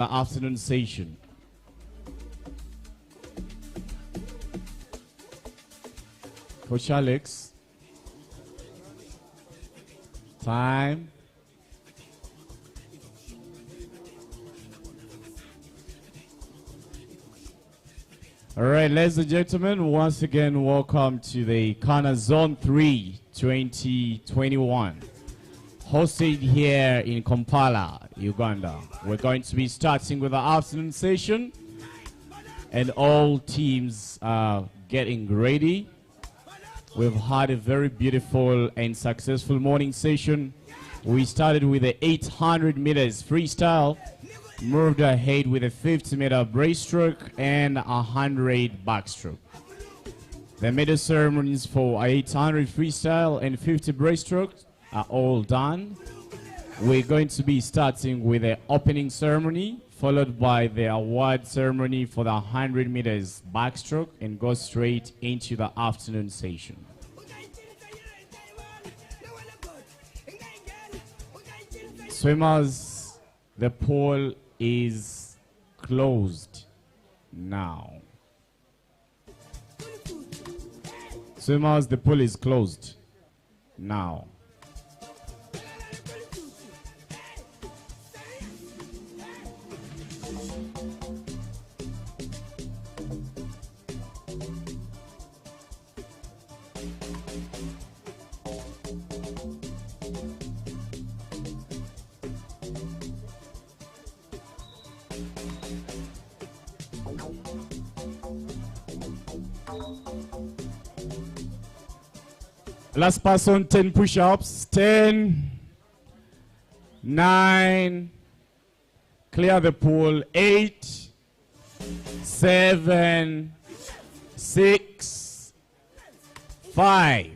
Afternoon session. Coach Alex. Time. All right, ladies and gentlemen, once again, welcome to the CANA Zone III 2021, hosted here in Kampala, Uganda. We're going to be starting with the afternoon session, and all teams are getting ready. We've had a very beautiful and successful morning session. We started with the 800 meters freestyle, moved ahead with a 50-meter breaststroke and 100 backstroke. The medal ceremonies for 800 freestyle and 50 breaststroke are all done. We're going to be starting with the opening ceremony, followed by the award ceremony for the 100 meters backstroke, and go straight into the afternoon session. Swimmers, the pool is closed now. Swimmers, the pool is closed now. Last person, 10 push-ups. 10, 9, clear the pool. 8, 7, 6, 5.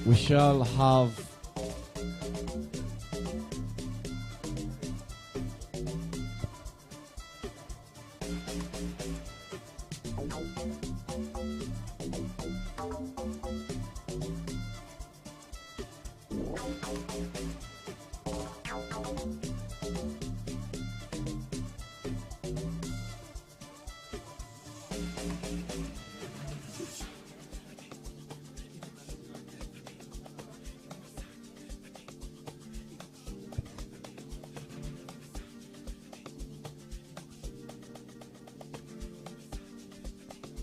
We shall have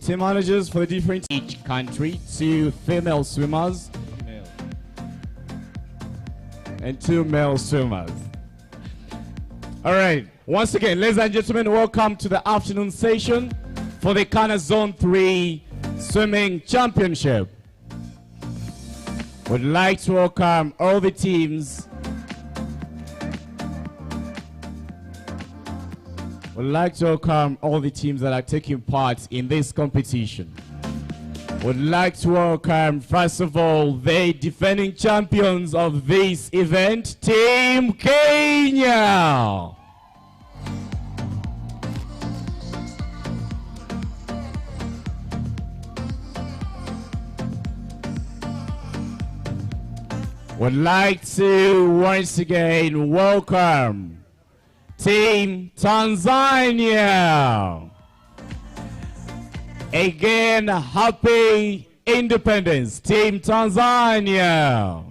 team managers for the different each country, 2 female swimmers and 2 male swimmers. All right, once again, ladies and gentlemen, welcome to the afternoon session for the CANA Zone III Swimming Championship. Would like to welcome all the teams. Would like to welcome all the teams that are taking part in this competition. Would like to welcome, first of all, the defending champions of this event, Team Kenya. Would like to once again welcome Team Tanzania. Again, happy independence, Team Tanzania.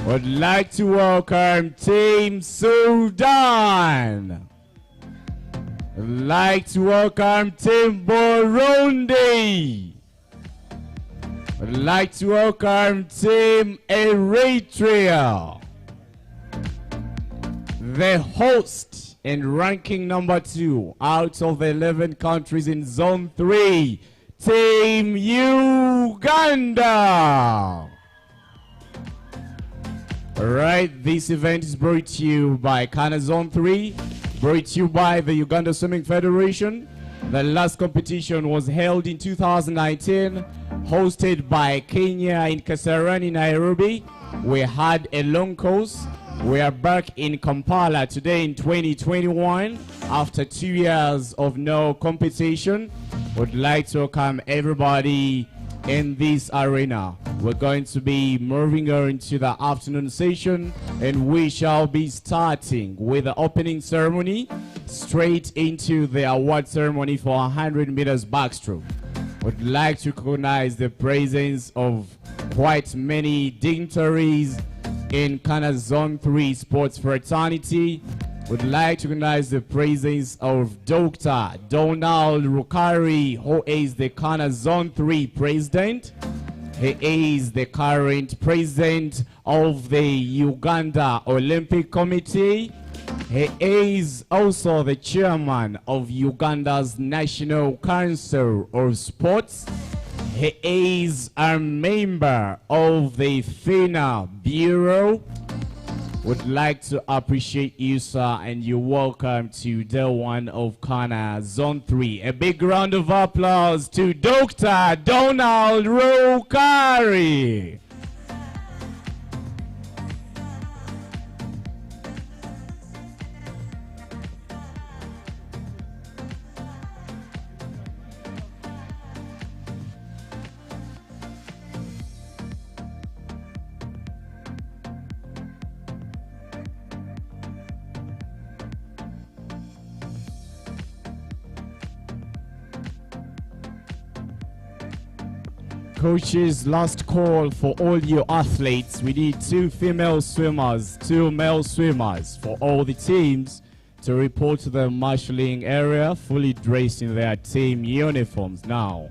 Would like to welcome Team Sudan. Would like to welcome Team Burundi. Would like to welcome Team Eritrea. The host and ranking number 2 out of the 11 countries in Zone 3, Team Uganda. Alright, this event is brought to you by CANA Zone 3, brought to you by the Uganda Swimming Federation. The last competition was held in 2019, hosted by Kenya in Kasarani, Nairobi. We had a long course. We are back in Kampala today in 2021 after 2 years of no competition. Would like to welcome everybody in this arena. We're going to be moving on to the afternoon session, and we shall be starting with the opening ceremony straight into the award ceremony for 100 meters backstroke. Would like to recognize the presence of quite many dignitaries in CANA Zone 3 sports fraternity. Would like to recognize the presence of Dr. Donald Rukari, who is the CANA Zone 3 president. He is the current president of the Uganda Olympic Committee. He is also the chairman of Uganda's National Council of Sports. He is a member of the FINA Bureau. Would like to appreciate you, sir, and you're welcome to day one of CANA Zone 3. A big round of applause to Dr. Donald Rukari. Coaches, last call for all your athletes. We need 2 female swimmers, 2 male swimmers for all the teams to report to the marshalling area fully dressed in their team uniforms now.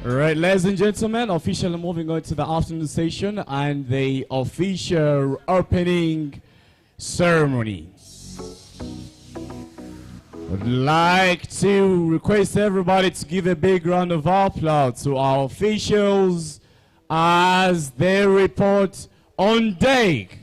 All right, ladies and gentlemen, officially moving on to the afternoon session and the official opening ceremony. I'd like to request everybody to give a big round of applause to our officials as they report on deck.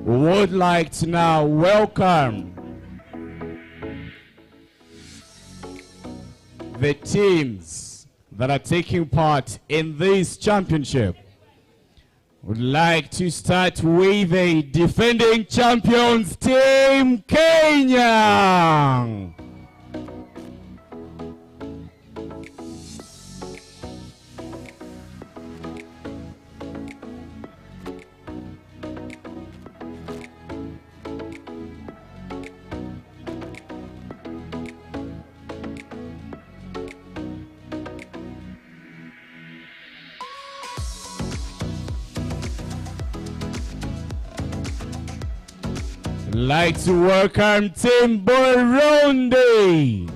We would like to now welcome the teams that are taking part in this championship. Would like to start with the defending champions, Team Kenya. Like to welcome Team Burundi.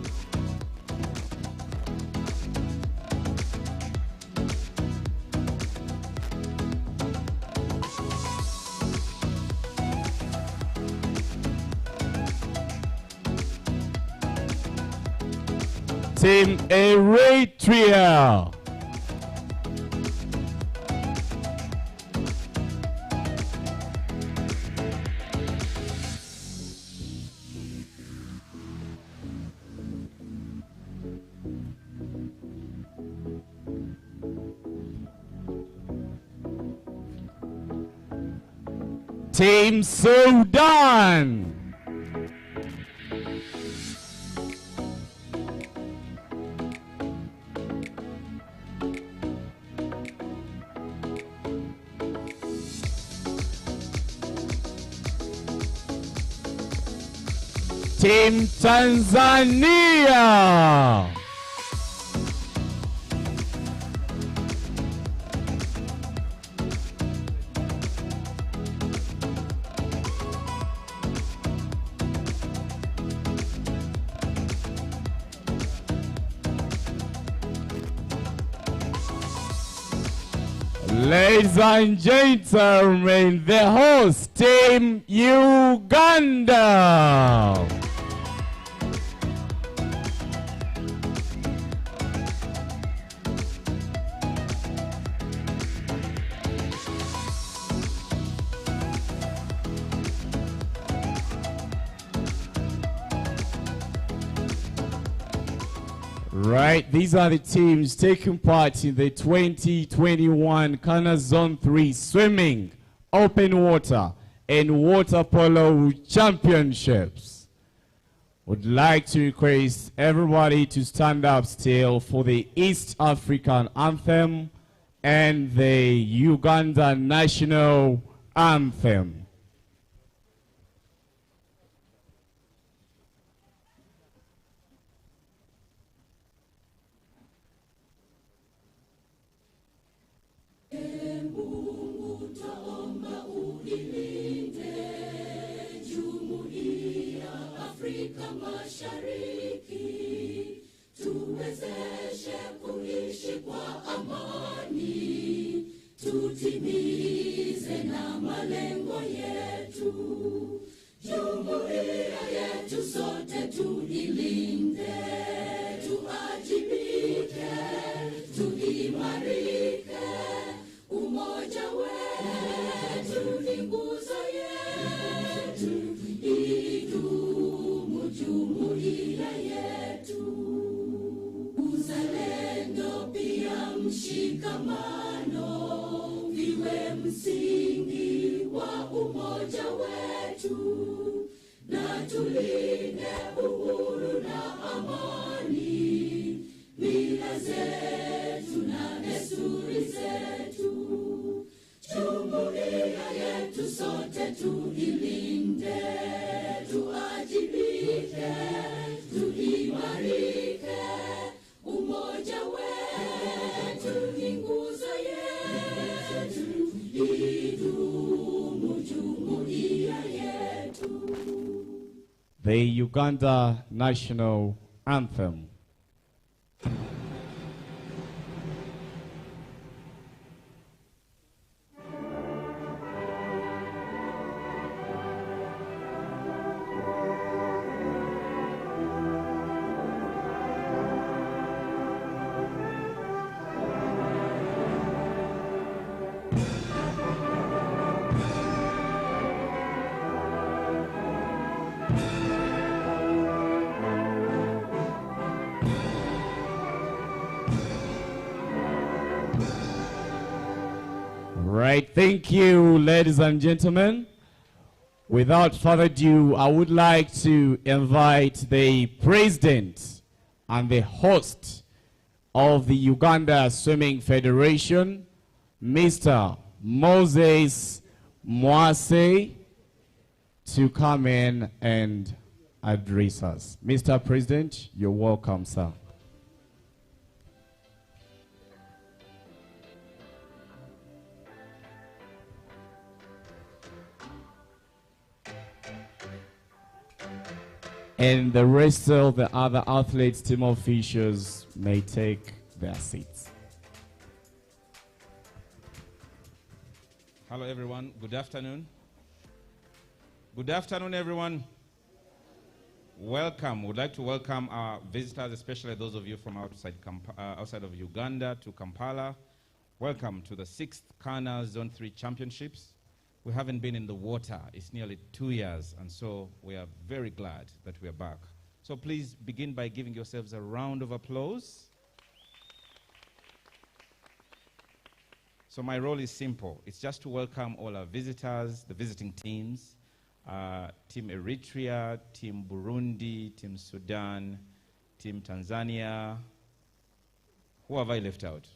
Team Eritrea. Team Sudan. Team Tanzania. Ladies and gentlemen, the host, Team Uganda. Right, these are the teams taking part in the 2021 CANA Zone III Swimming, Open Water, and Water Polo Championships. Would like to request everybody to stand up still for the East African Anthem and the Uganda National Anthem. Mashariki, tuwezeshe kuishi kwa amani, tutimize na malengo yetu. Jumuiya yetu sote tuilinde, tuajibike, tuimarike. Umoja wetu ni nguzo yetu, idumu jumuiya yetu. Uzalendo pia mshikamano viwe msingi wa umoja wetu, na tulinde uhuru na amani, mila zetu na desturi zetu. Jumuiya yetu sote tuilinde, tuajibike, tuimarike. Umoja wetu ni nguzo yetu, idumu jumuiya yetu. The Uganda National Anthem. Right, thank you, ladies and gentlemen. Without further ado, I would like to invite the president and the host of the Uganda Swimming Federation, Mr. Moses Mwase, to come in and address us. Mr. President, you're welcome, sir. And the rest of the other athletes, team officials may take their seats. Hello everyone, good afternoon. Good afternoon everyone. Welcome. We'd like to welcome our visitors, especially those of you from outside of Uganda to Kampala. Welcome to the 6th CANA Zone III Championships. We haven't been in the water. It's nearly 2 years, and so we are very glad that we are back. So please begin by giving yourselves a round of applause. So my role is simple. It's just to welcome all our visitors, the visiting teams, Team Eritrea, Team Burundi, Team Sudan, Team Tanzania. Who have I left out?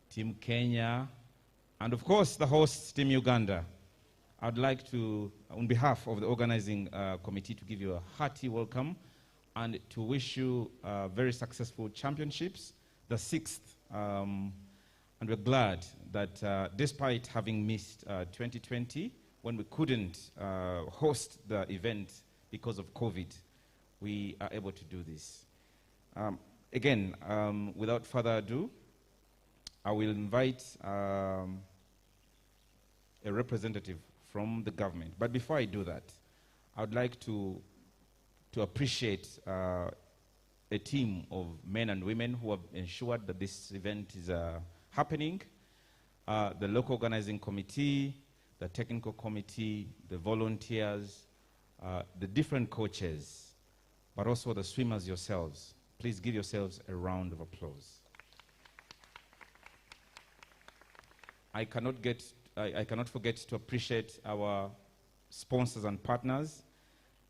Team Kenya, and of course the host, Team Uganda. I'd like to, on behalf of the organizing committee, to give you a hearty welcome and to wish you very successful championships, the 6th. And we're glad that despite having missed 2020, when we couldn't host the event because of COVID, we are able to do this. Again, without further ado, I will invite a representative from the government. But before I do that, I would like to appreciate a team of men and women who have ensured that this event is happening. The local organizing committee, the technical committee, the volunteers, the different coaches, but also the swimmers yourselves. Please give yourselves a round of applause. I cannot forget to appreciate our sponsors and partners.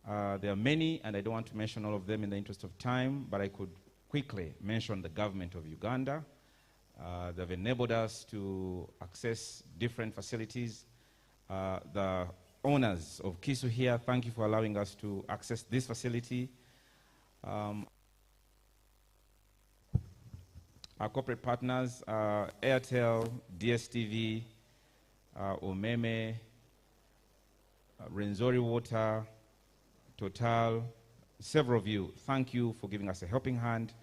There are many, and I don't want to mention all of them in the interest of time, but I could quickly mention the government of Uganda. They've enabled us to access different facilities. The owners of Kisu here, thank you for allowing us to access this facility. Our corporate partners, Airtel, DSTV, Omeme, Renzori Water, Total, several of you, thank you for giving us a helping hand.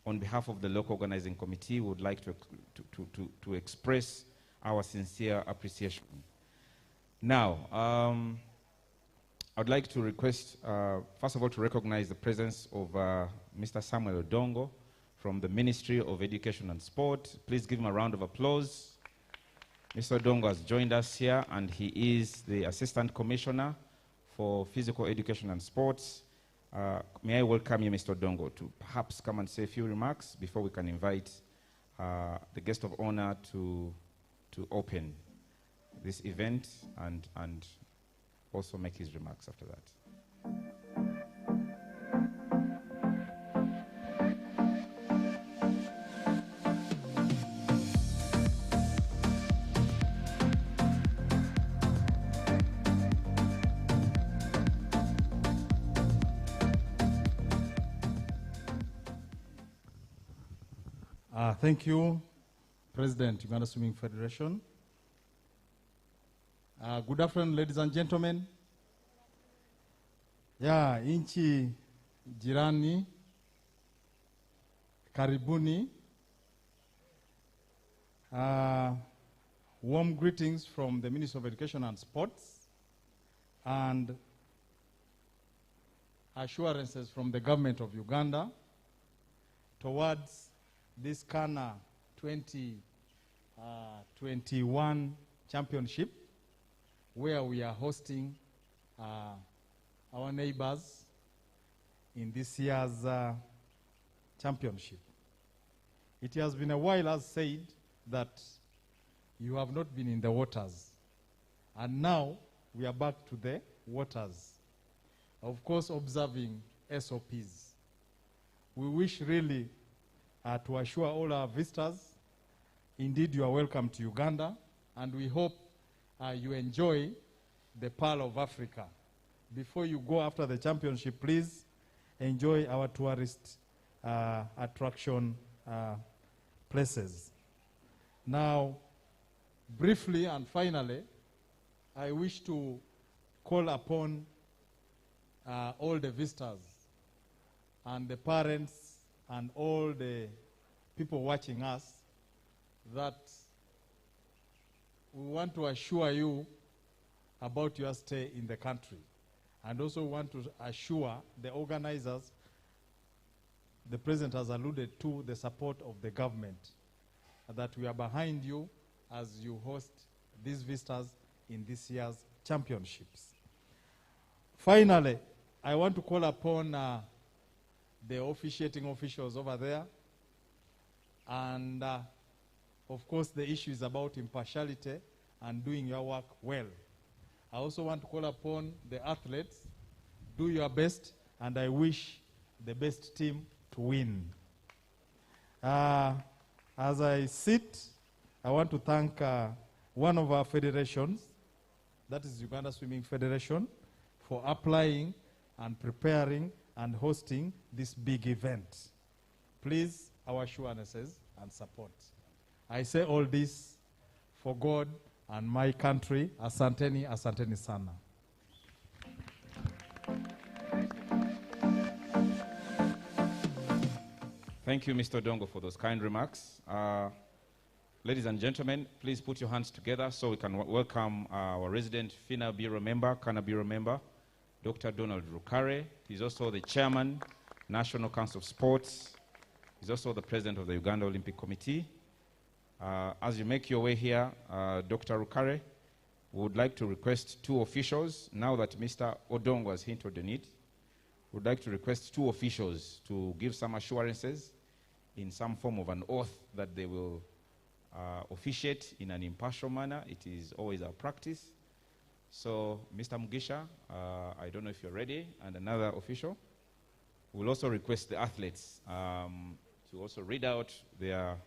On behalf of the local organizing committee, we would like to express our sincere appreciation. Now, I'd like to request, first of all, to recognize the presence of Mr. Samuel Odongo from the Ministry of Education and Sport. Please give him a round of applause. Mr. Odongo has joined us here, and he is the Assistant Commissioner for Physical Education and Sports. May I welcome you, Mr. Odongo, to perhaps come and say a few remarks before we can invite the guest of honor to open this event and also make his remarks after that. Thank you, President, Uganda Swimming Federation. Good afternoon, ladies and gentlemen. Yeah, inchi jirani, karibuni. Warm greetings from the Ministry of Education and Sports and assurances from the government of Uganda towards this CANA 2021 championship, where we are hosting our neighbors in this year's championship. It has been a while, as said, that you have not been in the waters. And now we are back to the waters. Of course, observing SOPs. We wish really to assure all our visitors, indeed you are welcome to Uganda, and we hope you enjoy the Pearl of Africa. Before you go after the championship, please enjoy our tourist attraction places. Now, briefly and finally, I wish to call upon all the visitors and the parents and all the people watching us that we want to assure you about your stay in the country, and also want to assure the organizers, the President has alluded to the support of the government, that we are behind you as you host these visitors in this year's championships. Finally, I want to call upon the officiating officials over there, and of course the issue is about impartiality and doing your work well. I also want to call upon the athletes, do your best, and I wish the best team to win. As I sit, I want to thank one of our federations, that is Uganda Swimming Federation, for applying and preparing and hosting this big event. Please, our assurances and support. I say all this for God and my country. Asanteni, asanteni sana. Thank you, Mr. Dongo, for those kind remarks. Ladies and gentlemen, please put your hands together so we can welcome our resident FINA Bureau member, CANA Bureau member, Dr. Donald Rukare. He's also the chairman, National Council of Sports. He's also the president of the Uganda Olympic Committee. As you make your way here, Dr. Rukare, we would like to request two officials. Now that Mr. Odongo has hinted on it, we would like to request two officials to give some assurances in some form of an oath that they will officiate in an impartial manner. It is always our practice. So, Mr. Mugisha, I don't know if you're ready, and another official. We'll also request the athletes to also read out their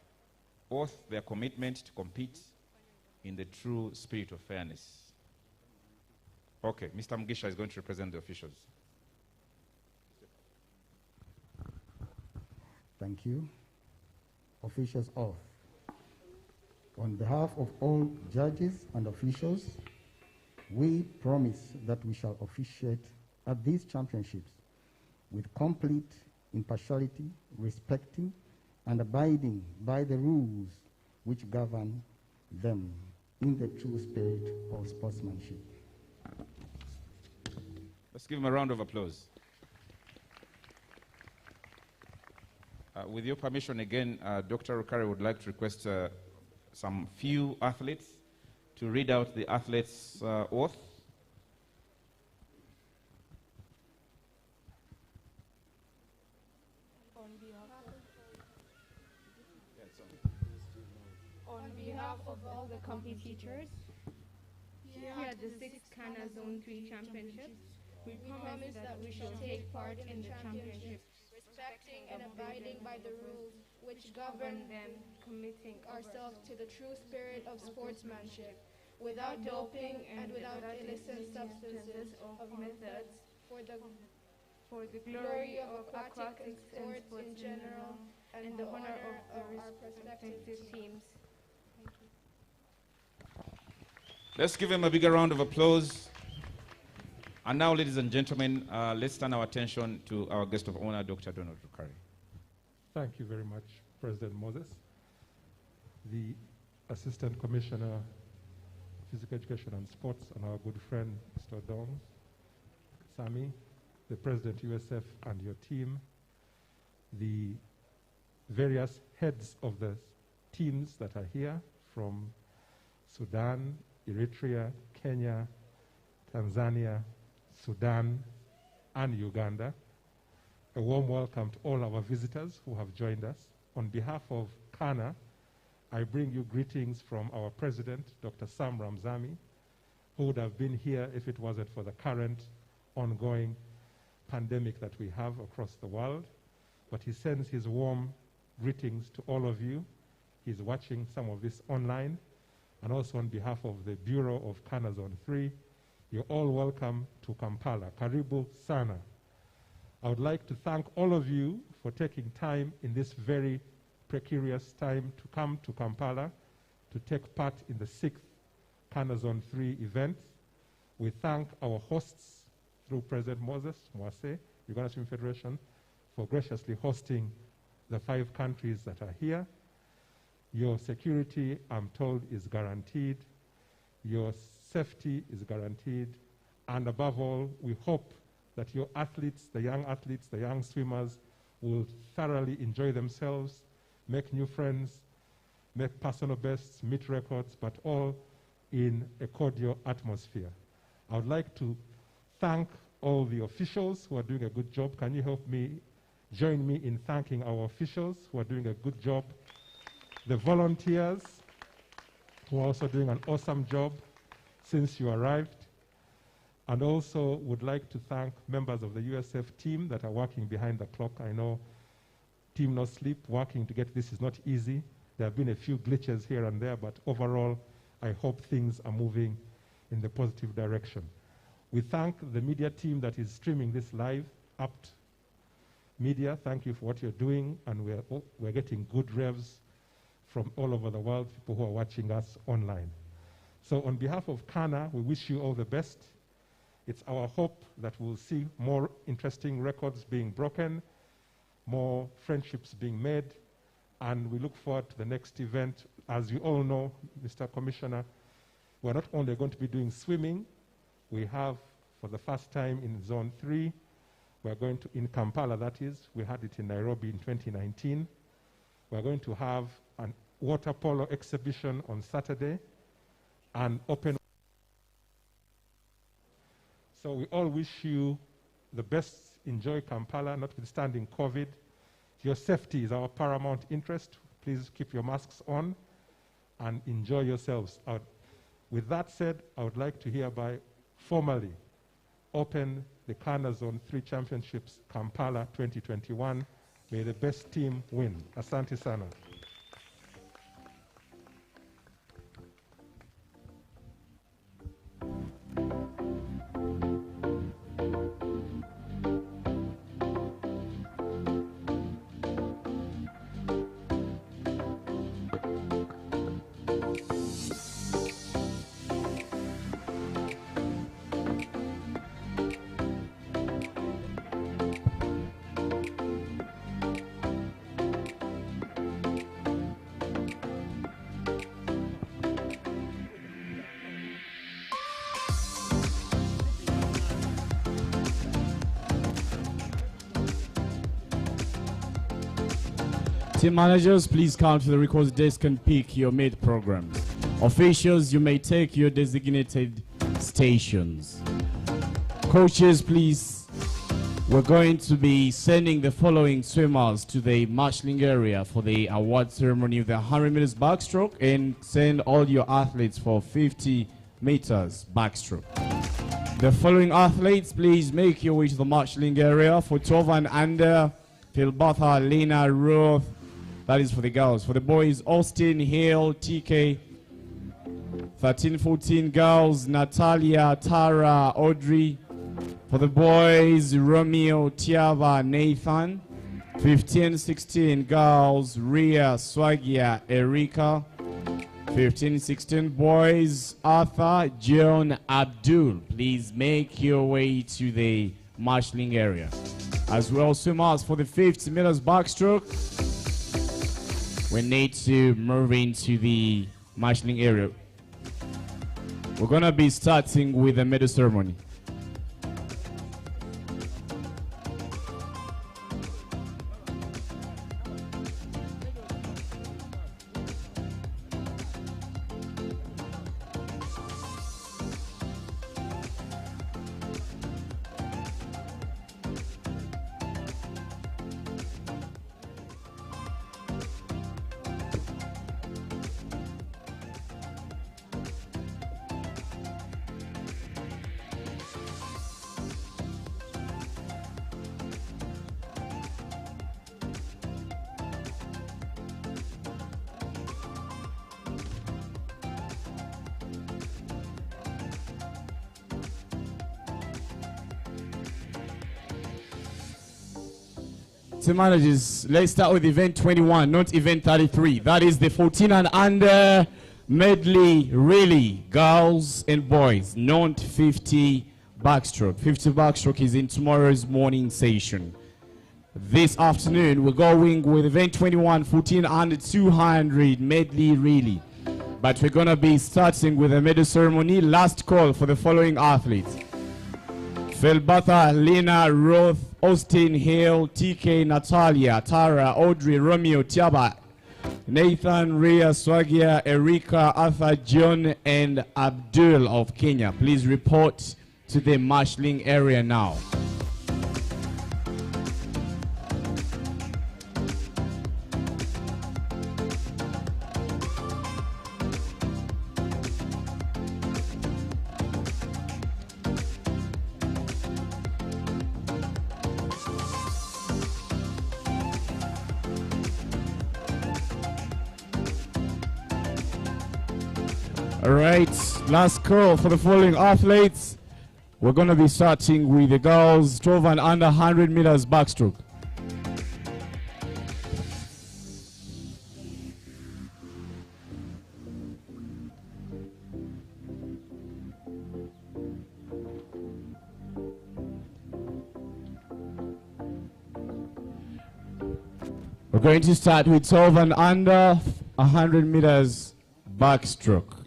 oath, their commitment to compete in the true spirit of fairness. Okay, Mr. Mugisha is going to represent the officials. Thank you. Officials oath. On behalf of all judges and officials, we promise that we shall officiate at these championships with complete impartiality, respecting and abiding by the rules which govern them in the true spirit of sportsmanship. Let's give him a round of applause. With your permission again, Dr. Rukare would like to request some few athletes to read out the athletes' oath. On behalf of all the competitors here at the 6th CANA Zone III Championships, we promise that we shall take part in the championships, respecting and abiding by the rules which govern them, committing ourselves to the true spirit of sportsmanship, without doping and without illicit substances of methods, for the glory of aquatic sports in general and the honor of our respective teams. Let's give him a bigger round of applause. And now, ladies and gentlemen, let's turn our attention to our guest of honor, Dr. Donald Rukare. Thank you very much, President Moses. The Assistant Commissioner, Physical Education and Sports, and our good friend, Mr. Dong, Sami, the President USF and your team, the various heads of the teams that are here from Sudan, Eritrea, Kenya, Tanzania, Sudan, and Uganda. A warm welcome to all our visitors who have joined us. On behalf of CANA, I bring you greetings from our president, Dr. Sam Ramzami, who would have been here if it wasn't for the current ongoing pandemic that we have across the world. But he sends his warm greetings to all of you. He's watching some of this online. And also on behalf of the Bureau of CANA Zone III, you're all welcome to Kampala. Karibu sana. I would like to thank all of you for taking time in this very precarious time to come to Kampala to take part in the 6th CANA Zone III event. We thank our hosts, through President Moses Mwase, Uganda Swimming Federation, for graciously hosting the 5 countries that are here. Your security, I'm told, is guaranteed. Your safety is guaranteed. And above all, we hope that your athletes, the young swimmers, will thoroughly enjoy themselves, make new friends, make personal bests, meet records, but all in a cordial atmosphere. I would like to thank all the officials who are doing a good job. Can you help me, join me in thanking our officials who are doing a good job? The volunteers who are also doing an awesome job since you arrived. And also would like to thank members of the USF team that are working behind the clock. I know Team No Sleep, working to get this is not easy. There have been a few glitches here and there, but overall, I hope things are moving in the positive direction. We thank the media team that is streaming this live, Apt Media. Thank you for what you're doing, and we're getting good revs from all over the world, people who are watching us online. So on behalf of CANA, we wish you all the best. It's our hope that we'll see more interesting records being broken, more friendships being made, and we look forward to the next event. As you all know, Mr. Commissioner, we're not only going to be doing swimming, we have, for the first time in Zone 3, we're going to, in Kampala that is, we had it in Nairobi in 2019. We're going to have a water polo exhibition on Saturday, and open. So we all wish you the best. Enjoy Kampala, notwithstanding COVID. Your safety is our paramount interest. Please keep your masks on and enjoy yourselves. With that said, I would like to hereby formally open the CANA Zone III Championships Kampala 2021. May the best team win. Asante sana. Team managers, please come to the records desk and pick your mid programs. Officials, you may take your designated stations. Coaches, please. We're going to be sending the following swimmers to the marshalling area for the award ceremony of the 100 meters backstroke, and send all your athletes for 50 meters backstroke. The following athletes, please make your way to the marshalling area. For 12 and under, Philbatha, Lena, Ruth. That is for the girls. For the boys, Austin, Hale, TK. 13-14 girls, Natalia, Tara, Audrey. For the boys, Romeo, Tiava, Nathan. 15-16 girls, Ria, Swagia, Erika. 15-16 boys, Arthur, John, Abdul. Please make your way to the marshalling area. As well, swimmers for the 50 meters backstroke, we need to move into the marshalling area. We're going to be starting with the medal ceremony. Team managers, let's start with event 21, not event 33. That is the 14 and under medley relay, girls and boys, not 50 backstroke. 50 backstroke is in tomorrow's morning session. This afternoon, we're going with event 21, 14 under 200 medley relay. But we're going to be starting with a medal ceremony. Last call for the following athletes: Felbatha, Lena, Roth, Austin, Hale, TK, Natalia, Tara, Audrey, Romeo, Tiaba, Nathan, Rhea, Swagia, Erika, Arthur, John, and Abdul of Kenya. Please report to the marshalling area now. All right, last call for the following athletes. We're going to be starting with the girls 12 and under 100 meters backstroke. We're going to start with 12 and under 100 meters backstroke.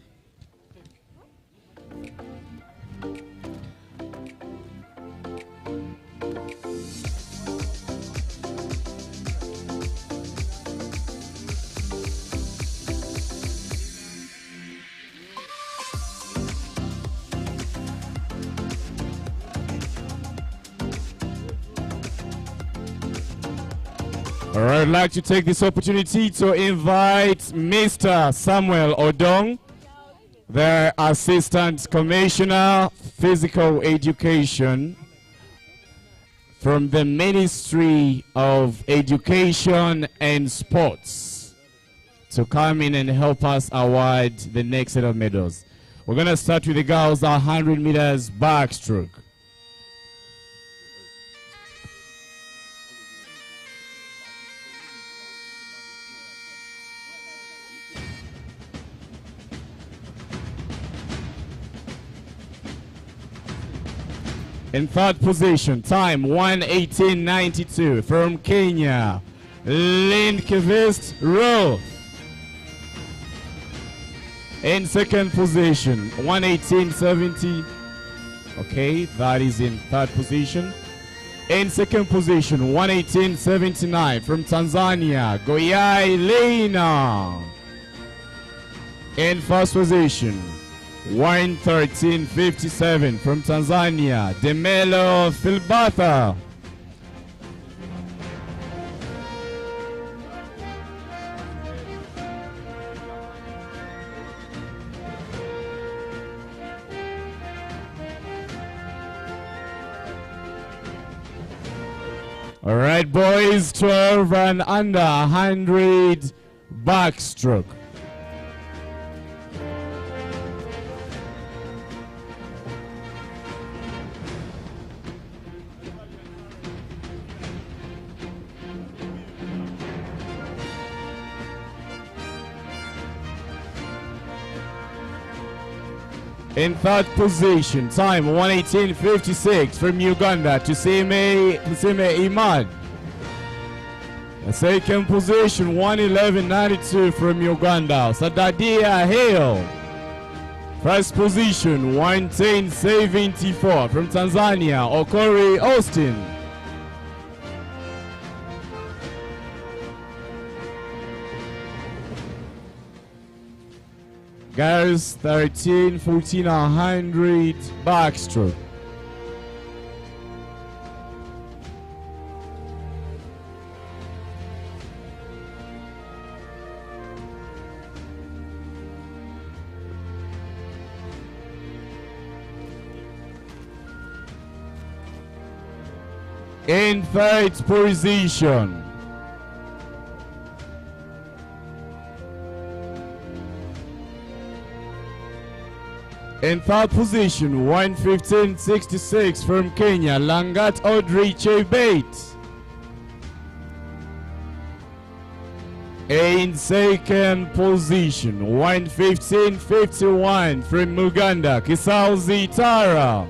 All right, I'd like to take this opportunity to invite Mr. Samuel Odong, the Assistant Commissioner, Physical Education from the Ministry of Education and Sports, to come in and help us award the next set of medals. We're going to start with the girls 100 meters backstroke. In third position, time 1:18.92 from Kenya, Lindqvist Rowe. In second position, 1:18.70. Okay, that is in third position. In second position, 1:18.79 from Tanzania, Goyai Lena. In first position, 1:13.57 from Tanzania, Demelo Filbatha. All right, boys, 12 and under 100 backstroke. In third position, time 1:18.56 from Uganda, Tuseme Imad. Second position, 1:11.92 from Uganda, Sadadia Hale. First position, 1:10.74 from Tanzania, Okori Austin. Girls 13, 14, 100 backstroke. In third position, in third position, 1:15.66 from Kenya, Langat Audrey Chebait. In second position, 1:15.51 from Uganda, Kisauzi Tara.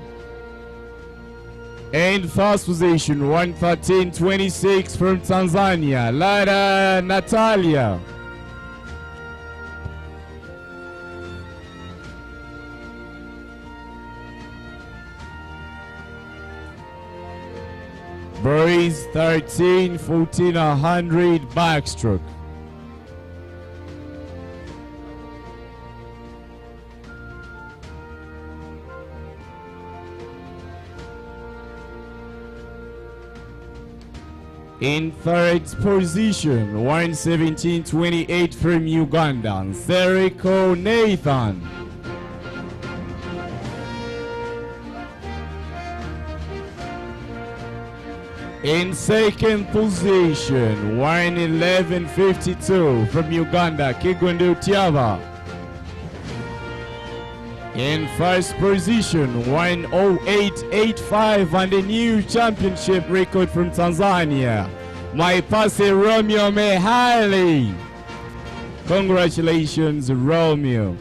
In first position, 113.26 from Tanzania, Lara Natalia. Boys 13.14 backstroke. In third position, 117.28 from Uganda, Seriko Nathan. In second position, 111.52 from Uganda, Kigundu Tiava. In first position, 108.85 and a new championship record from Tanzania, Maipase Romeo Mehali. Congratulations, Romeo.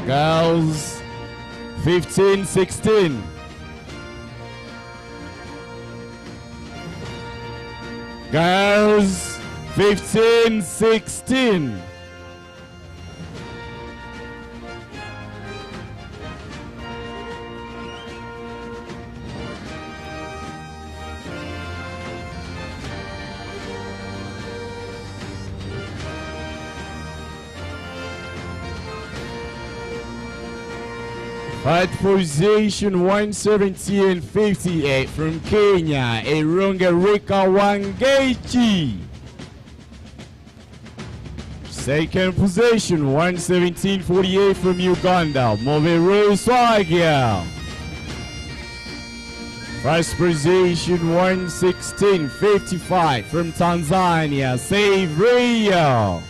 Girls, 15.16. Girls, 15.16. Third position, 117.58 from Kenya, Irunga Rika Wangechi. Second position, 117.48 from Uganda, Moveru Swagia. First position, 116.55 from Tanzania, Save Rio.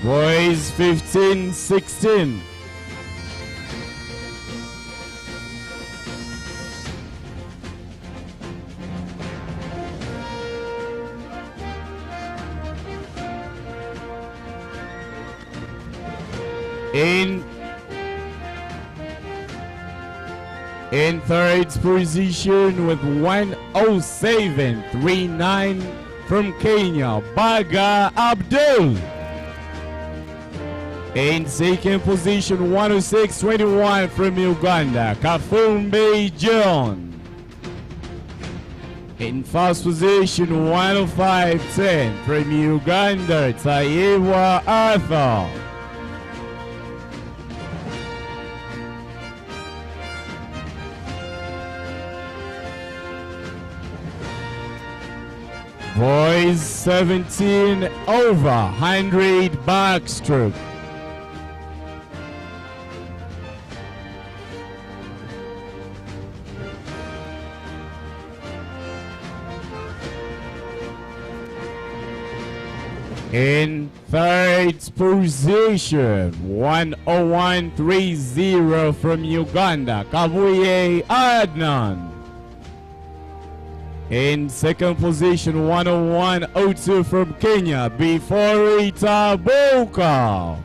Boys 15.16. In third position with 107.39 from Kenya, Baga Abdul. In second position, 106.21 from Uganda, Kafumbe John. In first position, 105.10 from Uganda, Taiwa Arthur. Boys 17 over 100 backstroke. In third position, 101.30 from Uganda, Kabuye Adnan. In second position, 101.02 from Kenya, Before Boka.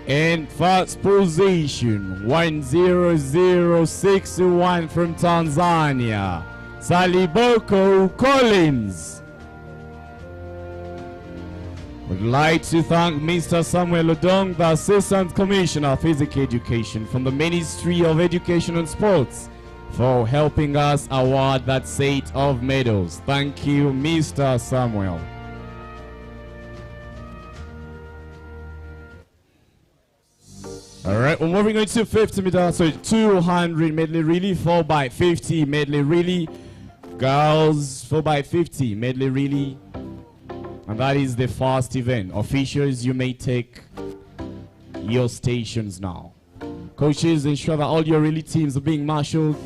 In first position, 100.61 from Tanzania, Saliboko Collins. Would like to thank Mr. Samuel Odong, the Assistant Commissioner of Physical Education from the Ministry of Education and Sports, for helping us award that set of medals. Thank you, Mr. Samuel. All right, we're moving on to 50 meters, so 200 medley relay, 4x50 medley relay. Girls, 4x50 medley relay. And that is the first event. Officials, you may take your stations now. Coaches, ensure that all your relay teams are being marshaled.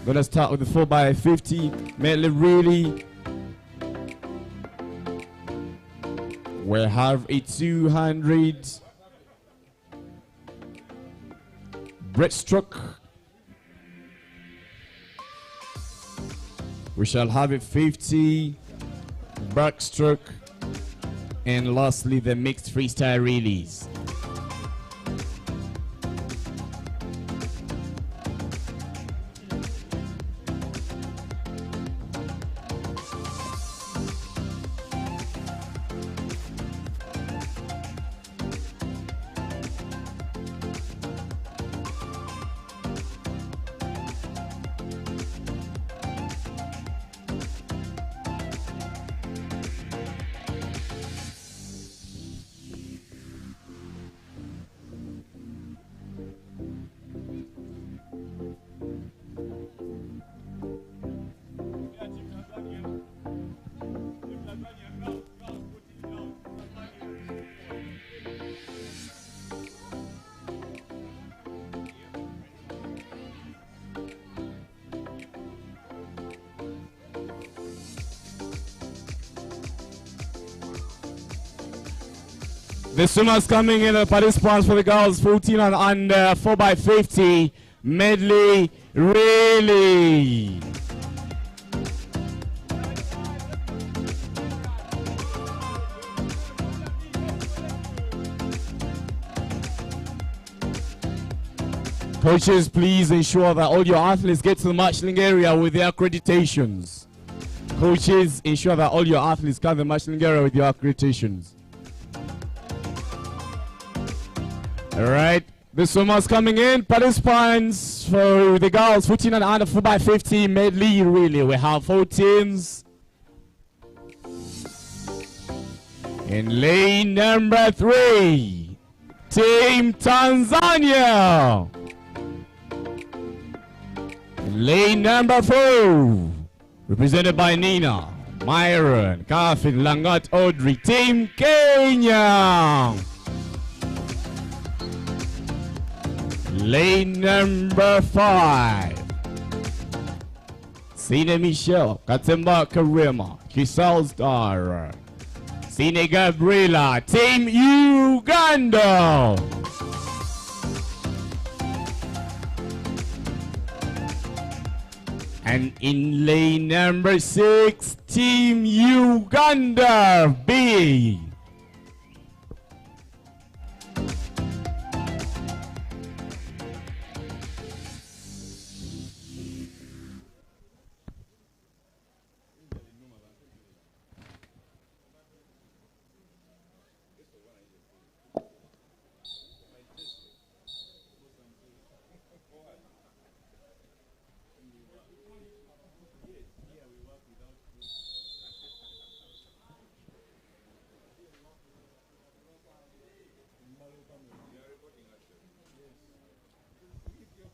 Gonna start with the 4x50 medley relay. We have a 200 breaststroke. We shall have a 50 backstroke. And lastly, the mixed freestyle relays. The swimmers coming in, the participants for the girls 14 and under 4x50 medley relay. Coaches, please ensure that all your athletes get to the marshalling area with their accreditations. Coaches, ensure that all your athletes come to the marshalling area with your accreditations. All right, the swimmers coming in, participants for the girls 14 and under 4x50 medley relay. We have 4 teams. In lane number 3, Team Tanzania. In lane number 4, represented by Nina, Myron, Catherine, Langat, Audrey, Team Kenya. Lane number 5, Sine Michelle, Katemba Karema, Kisal Star, Sine Gabriela, Team Uganda. And in lane number 6, Team Uganda B.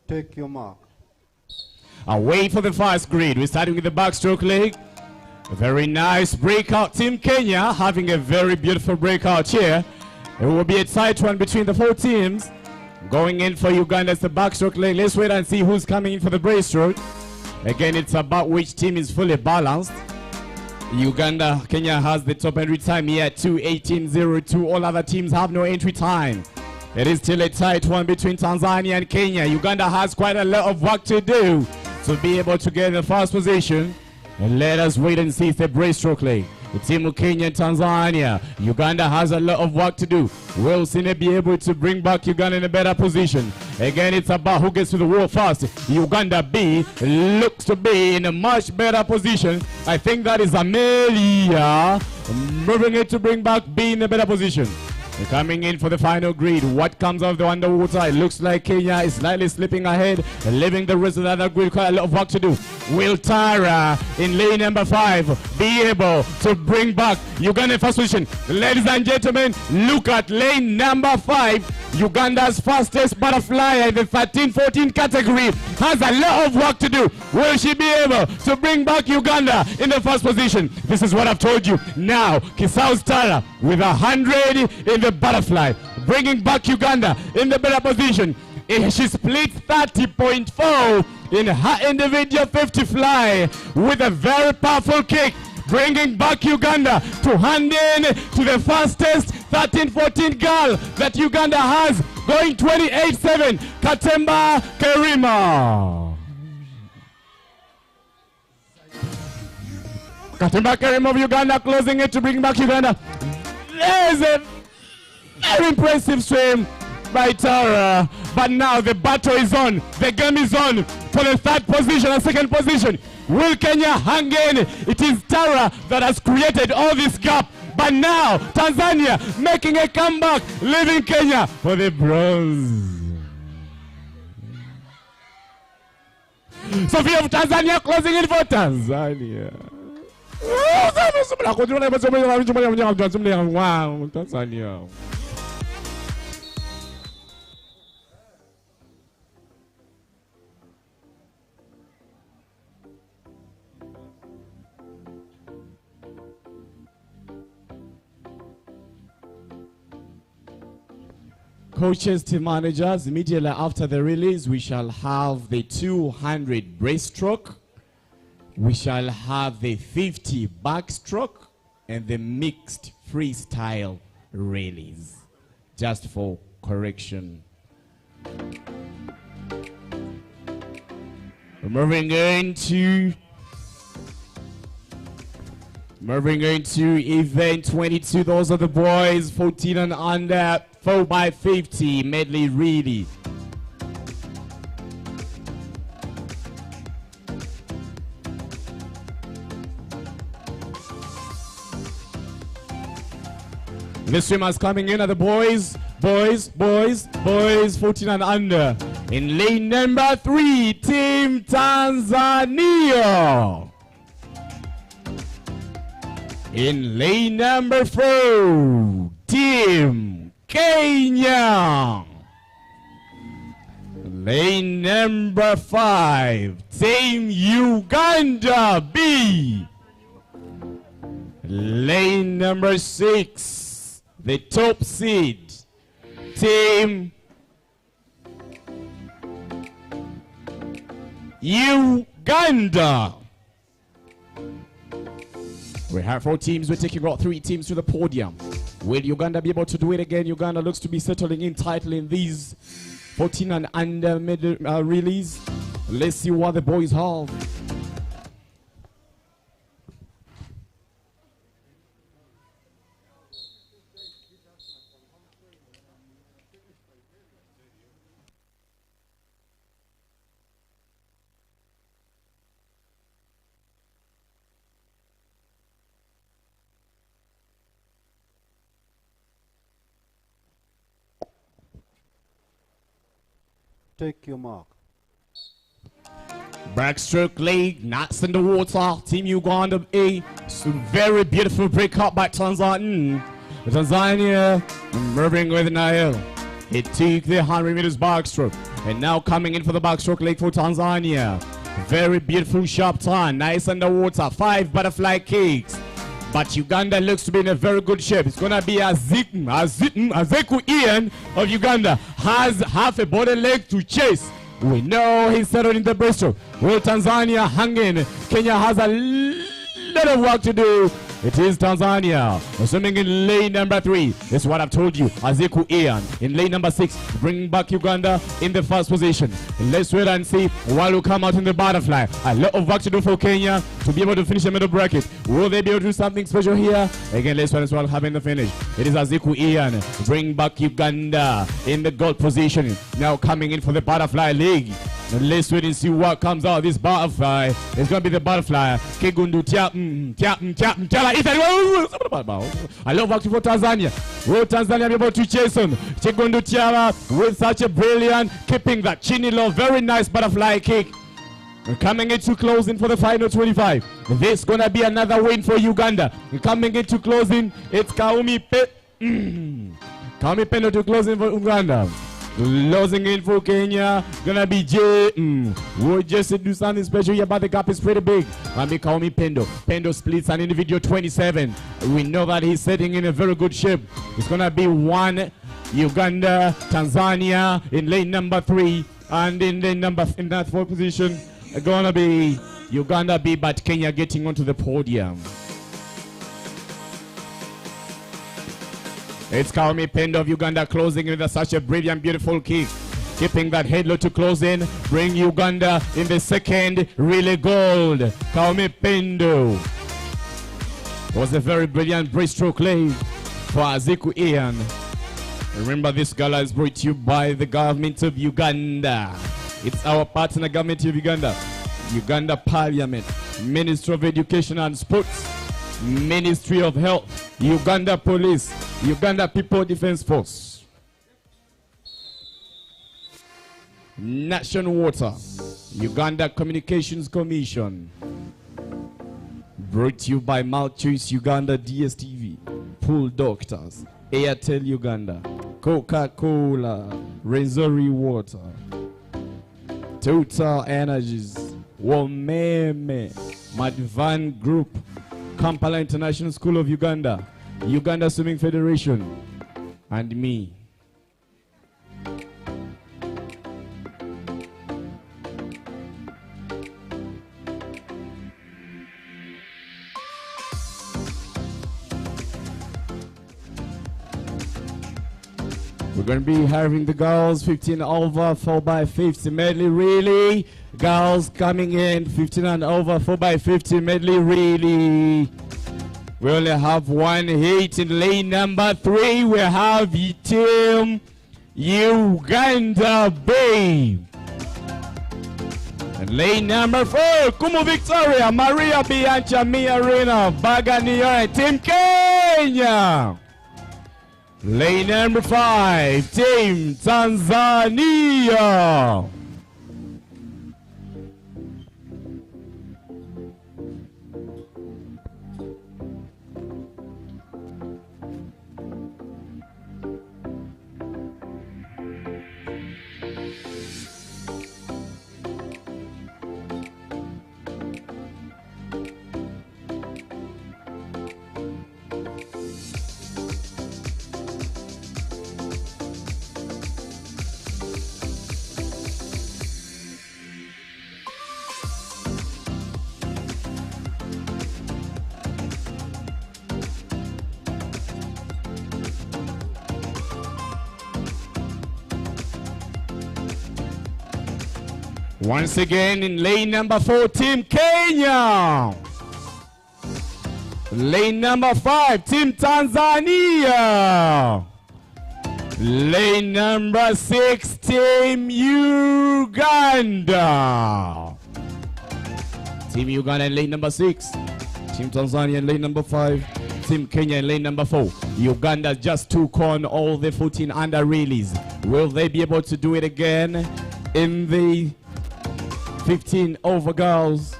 Take your mark. Away for the first grid. We're starting with the backstroke leg. A very nice breakout. Team Kenya having a very beautiful breakout here. It will be a tight one between the 4 teams. Going in for Uganda as the backstroke leg. Let's wait and see who's coming in for the breaststroke. Again, it's about which team is fully balanced. Kenya has the top entry time here at 2:18.02. All other teams have no entry time. It is still a tight one between Tanzania and Kenya. Uganda has quite a lot of work to do to be able to get in the first position. And let us wait and see if the breaststroke leg. The team of Kenya and Tanzania. Uganda has a lot of work to do. Will Sine be able to bring back Uganda in a better position? Again, it's about who gets to the wall first. Uganda B looks to be in a much better position. I think that is Amelia moving it to bring back B in a better position. Coming in for the final grid. What comes out of the underwater? It looks like Kenya is slightly slipping ahead, leaving the rest of the other grid quite a lot of work to do. Will Tara in lane number 5 be able to bring back Uganda in first position? Ladies and gentlemen, look at lane number 5. Uganda's fastest butterfly in the 13-14 category has a lot of work to do. Will she be able to bring back Uganda in the first position? This is what I've told you. Now, Kisau Tara with 100 in the butterfly, bringing back Uganda in the better position. She splits 30.4 in her individual 50 fly with a very powerful kick, bringing back Uganda to hand in to the fastest 13-14 girl that Uganda has, going 28.7, Katemba Karima. Katemba Karima of Uganda closing it to bring back Uganda. There's a very impressive swim by Tara. But now the battle is on. The game is on for the third position and second position. Will Kenya hang in? It is Tara that has created all this gap. But now Tanzania making a comeback, leaving Kenya for the bronze. So we have Tanzania closing in for Tanzania. Tanzania. Coaches, team managers, immediately after the release, we shall have the 200 breaststroke, we shall have the 50 backstroke, and the mixed freestyle release. Just for correction. Moving into event 22. Those are the boys, 14 and under, 4x50 medley relay. The swimmers coming in are the boys, 14 and under. In lane number 3, Team Tanzania. In lane number 4, Team Kenya. Lane number 5, Team Uganda B. Lane number 6, the top seed, Team Uganda. We have 4 teams. We're taking out 3 teams to the podium. Will Uganda be able to do it again? Uganda looks to be settling in title in these 14 and under release. Let's see what the boys have. Take your mark. Backstroke leg, knots in the water. Team Uganda A. Some very beautiful breakout by Tanzania. Tanzania moving with Nile. He took the 100 meters backstroke. And now coming in for the backstroke leg for Tanzania. Very beautiful sharp turn. Nice underwater. 5 butterfly kicks. But Uganda looks to be in a very good shape. It's going to be Azeku Ian of Uganda has half a body leg to chase. We know he's settled in the breaststroke. Will Tanzania hang in? Kenya has a lot of work to do. It is Tanzania swimming in lane number 3. That's what I've told you. Azeku Ian in lane number 6, bringing back Uganda in the first position. Let's wait and see what will come out in the butterfly. A lot of work to do for Kenya to be able to finish the middle bracket. Will they be able to do something special here? Again, let's wait as well having the finish. It is Azeku Ian bring back Uganda in the gold position. Now coming in for the butterfly league. Let's wait and see what comes out of this butterfly. It's going to be the butterfly. Kegundu I love working for Tanzania. Will Tanzania be able to chase on Kegundu Tiara with such a brilliant, keeping that chinny low, very nice butterfly kick. Coming into closing for the final 25. This is going to be another win for Uganda. Coming into closing, it's Kaumi Pendo to closing for Uganda. Closing in for Kenya, gonna be J. We'll just do something special here, but the gap is pretty big. Kaumi Pendo. Pendo splits an individual 27. We know that he's sitting in a very good shape. It's gonna be 1 Uganda, Tanzania in lane number 3, and in that 4th position, gonna be Uganda B, but Kenya getting onto the podium. It's Kaumi Pendo of Uganda closing with such a brilliant, beautiful kick. Keeping that head low to close in. Bring Uganda in the second relay gold. Kaumi Pendo was a very brilliant breaststroke leg. for Aziku Ian. Remember, this gala is brought to you by the government of Uganda. It's our partner government of Uganda. Uganda Parliament, Ministry of Education and Sports, Ministry of Health, Uganda Police, Uganda People Defense Force, National Water, Uganda Communications Commission. Brought to you by Malchoice Uganda DSTV, Pool Doctors, Airtel Uganda, Coca-Cola, Renzori Water, Total Energies, Womeme, Madvan Group, Kampala International School of Uganda, Uganda Swimming Federation, and me. We're going to be having the girls 15 over 4x50 medley relay. Girls coming in 15 and over 4x50 medley relay. We only have one heat in lane number 3. We have Team Uganda B. And lane number 4, Kumu Victoria, Maria Bianca, Mia Rena, Baganio, Team Kenya. Lane number 5, Team Tanzania. Once again in lane number 4, Team Kenya. Lane number 5, Team Tanzania. Lane number 6, Team Uganda. Team Uganda in lane number 6. Team Tanzania in lane number 5. Team Kenya in lane number 4. Uganda just took on all the 14 under relays. Will they be able to do it again in the 15 over girls?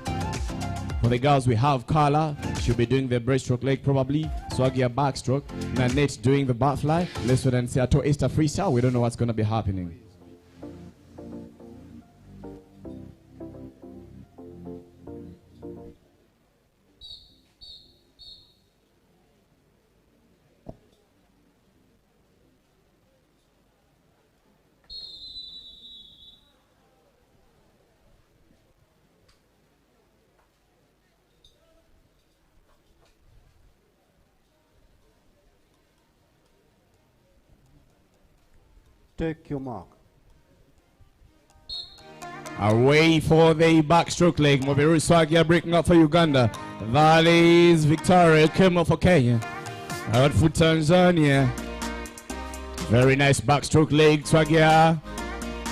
For the girls, we have Carla. She'll be doing the breaststroke leg probably. Swagia backstroke. Nanette doing the butterfly. Let's wait and see. Ato Easter freestyle. We don't know what's going to be happening. Take your mark. Away for the backstroke leg. Mobiru Swagia breaking up for Uganda. That is Victoria Kemo for Kenya. Out for Tanzania. Very nice backstroke leg. Swagia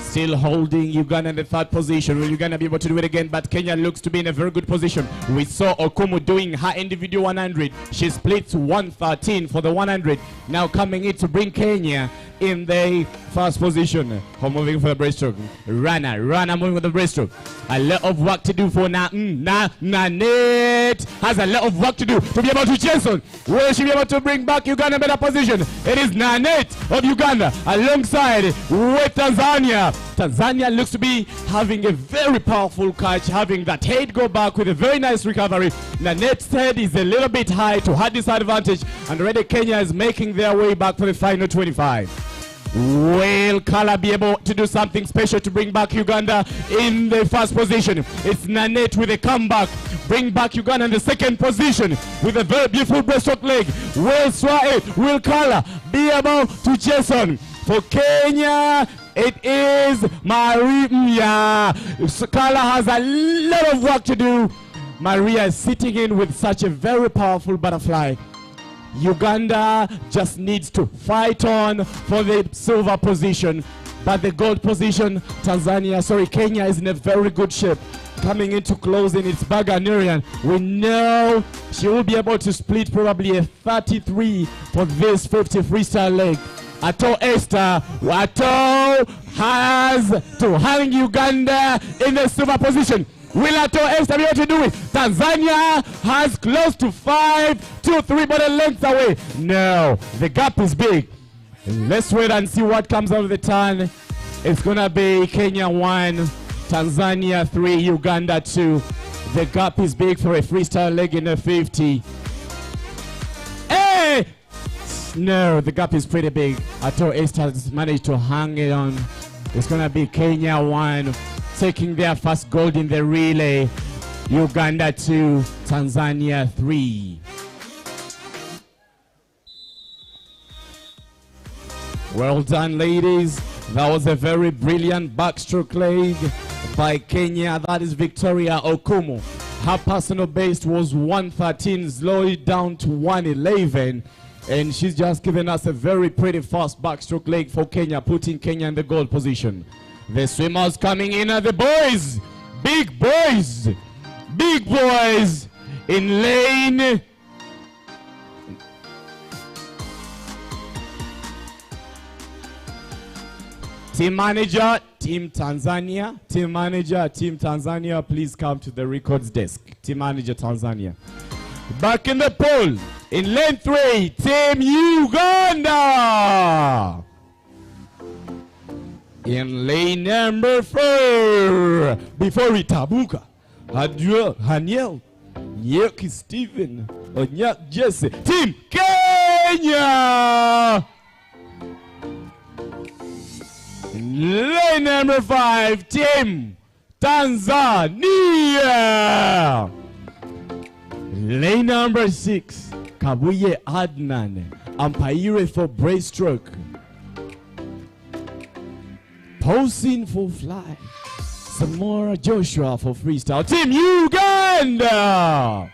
still holding Uganda in the 3rd position. Will Uganda be able to do it again? But Kenya looks to be in a very good position. We saw Okumu doing her individual 100. She split 113 for the 100. Now coming in to bring Kenya in the 1st position. Moving for the breaststroke. Rana moving with the breaststroke. A lot of work to do for Nanette. Has a lot of work to do to be able to Jason. Will she be able to bring back Uganda in better position? It is Nanette of Uganda alongside with Tanzania. Tanzania looks to be having a very powerful catch, having that head go back with a very nice recovery. Nanette's head is a little bit high to her disadvantage, and already Kenya is making their way back for the final 25. Will Kala be able to do something special to bring back Uganda in the 1st position? It's Nanette with a comeback. Bring back Uganda in the 2nd position with a very beautiful breaststroke leg. Will Kala be able to Jason? For Kenya, it is Maria. Kala has a lot of work to do. Maria is sitting in with such a very powerful butterfly. Uganda just needs to fight on for the silver position. But the gold position, Kenya is in a very good shape. Coming into closing, it's Baganerian. We know she will be able to split probably a 33 for this 50 freestyle leg. Ato Esther, Ato has to hang Uganda in the silver position. Will Ato Esther be able to do it? Tanzania has close to 5, 2, 3 body lengths away. No, the gap is big. Let's wait and see what comes out of the turn. It's gonna be Kenya 1, Tanzania 3, Uganda 2. The gap is big for a freestyle leg in a 50. Hey! No, the gap is pretty big. Ato Esther has managed to hang it on. It's gonna be Kenya 1 taking their first gold in the relay. Uganda 2, Tanzania 3. Well done, ladies. That was a very brilliant backstroke leg by Kenya. That is Victoria Okumu. Her personal best was 113, slowed down to 111. And she's just given us a very pretty fast backstroke leg for Kenya, putting Kenya in the gold position. The swimmers coming in are the boys. Big boys. Big boys in lane. Team manager, Team Tanzania. Team manager, Team Tanzania, please come to the records desk. Team manager, Tanzania. Back in the poll, in lane 3, Team Uganda. In lane number 4, before Itabuka, Adriel, Haniel, Nyeki Stephen, Onyak Jesse, Team Kenya. Lane number 5, Team Tanzania. Lane number 6, Kabuye Adnan, umpire for breaststroke. Posing for fly, Samora Joshua for freestyle. Team Uganda.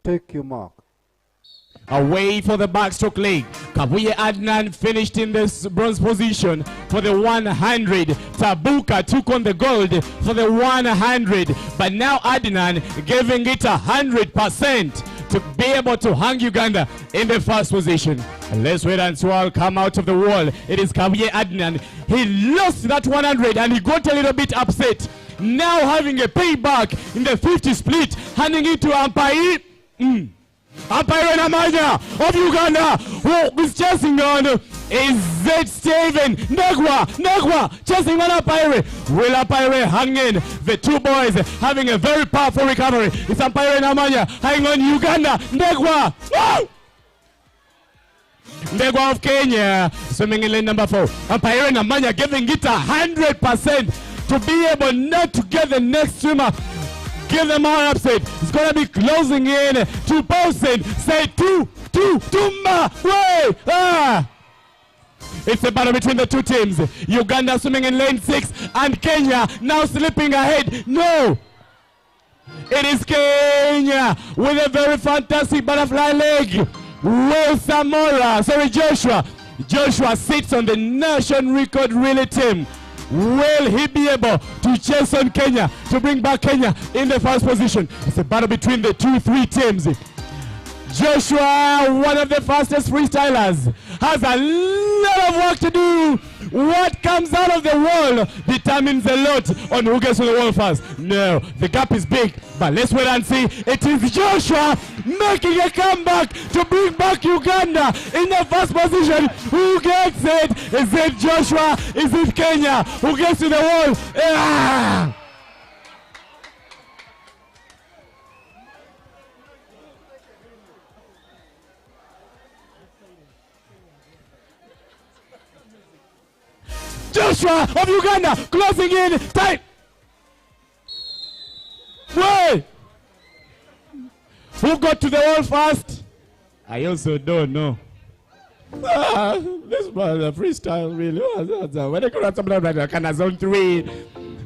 Take your mark. Away for the backstroke leg. Kabuye Adnan finished in this bronze position for the 100. Tabuka took on the gold for the 100. But now Adnan giving it 100% to be able to hang Uganda in the first position. And let's wait until I'll come out of the wall. It is Kabuye Adnan. He lost that 100 and he got a little bit upset. Now having a payback in the 50 split, handing it to umpire. Umpire Namanya of Uganda, who is chasing on is Z. Steven Negwa chasing on umpire. Will umpire hang in? The two boys having a very powerful recovery. It's umpire Namanya hanging on Uganda. Negwa. Woo! Negwa of Kenya swimming in lane number 4. Umpire Namanya giving it 100% to be able not to get the next swimmer. Give them all upset. It's going to be closing in to Bosen. Say two, ma, way. It's a battle between the two teams. Uganda swimming in lane 6 and Kenya now slipping ahead. No. It is Kenya with a very fantastic butterfly leg. Joshua sits on the nation record relay team. Will he be able to chase on Kenya to bring back Kenya in the first position? It's a battle between the 2-3 teams. Joshua, one of the fastest freestylers, has a lot of work to do. What comes out of the wall determines a lot on who gets to the wall first. No, the gap is big, but let's wait and see. It is Joshua making a comeback to bring back Uganda in the first position. Who gets it? Is it Joshua? Is it Kenya? Who gets to the wall? Joshua of Uganda closing in tight. Wait! Who got to the wall first? I also don't know. This was a freestyle, really. When I go out something like CANA Zone 3,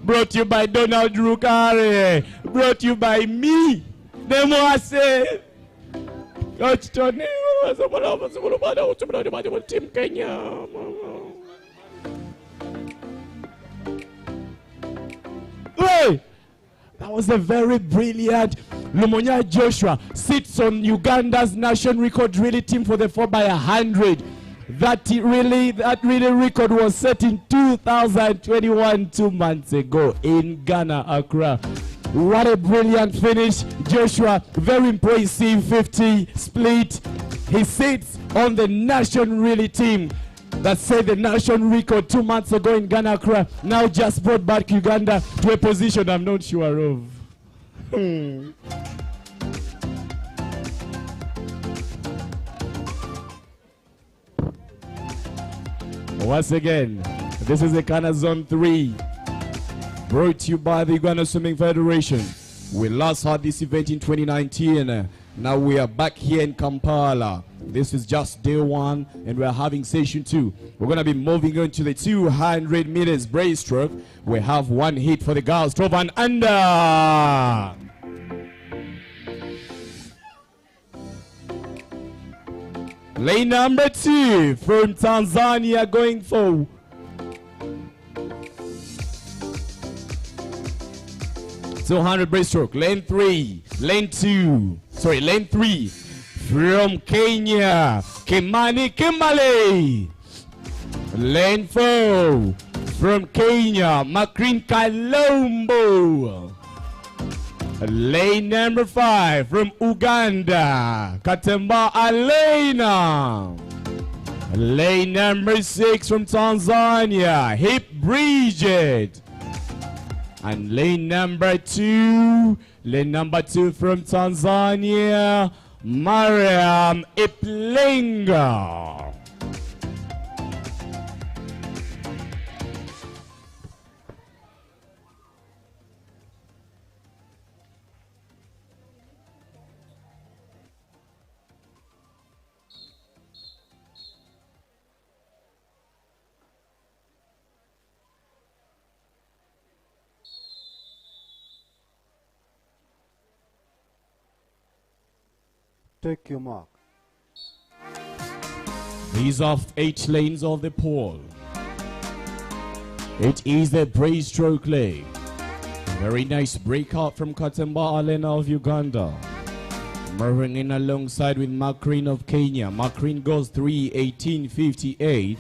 brought to you by Donald Rukare, brought to you by me. Then I say, Coach Tony, Team Kenya. Hey! That was a very brilliant. Lumonya Joshua sits on Uganda's national record relay team for the 4x100. That really record was set in 2021, 2 months ago in Ghana, Accra. What a brilliant finish, Joshua. Very impressive 50 split. He sits on the national relay team that set the national record 2 months ago in Ghana, Accra. Now just brought back Uganda to a position I'm not sure of. Once again, this is the CANA Zone 3, brought to you by the Uganda Swimming Federation. We last had this event in 2019. Now we are back here in Kampala. This is just day 1, and we're having session 2. We're going to be moving on to the 200 meters breaststroke. We have one hit for the girls, 12 and under. Lane number 2 from Tanzania going for 200 breaststroke. Lane 3 from Kenya, Kimani Kimale. Lane 4 from Kenya, Makrin Kalombo. Lane number 5 from Uganda, Katemba Alena. Lane number 6 from Tanzania, Hip Bridget. And lane number 2 from Tanzania, Mariam Iplenga. Take your mark. These are 8 lanes of the pole. It is the breaststroke leg. Very nice breakout from Katemba Alena of Uganda. Moving in alongside with Makrin of Kenya. Makrin goes 3:18.58.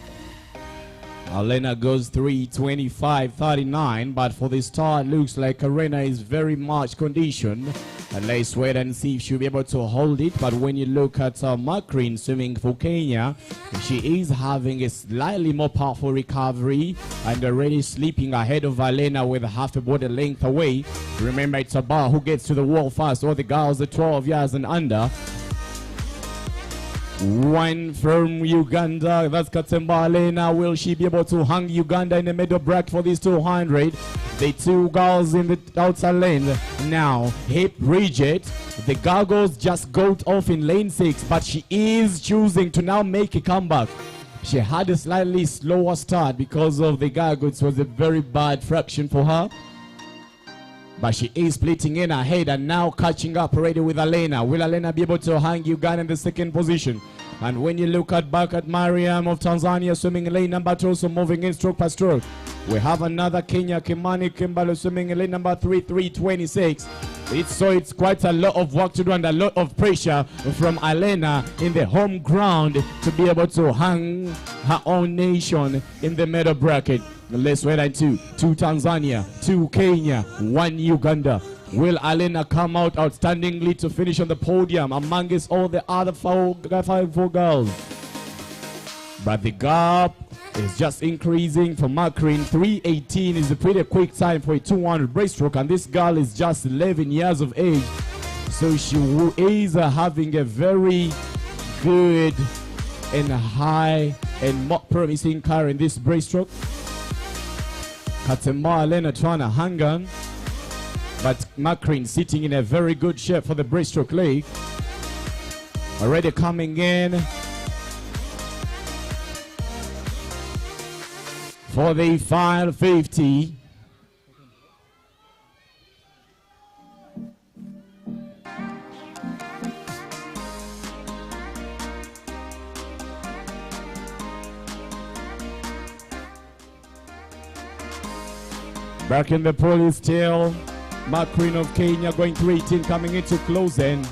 Alena goes 3:25.39. But for the start, looks like Arena is very much conditioned. And let's wait and see if she'll be able to hold it. But when you look at Makrin swimming for Kenya, she is having a slightly more powerful recovery and already sleeping ahead of Alena with half a body length away. Remember, it's about who gets to the wall first, or the girls at 12 years and under. One from Uganda, that's Katemba Alena. Will she be able to hang Uganda in the middle bracket for these 200? The 2 girls in the outside lane. Now, Hip Bridget. The goggles just got off in lane 6, but she is choosing to now make a comeback. She had a slightly slower start because of the goggles. It was a very bad fraction for her. But she is splitting in ahead and now catching up already with Alena. Will Alena be able to hang Uganda in the second position? And when you look back at Mariam of Tanzania swimming in lane number 2, so moving in stroke by stroke. We have another Kenya, Kimani Kimbalo, swimming in lane number 3, 3:26. It's quite a lot of work to do and a lot of pressure from Alena in the home ground to be able to hang her own nation in the middle bracket. Let's wait and see. 2 Tanzania, 2 Kenya, 1 Uganda. Will Alena come out outstandingly to finish on the podium amongst all the other 4 girls? But the gap is just increasing for Makrin. 3:18 is a pretty quick time for a 200 breaststroke, and this girl is just 11 years of age. So she is having a very good and high and more promising career in this breaststroke. Katemba Elena trying to hang on. But Makrin sitting in a very good shape for the breaststroke leg. Already coming in for the final 50. Back in the police tail. Makrin of Kenya going to 18, coming into closing.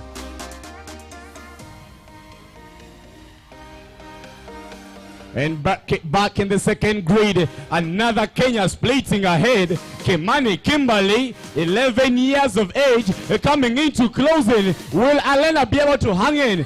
And back in the second grid, another Kenya splitting ahead. Kimani Kimberly, 11 years of age, coming into closing. Will Alena be able to hang in?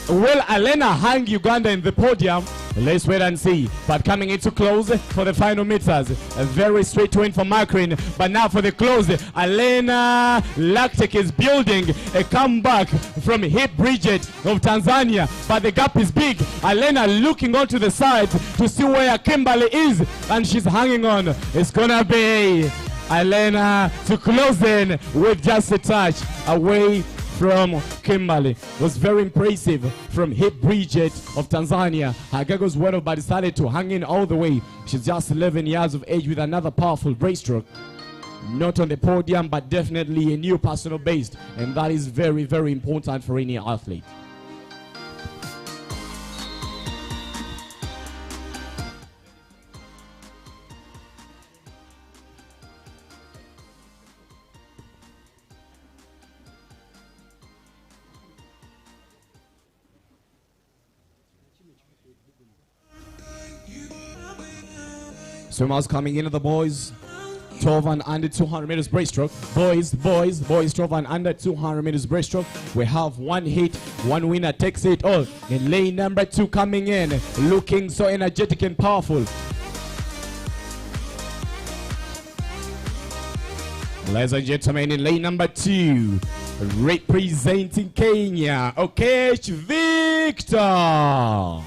Will Alena hang Uganda in the podium? Let's wait and see. But coming into close for the final meters. A very straight win for Makrin. But now for the close, Alena Lactic is building a comeback from Hip Bridget of Tanzania. But the gap is big. Alena looking onto the side to see where Kimberly is. And she's hanging on. It's gonna be Alena to close in with just a touch away from Kimberly. It was very impressive from Hip Bridget of Tanzania. Her goggles went off but decided to hang in all the way. She's just 11 years of age with another powerful breaststroke. Not on the podium, but definitely a new personal best. And that is very, very important for any athlete. Swimmers coming in at the boys. 12 and under 200 meters breaststroke. Boys 12 and under 200 meters breaststroke. We have one hit, one winner takes it all. In lane number 2 coming in, looking so energetic and powerful. Ladies and gentlemen, in lane number 2, representing Kenya, Okech Victor.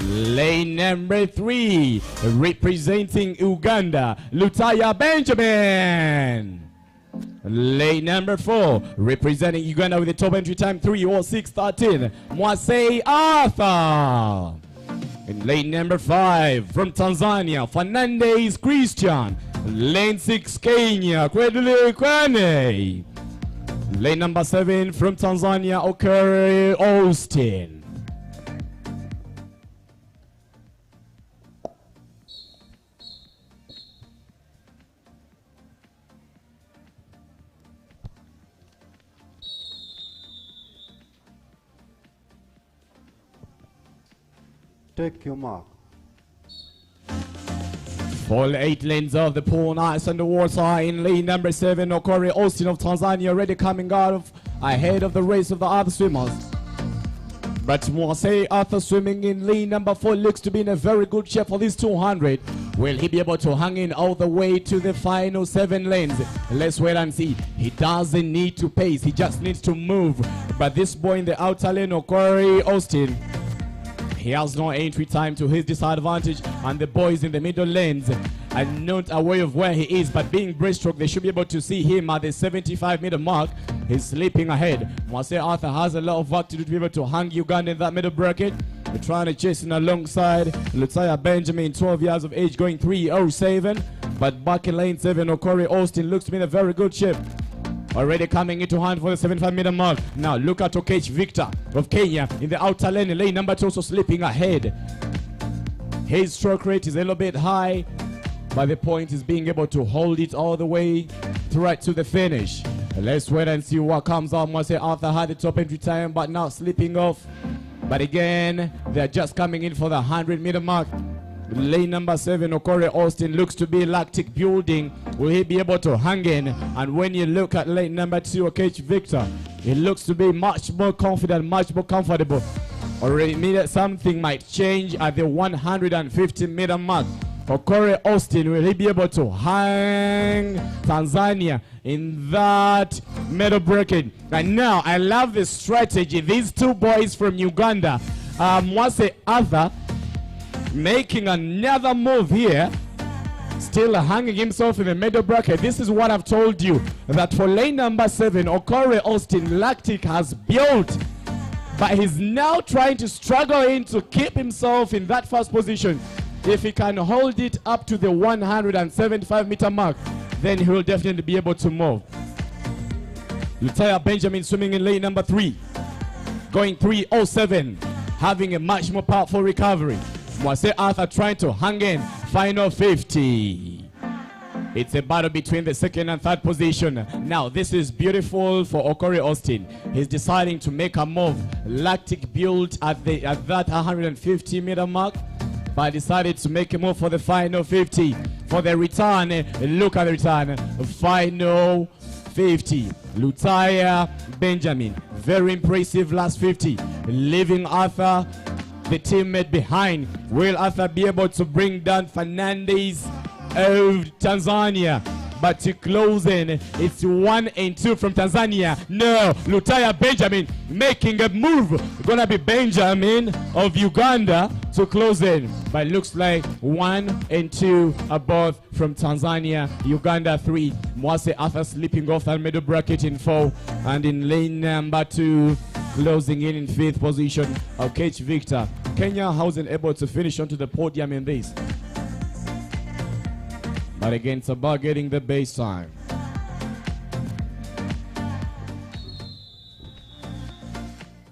Lane number 3, representing Uganda, Lutaya Benjamin. Lane number 4, representing Uganda with the top entry time 3:06:13, Mwasei Arthur. In lane number 5, from Tanzania, Fernandez Christian. Lane 6, Kenya, Kwedule Kwane. Lane number 7, from Tanzania, Okere Austin. Take your mark. All 8 lanes of the pool, nice underwater. In lane number 7, Okore Austin of Tanzania already coming out of ahead of the race of the other swimmers. But Mwasei Arthur swimming in lane number 4 looks to be in a very good shape for this 200. Will he be able to hang in all the way to the final 7 lanes? Let's wait and see. He doesn't need to pace, he just needs to move. But this boy in the outer lane, Okore Austin, he has no entry time to his disadvantage, and the boys in the middle lanes are not aware of where he is, but being breaststroke, they should be able to see him at the 75-meter mark. He's slipping ahead. Mwasei Arthur has a lot of work to do to be able to hang Uganda in that middle bracket. We're trying to chase in alongside Lutaya Benjamin, 12 years of age, going 3:07. But back in lane 7, Okore Austin looks to be in a very good shape. Already coming into hand for the 75-meter mark. Now look at Okech Victor of Kenya in the outer lane. Lane number 2 also slipping ahead. His stroke rate is a little bit high, but the point is being able to hold it all the way right to the finish. Let's wait and see what comes out. Mwasei Arthur had the top entry time, but now slipping off. But again, they're just coming in for the 100-meter mark. Lane number 7, Okore Austin looks to be lactic building. Will he be able to hang in? And when you look at lane number 2, Okech Victor, he looks to be much more confident, much more comfortable. Already something might change at the 150-meter mark. Okore Austin, will he be able to hang Tanzania in that medal bracket? And now, I love the strategy. These two boys from Uganda, Mwasei Arthur, making another move here. Still hanging himself in the middle bracket. This is what I've told you, that for lane number 7, Okore Austin Lactic has built, but he's now trying to struggle in to keep himself in that first position. If he can hold it up to the 175-meter mark, then he will definitely be able to move. Lutaya Benjamin swimming in lane number 3, going 3:07, having a much more powerful recovery. Mwase Arthur trying to hang in, final 50. It's a battle between the second and third position. Now, this is beautiful for Okore Austin. He's deciding to make a move. Lactic built at that 150-meter mark, but decided to make a move for the final 50. For the return, look at the return. Final 50. Lutaya Benjamin, very impressive last 50. Leaving Arthur, the teammate behind. Will Arthur be able to bring down Fernandez of Tanzania? But to close in, it's 1 and 2 from Tanzania. No, Lutaya Benjamin making a move. Gonna be Benjamin of Uganda to close in. But looks like 1 and 2 are both from Tanzania. Uganda 3. Mwase Arthur slipping off that middle bracket in 4. And in lane number 2, closing in 5th position, Okech Victor. Kenya wasn't able to finish onto the podium in this. But again, it's about getting the base time.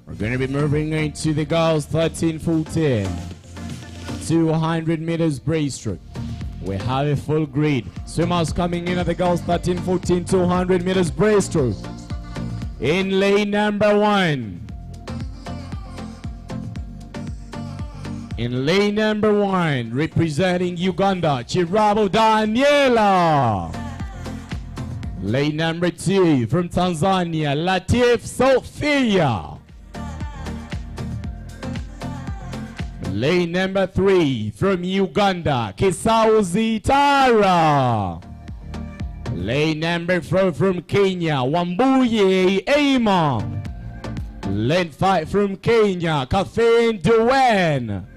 We're going to be moving into the girls 13-14. 200 meters breaststroke. We have a full grid. Swimmers coming in at the girls 13-14, 200 meters breaststroke. In lane number 1. In lane number 1, representing Uganda, Chirabo Daniela. Lane number 2, from Tanzania, Latif Sophia. Lane number 3, from Uganda, Kisauzi Tara. Lane number 4, from Kenya, Wambuye Aima. Lane 5, from Kenya, Catherine Duane.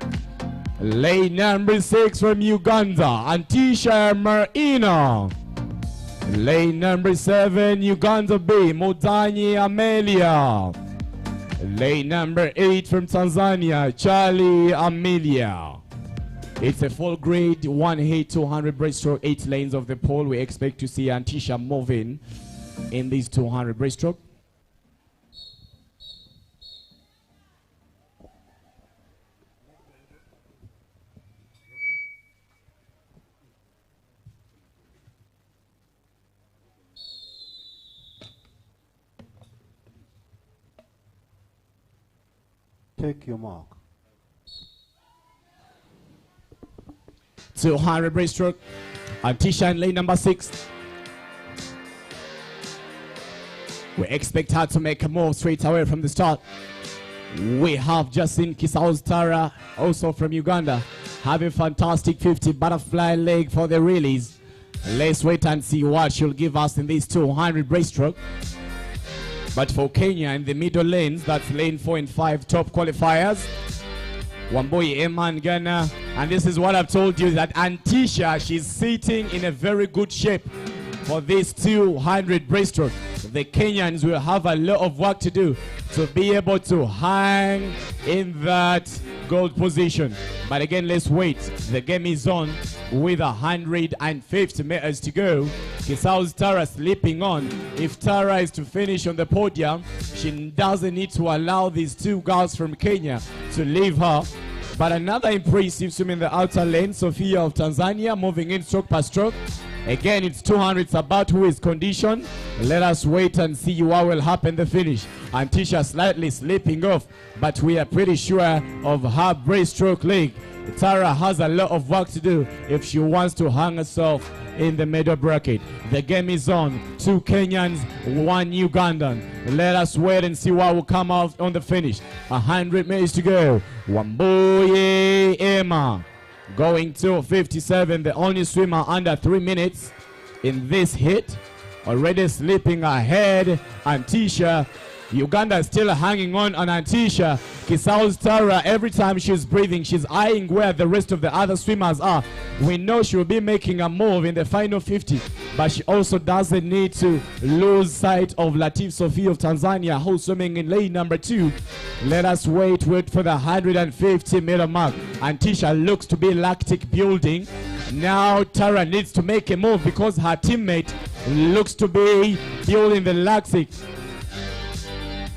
Lane number 6, from Uganda, Antisha Marina. Lane number 7, Uganda B, Modanyi Amelia. Lane number 8, from Tanzania, Charlie Amelia. It's a full grade 1 200 breaststroke, 8 lanes of the pole. We expect to see Antisha moving in these 200 breaststroke. Take your mark. 200 breaststroke. Antisha in lane number 6. We expect her to make a move straight away from the start. We have just seen Kisauzi Tara, also from Uganda, having fantastic 50 butterfly leg for the release. Let's wait and see what she'll give us in this 200 breaststroke. But for Kenya in the middle lanes, that's lane 4 and 5 top qualifiers. Wambui Eman Ghana. And this is what I've told you, that Antisha, she's sitting in a very good shape for this 200 breaststroke. The Kenyans will have a lot of work to do to be able to hang in that gold position. But again, let's wait. The game is on with 150 meters to go. Kisauzi Tara slipping on. If Tara is to finish on the podium, she doesn't need to allow these two girls from Kenya to leave her. But another impressive swim in the outer lane, Sophia of Tanzania, moving in stroke per stroke. Again, it's 200, it's about who is conditioned. Let us wait and see what will happen the finish. Antisha slightly slipping off, but we are pretty sure of her breaststroke leg. Tara has a lot of work to do if she wants to hang herself in the middle bracket. The game is on. 2 Kenyans, 1 Ugandan. Let us wait and see what will come out on the finish. 100 meters to go. Wambuye Emma going to 57, the only swimmer under 3 minutes in this hit. Already slipping ahead. Antisha Uganda is still hanging on Antisha. Kisau's Tara, every time she's breathing, she's eyeing where the rest of the other swimmers are. We know she will be making a move in the final 50, but she also doesn't need to lose sight of Latif Sophie of Tanzania, who's swimming in lane number 2. Let us wait for the 150-meter mark. Antisha looks to be lactic building. Now Tara needs to make a move because her teammate looks to be building the lactic.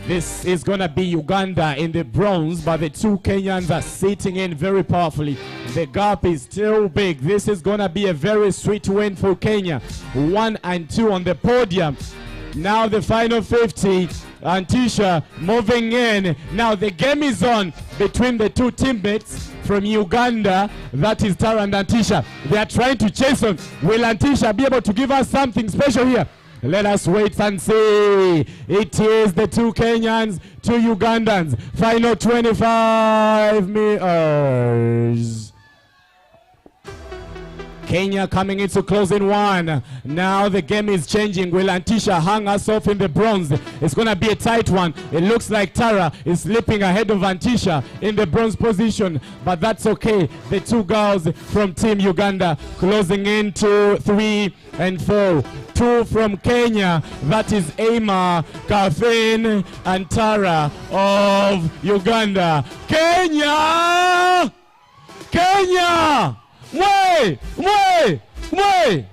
This is going to be Uganda in the bronze, but the two Kenyans are sitting in very powerfully. The gap is still big. This is going to be a very sweet win for Kenya. 1 and 2 on the podium. Now the final 50. Antisha moving in. Now the game is on between the two teammates from Uganda. That is Tara and Antisha. They are trying to chase on. Will Antisha be able to give us something special here? Let us wait and see. It is the two Kenyans, two Ugandans. Final 25 meters. Kenya coming into closing one. Now the game is changing. Will Antisha hang us off in the bronze? It's going to be a tight one. It looks like Tara is slipping ahead of Antisha in the bronze position, but that's okay. The two girls from Team Uganda closing into 3 and 4. 2 from Kenya, that is Emma, Kathleen, and Tara of Uganda. Kenya! Kenya! Way! Way! Way!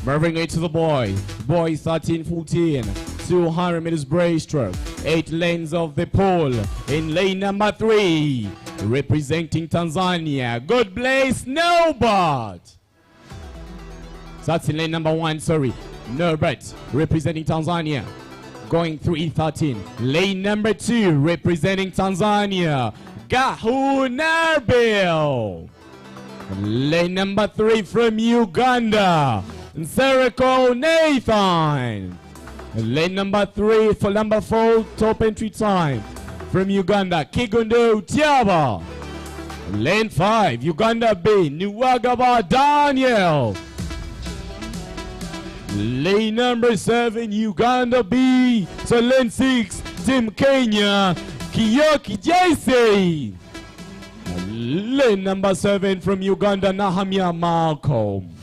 Moving into the boys. Boys 13-14. 200 meters breaststroke. 8 lanes of the pole. In lane number 3, representing Tanzania, God bless Norbert. So that's in lane number 1, sorry. Norbert, representing Tanzania. Going 3-13. Lane number 2, representing Tanzania, Gahu Narbil. Lane number 3 from Uganda, Nsereko Nathan. Lane number 3 for number 4, top entry time from Uganda, Kigondo Tiaba. Lane 5, Uganda B, Nuwagaba Daniel. Lane number 7, Uganda B. So lane 6, Team Kenya, Kiyoki JC. Lane number 7 from Uganda, Nahamia Malcolm.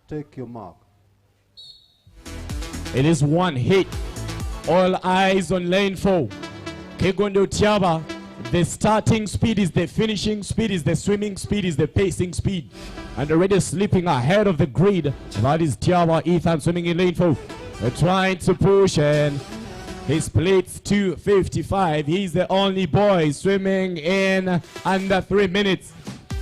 Take your mark. It is one hit. All eyes on lane 4. Kigondo Tiaba. The starting speed is the finishing speed, is the swimming speed, is the pacing speed. And already slipping ahead of the grid. That is Tiaba Ethan swimming in lane 4. Trying to push, and he splits to 55. He's the only boy swimming in under 3 minutes.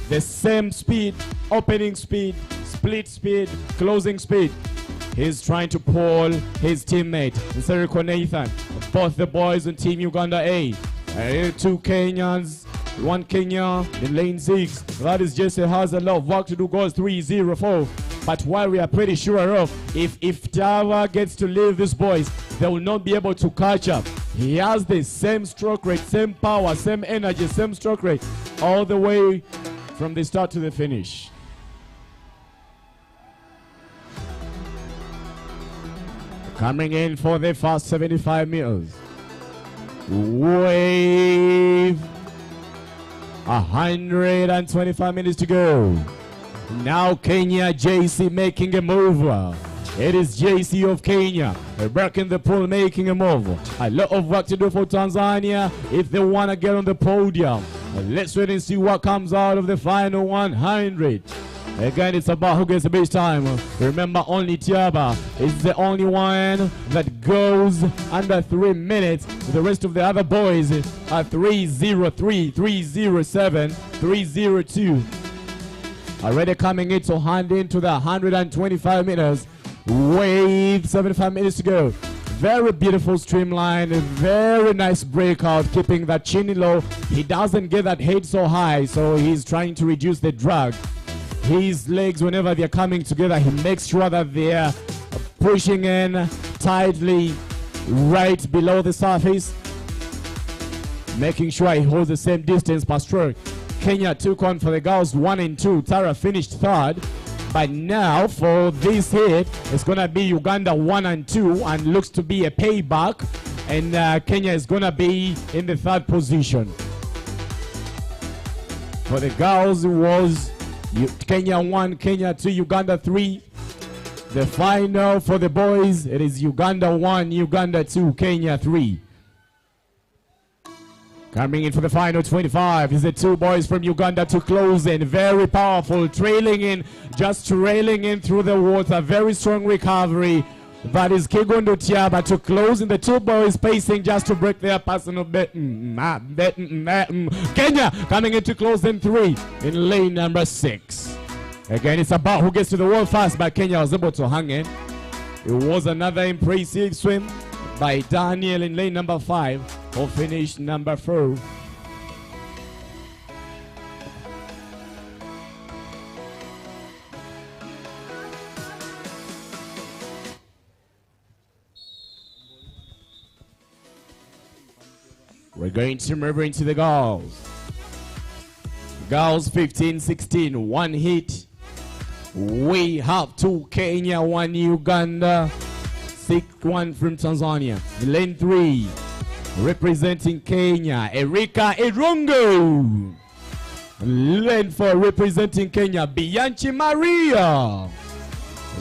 The same speed, opening speed, split speed, closing speed. He's trying to pull his teammate, Nsereko Nathan. Both the boys on Team Uganda A. 2 Kenyans, 1 Kenya in lane 6. That is Jesse has a lot of work to do, goes 3-0-4. But what we are pretty sure of, if Tava gets to leave these boys, they will not be able to catch up. He has the same stroke rate, same power, same energy, same stroke rate, all the way from the start to the finish. Coming in for the first 75 meters. Wave. 125 minutes to go. Now Kenya JC making a move. It is JC of Kenya breaking the pool, making a move. A lot of work to do for Tanzania if they want to get on the podium. Let's wait and see what comes out of the final 100. Again, it's about who gets the best time. Remember, only Tiaba is the only one that goes under 3 minutes. The rest of the other boys are 3:03, 3:07, 3:02. Already coming in to hand into the 125 meters with 75 minutes to go. Very beautiful streamline, very nice breakout, keeping that chin low. He doesn't get that head so high, so he's trying to reduce the drag. His legs, whenever they're coming together, he makes sure that they're pushing in tightly right below the surface, making sure he holds the same distance per stroke. Kenya took on for the girls 1 and 2. Tara finished third. But now for this hit, it's going to be Uganda 1 and 2 and looks to be a payback. And Kenya is going to be in the third position. For the girls, it was Kenya 1, Kenya 2, Uganda 3. The final for the boys, it is Uganda 1, Uganda 2, Kenya 3. Coming in for the final 25 is the two boys from Uganda to close in. Very powerful, trailing in, just trailing in through the water. Very strong recovery. That is Kigondo Tiaba to close in. The two boys pacing just to break their personal bet. Kenya coming in to close in 3 in lane number 6. Again, it's about who gets to the wall fast, but Kenya was able to hang in. It was another impressive swim by Daniel in lane number 5, who finished number 4. We're going to move into the girls. Girls 15-16, 1 hit. We have 2 Kenya, 1 Uganda, 6-1 from Tanzania. In lane 3, representing Kenya, Erika Irungu. Lane 4, representing Kenya, Bianchi Maria.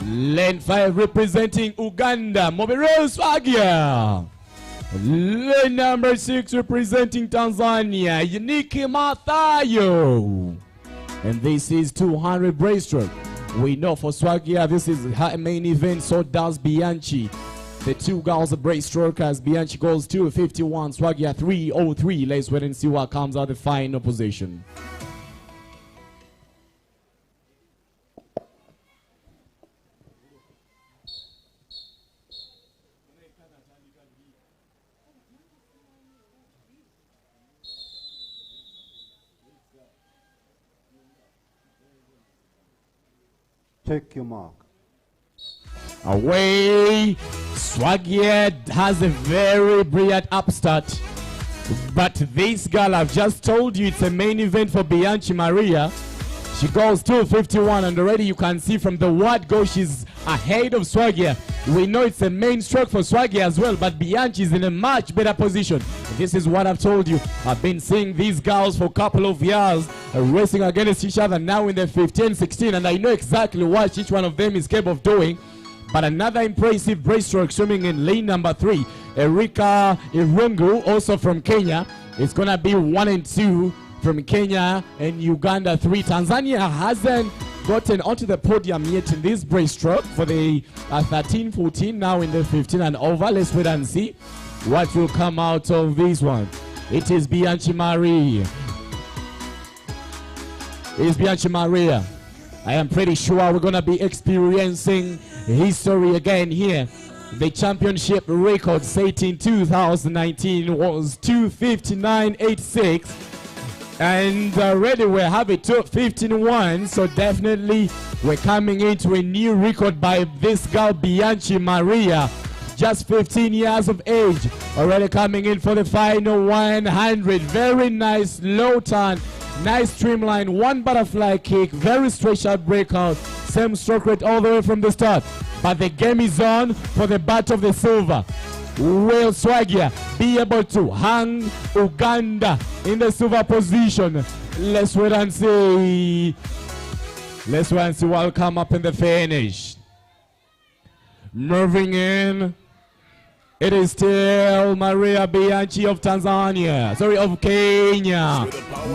Lane 5, representing Uganda, Mobero Swagia. Lane number 6, representing Tanzania, Yaniki Mathayo. And this is 200 breaststroke. We know for Swagia, this is her main event, so does Bianchi. The two girls, the breaststrokers, Bianchi goes 2:51, Swagia 3:03. Let's wait and see what comes out the final position. Take your mark. Away, Swagia has a very brilliant upstart. But this girl, I've just told you, it's a main event for Bianchi Maria. She goes 2:51, and already you can see from the word go, she's ahead of Swagia. We know it's a main stroke for Swagia as well, but Bianchi is in a much better position. This is what I've told you. I've been seeing these girls for a couple of years racing against each other now in the 15-16, and I know exactly what each one of them is capable of doing. But another impressive breaststroke swimming in lane number 3, Erika Irungu, also from Kenya. It's going to be 1 and 2 from Kenya and Uganda 3. Tanzania hasn't gotten onto the podium yet in this breaststroke for the 13-14, now in the 15 and over. Let's wait and see what will come out of this one. It is Bianchi Maria. It's Bianchi Maria. I am pretty sure we're going to be experiencing history again here. The championship record set in 2019 was 2:59.86. And already we have it 2:15.1, so definitely we're coming into a new record by this girl Bianchi Maria, just 15 years of age, already coming in for the final 100. Very nice low turn, nice streamline, 1 butterfly kick, very straight shot breakout, same stroke rate all the way from the start. But the game is on for the bat of the silver. Will Swagia be able to hang Uganda in the silver position? Let's wait and see. Let's wait and see what will come up in the finish. Moving in, it is still Maria Bianchi of Tanzania, sorry, of Kenya.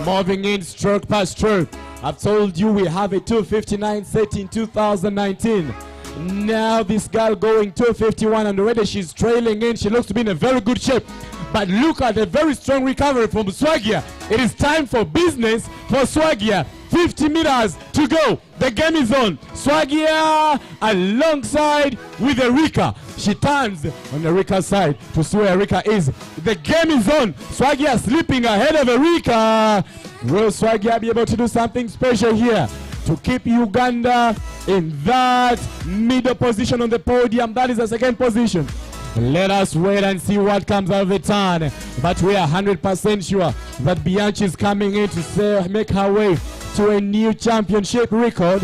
Moving in stroke by stroke. I've told you we have a 259 set in 2019. Now this girl going 251 and already she's trailing in. She looks to be in a very good shape. But look at the very strong recovery from Swagia. It is time for business for Swagia. 50 meters to go. The game is on. Swagia alongside with Erika. She turns on Erika's side to see where Erika is. The game is on. Swagia slipping ahead of Erika. Will Swagia be able to do something special here to keep Uganda in that middle position on the podium? That is the second position. Let us wait and see what comes out of the turn. But we are 100% sure that Bianchi is coming in to make her way to a new championship record.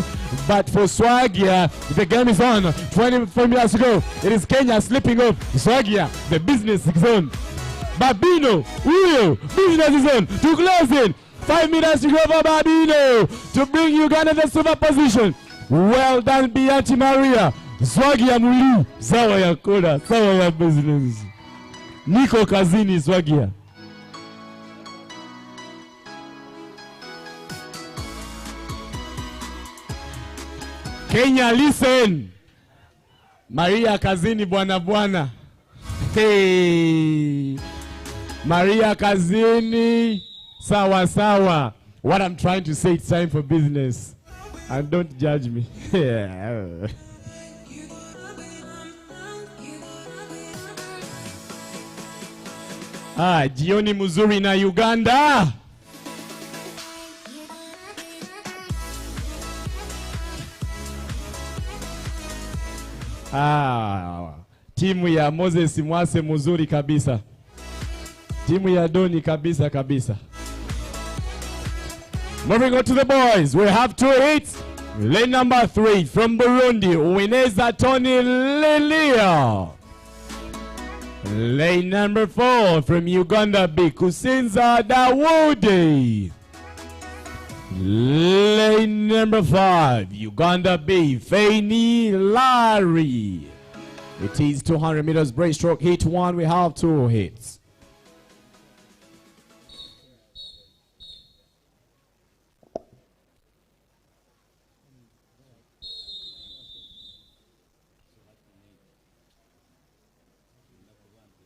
But for Swagia, the game is on. 24 minutes to go. It is Kenya slipping off. Swagia, the business is on. Babino, business is on. To close in. 5 minutes to go for Babino to bring Uganda the silver position. Well done, Bianchi Maria. Swagia Mulu, sawa ya koda, sawa ya business. Niko kazini Swagia. Kenya, listen. Maria kazini bwana. Hey. Maria kazini, sawa. What I'm trying to say, it's time for business. And don't judge me. Jioni mzuri na Uganda. Timu ya Moses Mwase mzuri kabisa. Timu ya Doni kabisa. Moving on to the boys, we have 2 hits. Lane number 3 from Burundi, Wineza Tony Lilia. Lane number 4 from Uganda B, Kusinza Dawudi. Lane number 5, Uganda B, Faini Larry. It is 200 meters breaststroke, hit 1, we have 2 hits.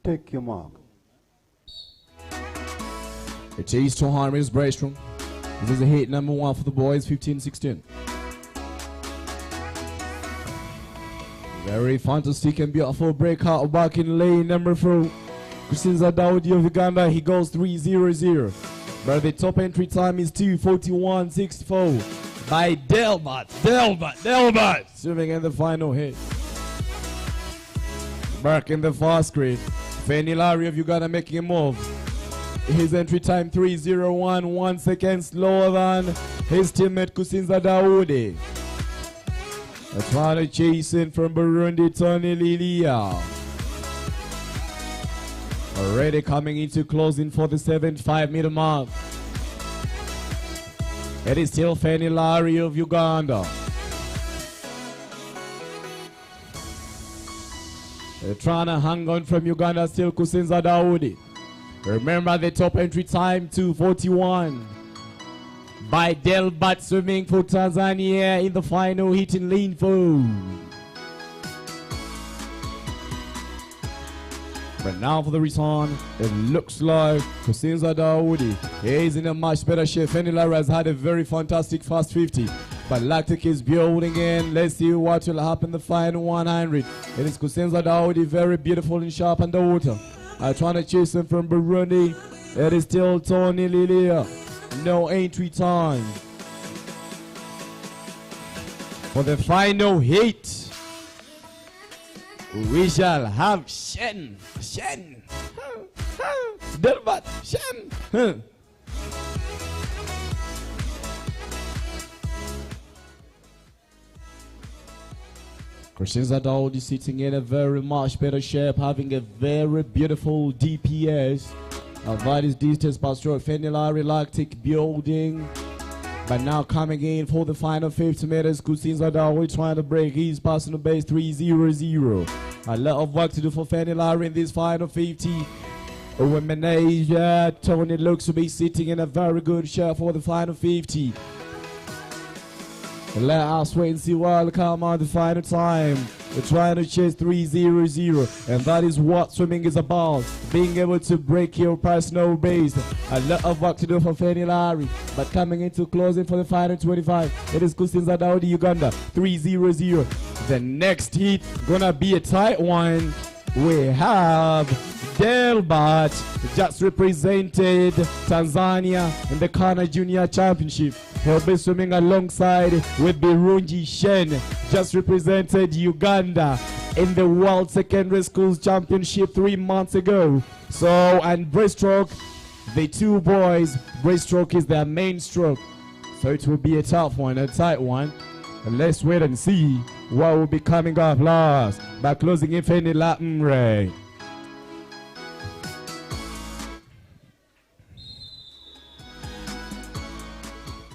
Take your mark. It is 200 meters breaststroke. This is a hit number 1 for the boys, 15-16. Very fantastic and beautiful breakout back in lane number 4. Kusinza Daudi of Uganda, he goes 3:00. But the top entry time is 2:41.64 by Delbert. Swimming in the final hit. Back in the fast screen. Fanny Larry of Uganda making a move. His entry time 3:01, 1 second slower than his teammate Kusinza Daudi. Trying to chase in from Burundi, Tony Lilia. Already coming into closing for the 75 meter mark. It is still Fanny Larry of Uganda. They're trying to hang on from Uganda, still Kusinza Daudi. Remember the top entry time, 2:41. By Delbert swimming for Tanzania in the final hit in lane 4. But now for the return, it looks like Kusinza Daudi is in a much better shape. Fanny Larry has had a very fantastic fast 50. But Lactic is building in. Let's see what will happen the final 100. It is Kusinza Daudi, very beautiful and sharp underwater. Trying to chase him from Burundi. It is still Tony Lilia. No entry time. For the final hit, we shall have Shen. Delbert, Shen. Kusinza Daudi sitting in a very much better shape, having a very beautiful DPS. That is distance per stroke. Fanny Larry Lactic building. But now coming in for the final 50 meters, Kusinza Daudi trying to break his personal base 3:00. A lot of work to do for Fanny Larry in this final 50. Tony looks to be sitting in a very good shape for the final 50. Let us wait and see what will come out the final time. We're trying to chase 3:00, and that is what swimming is about. Being able to break your personal base. A lot of work to do for Fanny Larry, but coming into closing for the final 25, it is Kusinza Daudi, Uganda, 3:00. The next heat gonna be a tight one. We have Delbert just represented Tanzania in the CANA Junior Championship. He'll be swimming alongside with Birungi Shen, just represented Uganda in the World Secondary Schools Championship 3 months ago. So, and breaststroke, the two boys, breaststroke is their main stroke. So it will be a tough one, a tight one. And let's wait and see what will be coming up last by closing in Fanny Latin.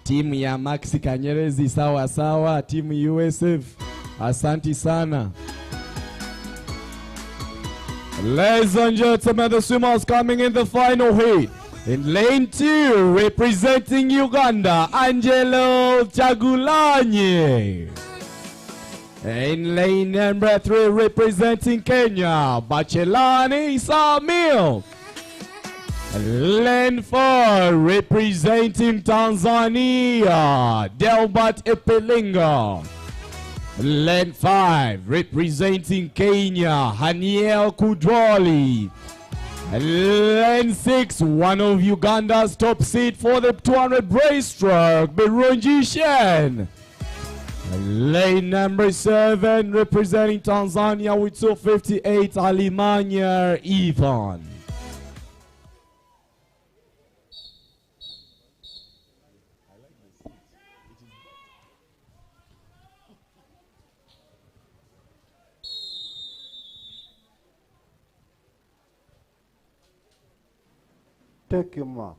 Timu ya Maxi Kanyerezi sawa sawa, timu USF asanti sana. Ladies and gentlemen, the swimmers coming in the final heat. In lane 2, representing Uganda, Angelo Chagulanyi. In lane number 3, representing Kenya, Bachelani Samil. Lane 4, representing Tanzania, Delbert Epelinga. Lane 5, representing Kenya, Haniel Kudwali. Lane 6, one of Uganda's top seed for the 200 breaststroke, Birungi Shen. Lane number 7, representing Tanzania with 258, Alimanya Ivan. Take your mark.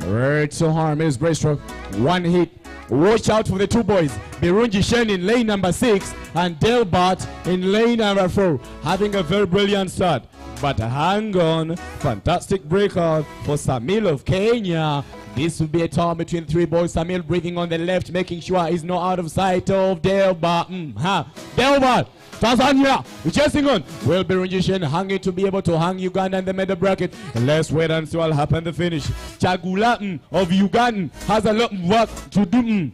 Right to harm is breaststroke. One hit. Watch out for the two boys. Birungi Shen in lane number 6 and Delbert in lane number 4. Having a very brilliant start. But hang on. Fantastic breakout for Samil of Kenya. This will be a turn between three boys. Samil breathing on the left, making sure he's not out of sight of Delbert. Delbert! Tanzania, chasing on. Will Birungi Shen hanging to be able to hang Uganda in the middle bracket. And let's wait and see what will happen the finish. Chagula of Uganda has a lot of work to do.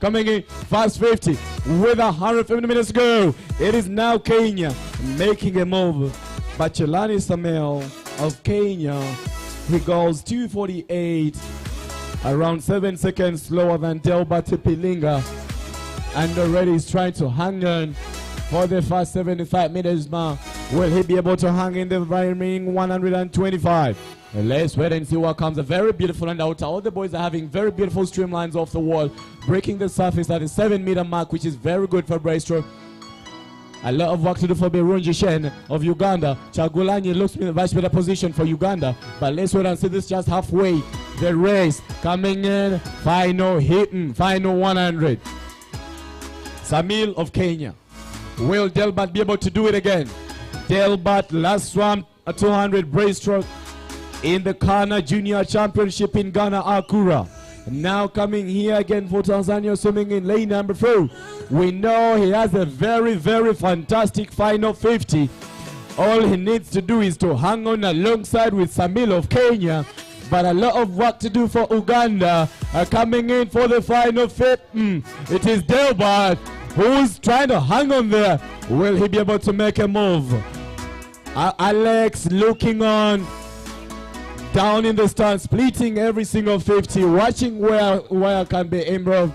Coming in fast 50 with 150 minutes to go. It is now Kenya making a move. Bachelani Samuel of Kenya, he goes 2:48, around 7 seconds slower than Delbert Pilinga, and already is trying to hang on for the first 75 meters mark. Will he be able to hang in the remaining 125? And let's wait and see what comes. A very beautiful and outer. All the boys are having very beautiful streamlines off the wall, breaking the surface at the 7-meter mark, which is very good for breaststroke. A lot of work to do for Birungi Shen of Uganda. Chagulanyi looks in a much better position for Uganda. But let's wait and see this just halfway. The race coming in. Final hitting. Final 100. Samil of Kenya. Will Delbert be able to do it again? Delbert last swam a 200 breaststroke in the CANA Junior Championship in Ghana, Akura. Now coming here again for Tanzania, swimming in lane number 4. We know he has a very, very fantastic final 50. All he needs to do is to hang on alongside with Samil of Kenya. But a lot of work to do for Uganda. Coming in for the final 50. It is Delbert who's trying to hang on there. Will he be able to make a move? Alex looking on. Down in the stand, splitting every single 50, watching where can be improved.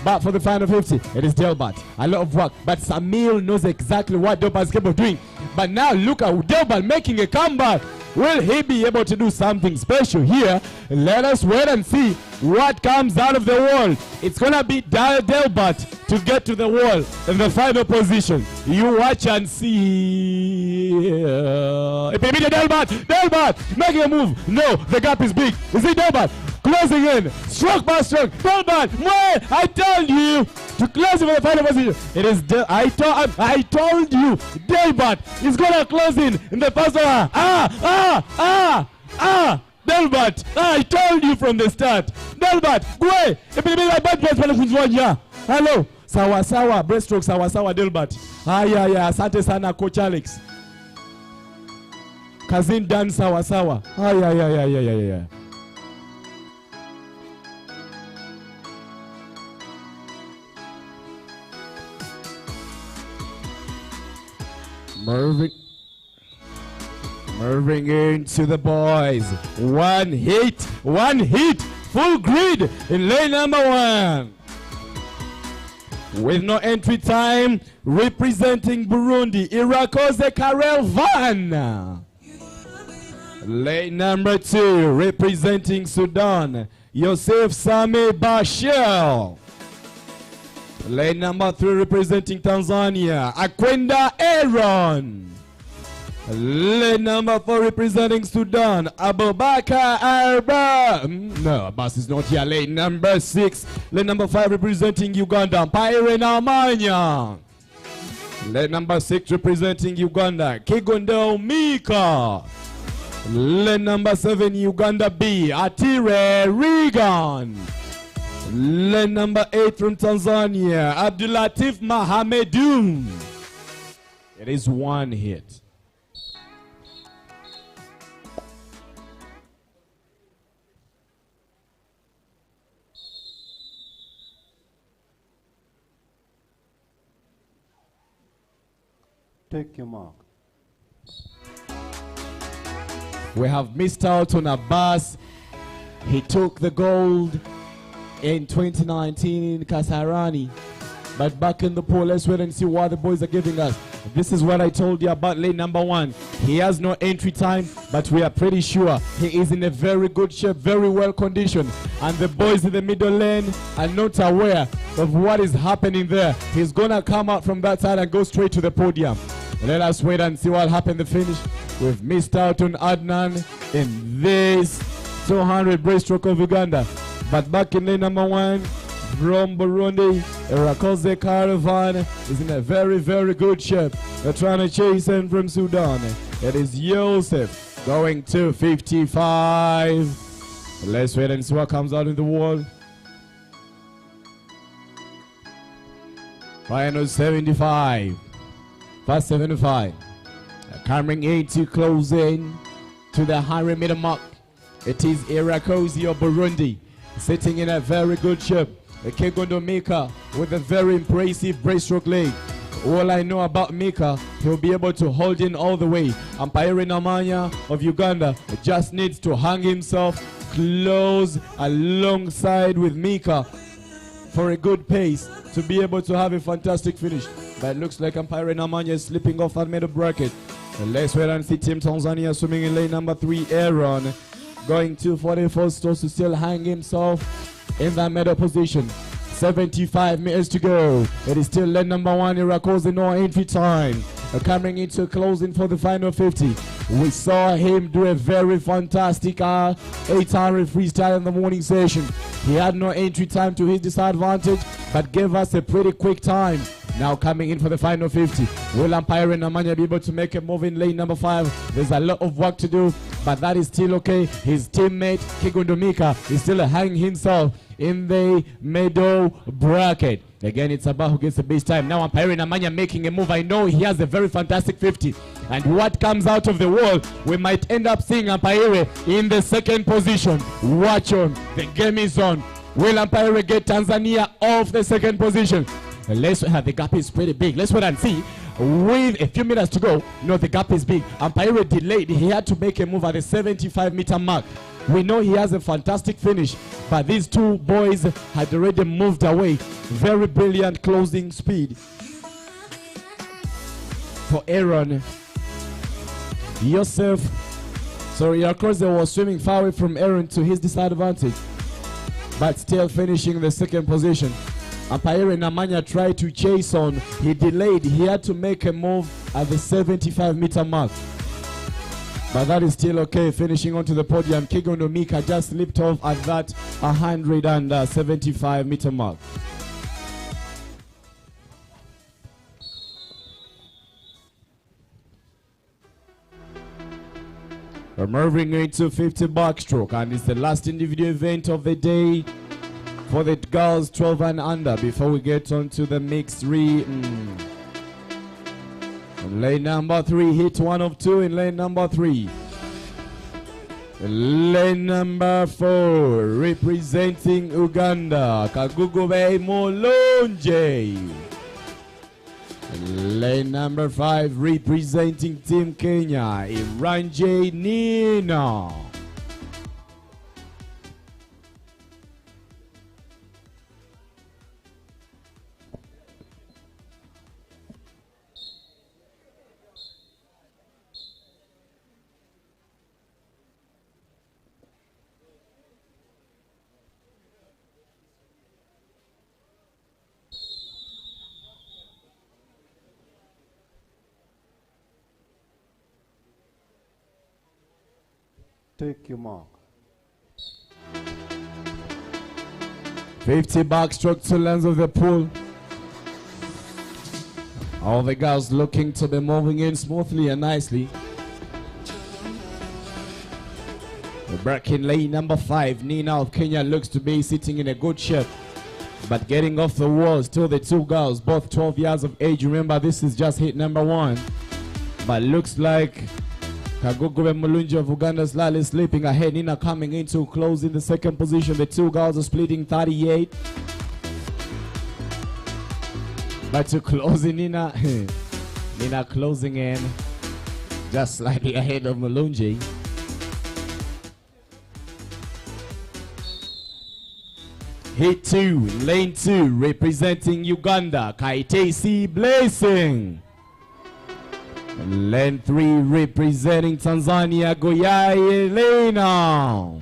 But for the final 50, it is Delbert. A lot of work. But Samil knows exactly what Delbert is capable of doing. But now look at Delbert making a comeback. Will he be able to do something special here? Let us wait and see what comes out of the wall. It's going to be Delbert to get to the wall in the final position. You watch and see. Delbert making a move. No, the gap is big. Is it Delbert? Closing in, stroke by stroke. Delbert, I told you to close in for the final position. It is I told you, Delbert is gonna close in the first one. Delbert, I told you from the start. Delbert, go away. Hello. Sawa sawa, breaststroke sawa sawa Delbert. Ya, asante sana coach Alex. Kazin Dan sawa sawa. Ya. Moving into the boys. One hit, full grid in lane number 1. With no entry time, representing Burundi, Irakoze Karel Van. Lane number 2, representing Sudan, Yosef Same Bashir. Lane number 3, representing Tanzania, Akwenda Aaron. Lane number 4, representing Sudan, Abubakar Arba. No, Abbas is not here. Lane number 6. Lane number 5, representing Uganda, Pyre Namanya. Lane number 6, representing Uganda, Kigondo Mika. Lane number 7, Uganda B, Atire Regan. Lane number 8 from Tanzania, Abdulatif Mahamedun. It is one hit. Take your mark. We have missed out on Abbas. He took the gold in 2019 in Kasarani. But back in the pool, let's wait and see what the boys are giving us. This is what I told you about lane number 1. He has no entry time, but we are pretty sure he is in a very good shape, very well conditioned. And the boys in the middle lane are not aware of what is happening there. He's going to come out from that side and go straight to the podium. Let us wait and see what happened in the finish. We've missed out on Adnan in this 200 breaststroke of Uganda. But back in lane number 1, from Burundi, Irakoze Caravan is in a very, very good shape. They're trying to chase him from Sudan. It is Yosef going to 55. Let's wait and see what comes out in the wall. Final 75. First 75. Coming in to close in to the 100-meter mark. It is Irakoze of Burundi sitting in a very good shape. Kegondo Mika with a very impressive breaststroke leg. All I know about Mika, he'll be able to hold in all the way. Pyre Namanya of Uganda just needs to hang himself close alongside with Mika for a good pace to be able to have a fantastic finish. But it looks like Pyre Namanya is slipping off that middle bracket. Let's wait and see Team Tanzania swimming in lane number 3, Aaron. Going to 44 stores to still hang himself in that middle position. 75 meters to go. It is still lane number 1, Irakoze, no entry time. Coming into closing for the final 50. We saw him do a very fantastic 800 freestyle in the morning session. He had no entry time to his disadvantage, but gave us a pretty quick time. Now coming in for the final 50. Will Pyre Namanya be able to make a move in lane number 5? There's a lot of work to do, but that is still okay. His teammate, Kigondo Mika, is still hanging himself in the middle bracket. Again, it's about who gets the best time. Now Pyre Namanya making a move. I know he has a very fantastic 50. And what comes out of the wall, we might end up seeing Pyre in the second position. Watch on. The game is on. Will Pyre get Tanzania off the second position? The gap is pretty big. Let's wait and see. With a few meters to go, no, the gap is big. Pyre delayed. He had to make a move at the 75-meter mark. We know he has a fantastic finish, but these two boys had already moved away. Very brilliant closing speed for Aaron. Irakoze was swimming far away from Aaron to his disadvantage, but still finishing the second position. Pyre Namanya tried to chase on. He delayed. He had to make a move at the 75-meter mark. But that is still okay, finishing onto the podium. Kigondo Mika just slipped off at that 175-meter mark. We're moving into 50 backstroke, and it's the last individual event of the day for the girls 12 and under before we get on to the mixed lane number 3, hit 1 of 2 in lane number 3. Lane number 4, representing Uganda, Kagugube Molonje. Lane number 5, representing Team Kenya, Iranje Nina. Take your mark. 50 backstroke to length of the pool. All the girls looking to be moving in smoothly and nicely. The break in lane number 5, Nina of Kenya looks to be sitting in a good shape, but getting off the wall. Still the two girls, both 12 years of age. Remember, this is just hit number 1, but looks like Kagugube Mulunji of Uganda slightly slipping ahead. Nina coming into close in the second position. The two girls are splitting 38. But to closing Nina, Nina closing in just slightly ahead of Mulunji. Hit 2, lane 2, representing Uganda, Kaitesi Blessing. Lane 3, representing Tanzania, Goyai Elena.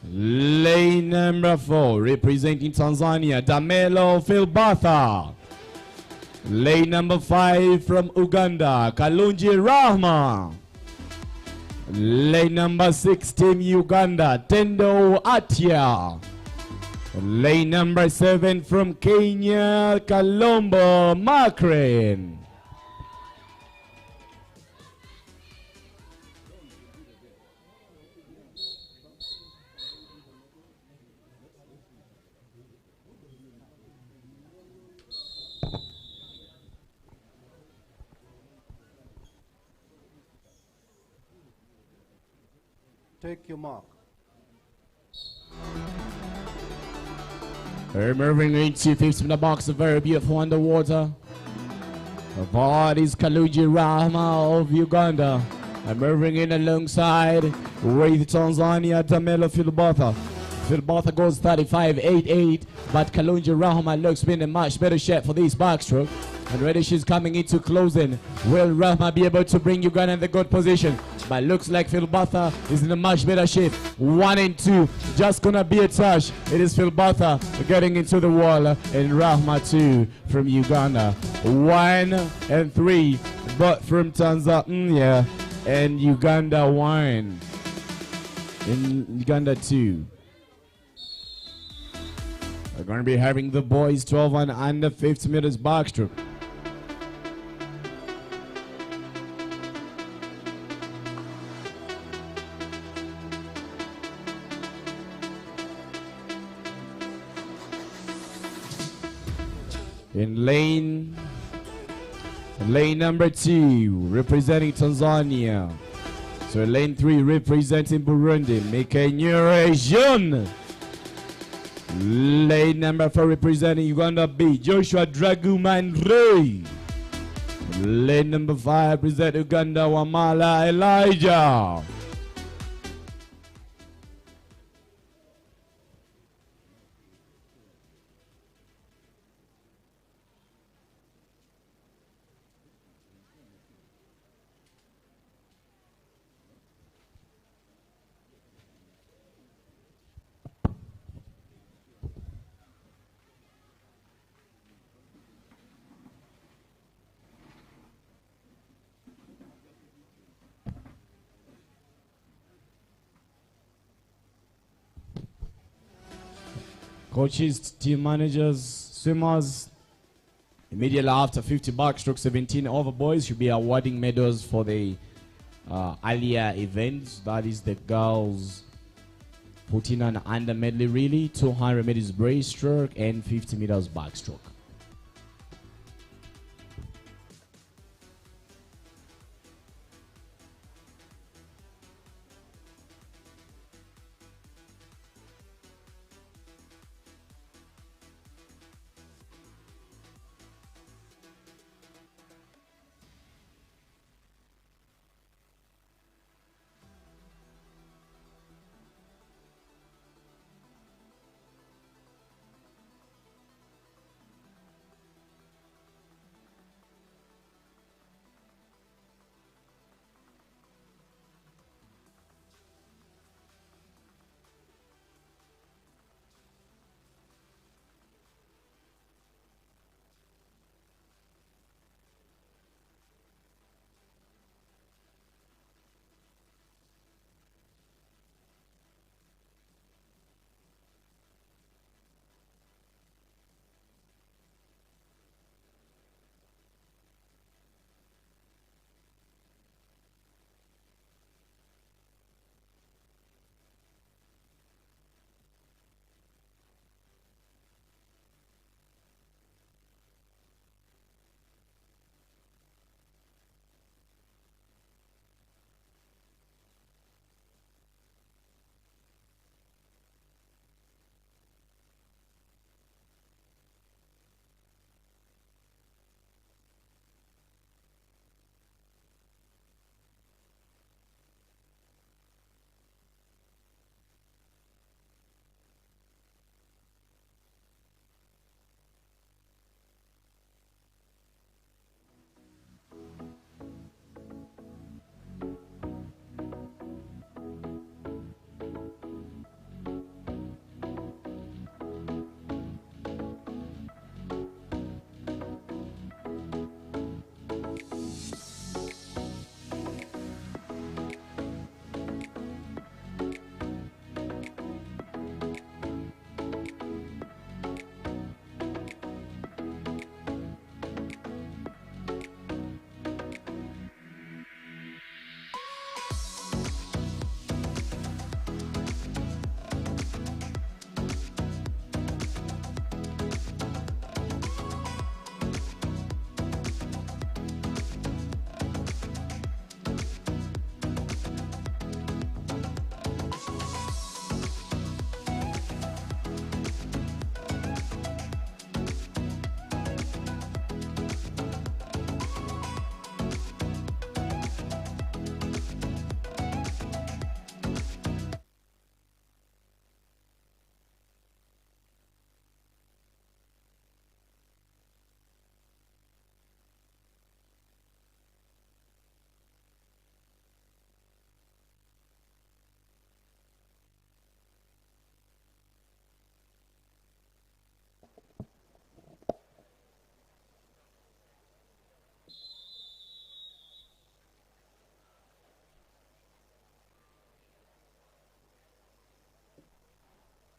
Lane number 4, representing Tanzania, Damelo Philbatha. Lane number 5 from Uganda, Kalunji Rahma. Lane number 6, Team Uganda, Tendo Atia. Lane number 7 from Kenya, Kalombo Makren. Take your mark. We're moving into 50 in the box, a very beautiful underwater. The body's Kalunji Rahma of Uganda. And moving in alongside with Tanzania, Damelo Philbatha. Philbatha goes 35.88, but Kalunji Rahma looks in a much better shape for this backstroke. And ready, she's coming into closing. Will Rahma be able to bring Uganda in the good position? But looks like Philbatha is in a much better shape. 1 and 2, just gonna be a touch. It is Philbatha getting into the wall, and Rahma 2 from Uganda. 1 and 3, but from Tanzania, and Uganda 1. In Uganda 2. We're gonna be having the boys 12 and under 50 meters backstroke. In lane number 2, representing Tanzania. So lane 3, representing Burundi, Mikenyure Jean. Lane number 4, representing Uganda B, Joshua Draguman Ray. Lane number 5, representing Uganda, Wamala Elijah. Coaches, team managers, swimmers, immediately after 50 backstroke, 17 over boys should be awarding medals for the earlier events. That is the girls putting on under medley relay, 200 meters breaststroke, and 50 meters backstroke.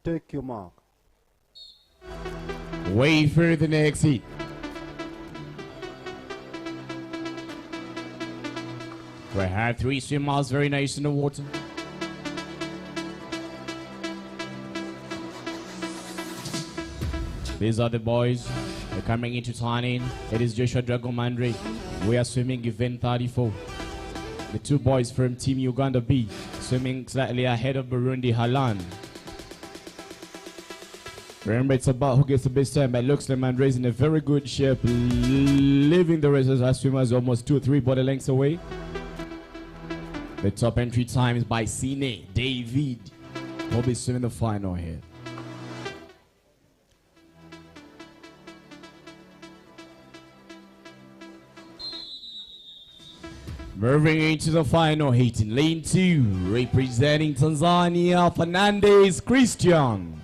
Take your mark. Wait for the next heat. We have 3 swimmers, very nice in the water. These are the boys. They're coming into turning. It is Joshua Dragomandre. We are swimming event 34. The 2 boys from Team Uganda B swimming slightly ahead of Burundi Halan. Remember, it's about who gets the best time, but looks like Mandre's in a very good shape, leaving the rest of our swimmers almost 2 or 3 body lengths away. The top entry time is by Sine David. Will be swimming the final here. Moving into the final heat in lane 2, representing Tanzania, Fernandez Christian.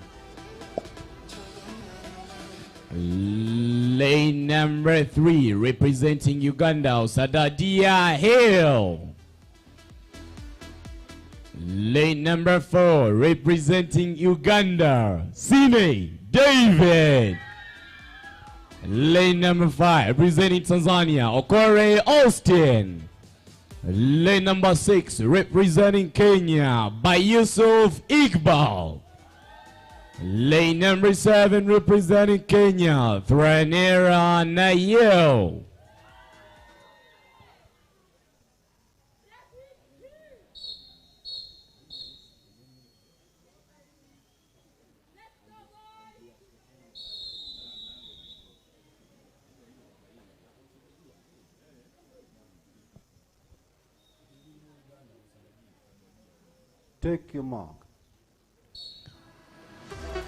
Lane number 3, representing Uganda, Sadadia Hill. Lane number 4, representing Uganda, Sine David. Lane number 5, representing Tanzania, Okore Austin. Lane number 6, representing Kenya, by Yusuf Iqbal. Lane number 7, representing Kenya, Thranera Nayo. Take your mark.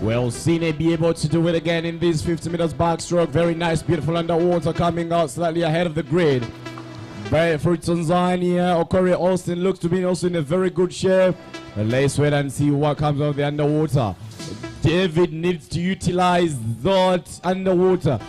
Will Sine be able to do it again in this 50 meters backstroke? Very nice, beautiful underwater, coming out slightly ahead of the grid. But for Tanzania, Okore Austin looks to be also in a very good shape. Let's wait and see what comes out of the underwater. David needs to utilize that underwater.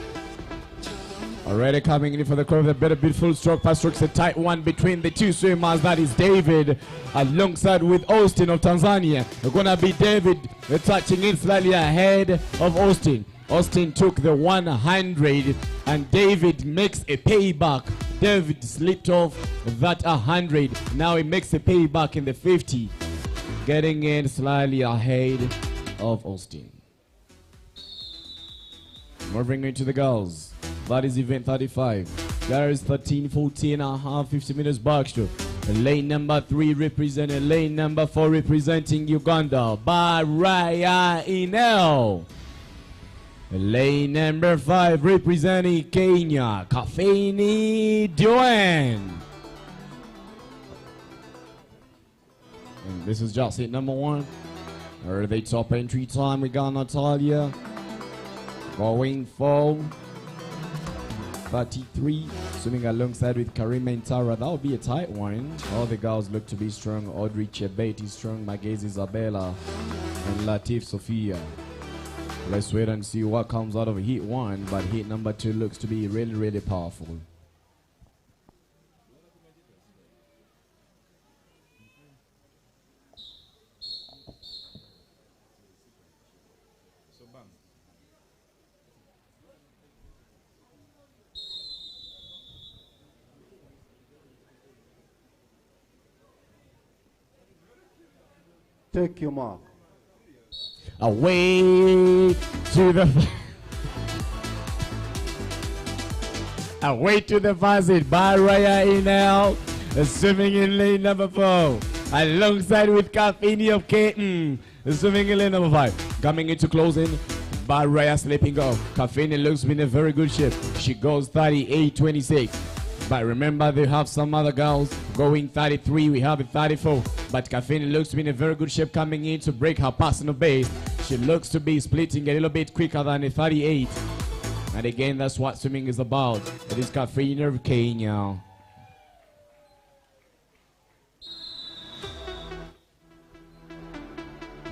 Already coming in for the curve, a better beautiful stroke. Past stroke's a tight one between the two swimmers. That is David alongside with Austin of Tanzania. We're gonna be David touching in slightly ahead of Austin. Austin took the 100 and David makes a payback. David slipped off that 100. Now he makes a payback in the 50. Getting in slightly ahead of Austin. Moving into the girls. That is event 35. Girls 13, 14 and a half, 50 meters backstroke. Lane number 3 representing, lane number 4 representing Uganda, Baraya Inel. Lane number 5 representing Kenya, Kafeni Duen. And this is just hit number 1. Are they top entry time? We got Natalia going for 33, swimming alongside with Karima and Tara. That will be a tight one. All the girls look to be strong. Audrey Chebet is strong. Magezi Isabella and Latif Sophia. Let's wait and see what comes out of heat 1, but heat number 2 looks to be really, really powerful. Take your mark. Away to the away to the facet. Baraya Inel swimming in lane number 4 alongside with Kafini of Caton swimming in lane number 5. Coming into closing, Baraya slipping off. Kafini looks in a very good shape. She goes 38.26. But remember, they have some other girls going 33. We have a 34. But Kafini looks to be in a very good shape coming in to break her personal best. She looks to be splitting a little bit quicker than a 38. And again, that's what swimming is about. It is Kafini of Kenya.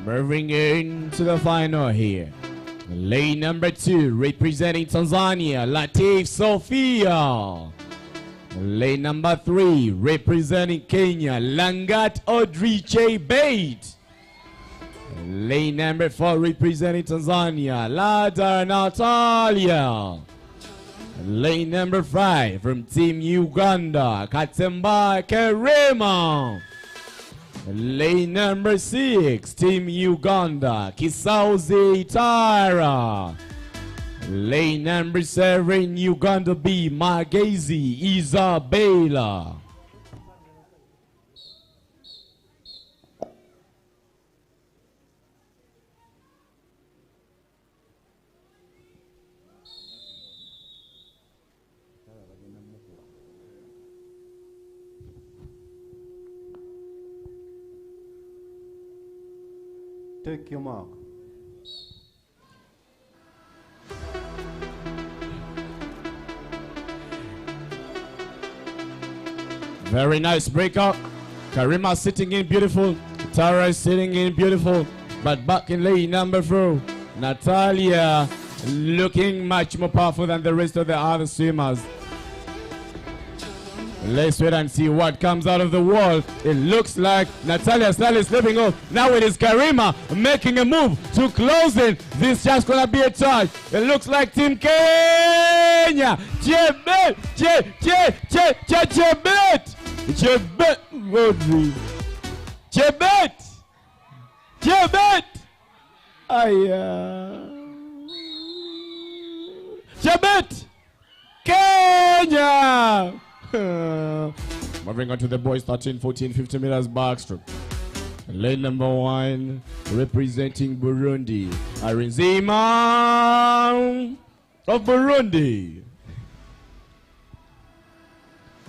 Moving into the final here. Lane number 2, representing Tanzania, Latif Sophia. Lane number 3, representing Kenya, Langat Audrey Chebet. Lane number 4, representing Tanzania, Lada Natalia. Lane number 5, from Team Uganda, Katemba Kerema. Lane number 6, Team Uganda, Kisauzi Tara. Lane number 7, Uganda B, Magezi Isabella. Take your mark. Very nice breakup. Karima sitting in beautiful. Tara is sitting in beautiful. But back in lane number 4, Natalia looking much more powerful than the rest of the other swimmers. Let's wait and see what comes out of the wall. It looks like Natalia slightly slipping off. Now it is Karima making a move to close it. This just gonna be a touch. It looks like Team Kenya. Chebet, Chebet, Chebet, Chebet. Chebet, Kenya. Moving on to the boys, 13, 14, 15 meters backstroke. Lane number 1, representing Burundi, Arinzima of Burundi.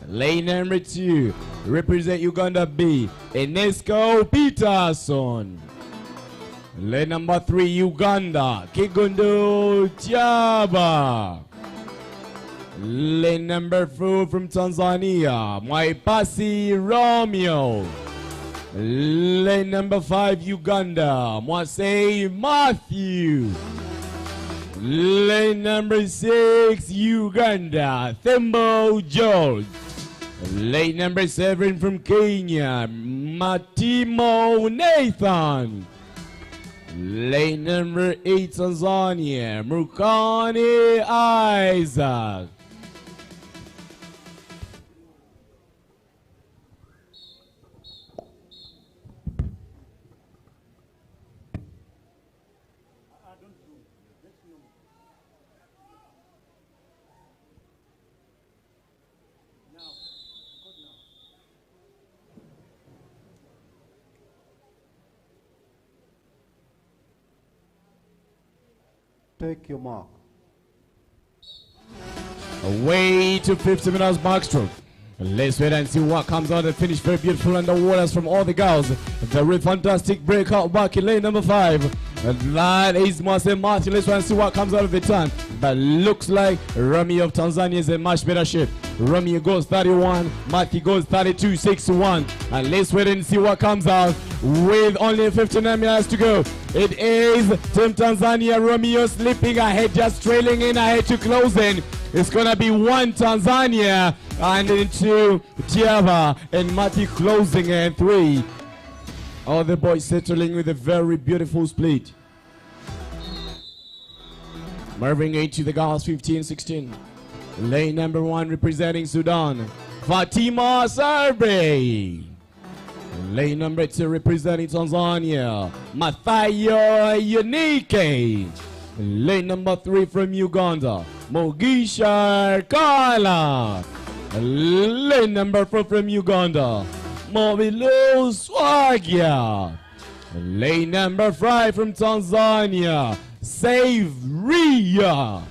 Lane number 2, represent Uganda B, Enesco Peterson. Lane number 3, Uganda, Kigundu Tiaba. Lane number 4 from Tanzania, Mwaipasi Romeo. Lane number 5, Uganda, Mwasei Matthew. Lane number 6, Uganda, Thembo George. Lane number 7 from Kenya, Matimo Nathan. Lane number 8, Tanzania, Murkani Isaac. Take your mark. Away to 50 meters backstroke. Let's wait and see what comes out and finish. Very beautiful underwaters from all the girls. Very fantastic breakout back in lane number 5. And that is Mwase Matthew. Let's wait and see what comes out of the turn. But looks like Rami of Tanzania is in much better shape. Rami goes 31, Matthew goes 32, 61. And let's wait and see what comes out with only 59 minutes to go. It is Team Tanzania, Romeo slipping ahead, just trailing in ahead to closing. It's gonna be 1 Tanzania and into Tiava and Matthew closing in 3. All the boys settling with a very beautiful split. Moving into the girls 15, 16. Lane number 1 representing Sudan, Fatima Sarbe. Lane number 2 representing Tanzania, Mathayo Unike. Lane number 3 from Uganda, Mugisha Kala. Lane number 4 from Uganda, Mobilo Swagia. Lane number 5 from Tanzania, Save Ria.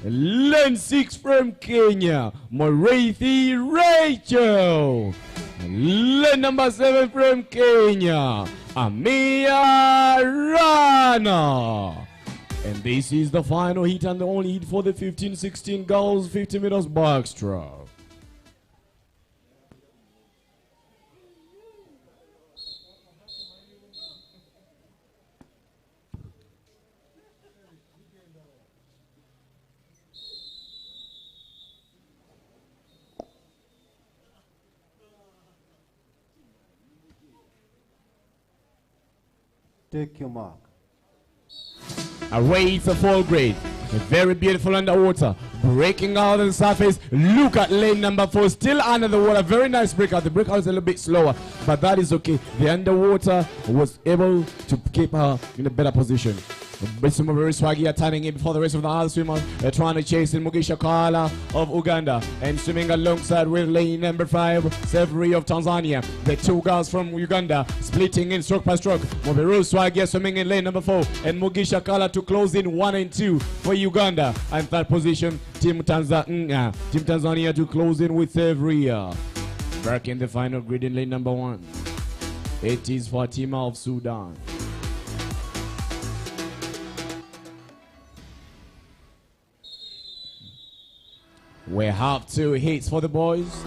Lane 6 from Kenya, Morithi Rachel. Lane number 7 from Kenya, Amia Rana. And this is the final heat and the only heat for the 15-16 girls 50 meters backstroke. Take your mark. Away to full grade. Very beautiful underwater. Breaking out on the surface. Look at lane number 4. Still under the water. Very nice breakout. The breakout is a little bit slower, but that is okay. The underwater was able to keep her in a better position. Some very swaggy are turning in before the rest of the other swimmers. They're trying to chase in Mugisha Kala of Uganda and swimming alongside with lane number 5, Severi of Tanzania. The 2 girls from Uganda splitting in stroke by stroke. Mobiru Swaggy swimming in lane number 4 and Mugisha Kala to close in 1 and 2 for Uganda. And third position, Team Tanzania to close in with Severi. Back in the final grid in lane number 1. It is Fatima of Sudan. We have 2 hits for the boys.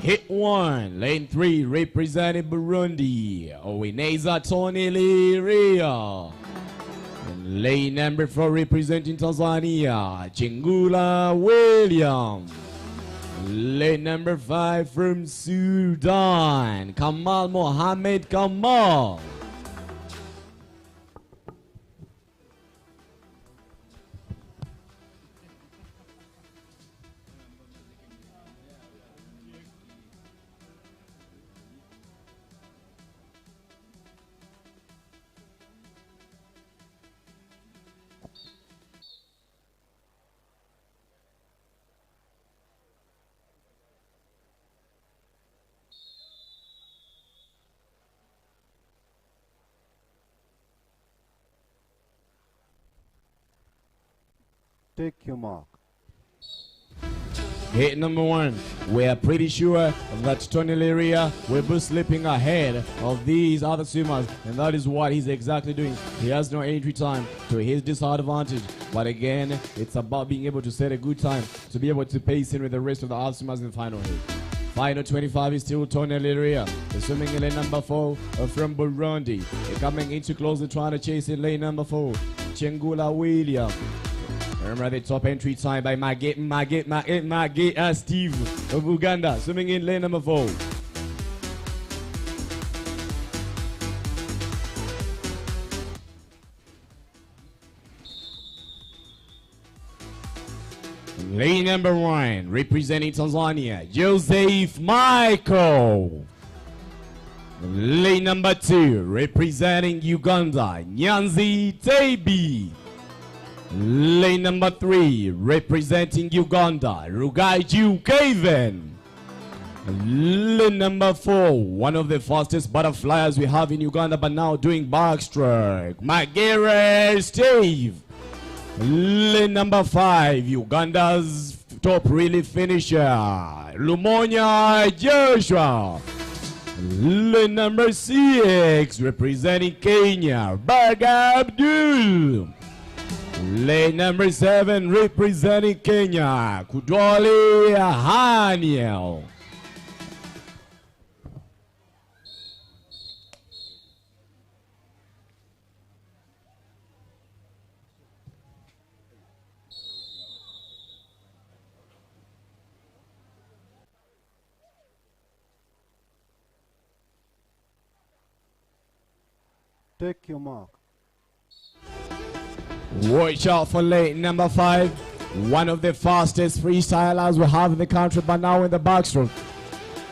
Hit 1, lane 3, representing Burundi, Owineza Tony Liria. And lane number 4, representing Tanzania, Chingula William. Lane number 5 from Sudan, Kamal Mohammed Kamal. Take your mark. Hit number 1. We are pretty sure that Tony Leria will be slipping ahead of these other swimmers, and that is what he's exactly doing. He has no entry time to his disadvantage, but again, it's about being able to set a good time to be able to pace in with the rest of the other swimmers in the final hit. Final 25 is still Tony Leria. The swimming in lane number 4 from Burundi. They're coming in too close and trying to chase in lane number 4. Chengula William. Remember the top entry time by Steve of Uganda, swimming in lane number 4. Lane number 1, representing Tanzania, Joseph Michael. Lane number 2, representing Uganda, Nyanzi Tebi. Lane number 3, representing Uganda, Rugaiju Kaven. Lane number 4, one of the fastest butterflies we have in Uganda, but now doing backstroke, Magere Steve. Lane number 5, Uganda's top really finisher, Lumonya Joshua. Lane number 6, representing Kenya, Baga Abdul. Lane number 7, representing Kenya, Kudwali Haniel. Take your mark. Watch out for lane number 5, one of the fastest freestylers we have in the country, but now in the backstroke.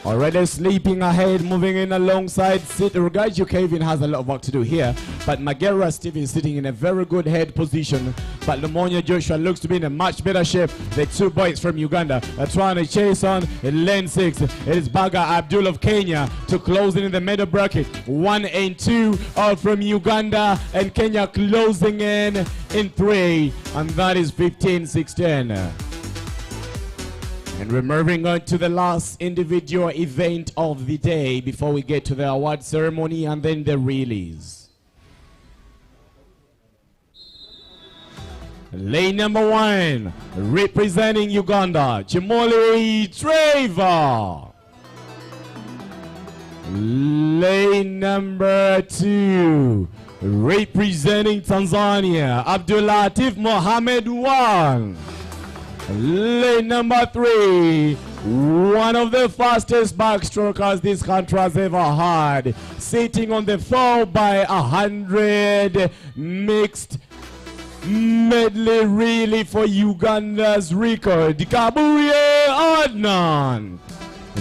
Already sleeping ahead, moving in alongside Rugaiju Kevin has a lot of work to do here, but Magera Steve is sitting in a very good head position, but Lumonya Joshua looks to be in a much better shape. The two boys from Uganda are trying to chase on in lane 6. It is Baga Abdul of Kenya to close in the middle bracket. 1 and 2 are from Uganda, and Kenya closing in 3, and that is 15-16. And we're moving on to the last individual event of the day before we get to the award ceremony and then the release. Lane number 1, representing Uganda, Chimoli Trevor. Lane number 2, representing Tanzania, Abdulatif Mohammed 1. Lane number 3, one of the fastest backstrokers this country has ever had, sitting on the 4x100 mixed medley really for Uganda's record, Kabuye Adnan.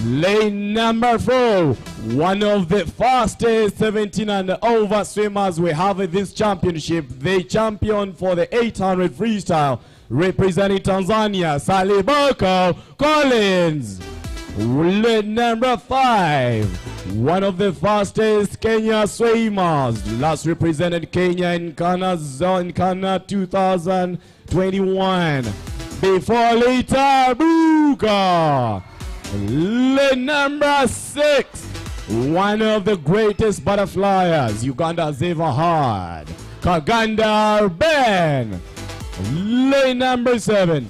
Lane number 4, one of the fastest 17 and over swimmers we have in this championship, the champion for the 800 freestyle, representing Tanzania, Saliboko Collins. Lane number 5, one of the fastest Kenya swimmers, last represented Kenya in CANA 2021. Before later, Buka. Lane number 6, one of the greatest butterflies Uganda has ever had, Kaganda Ben. Lane number 7,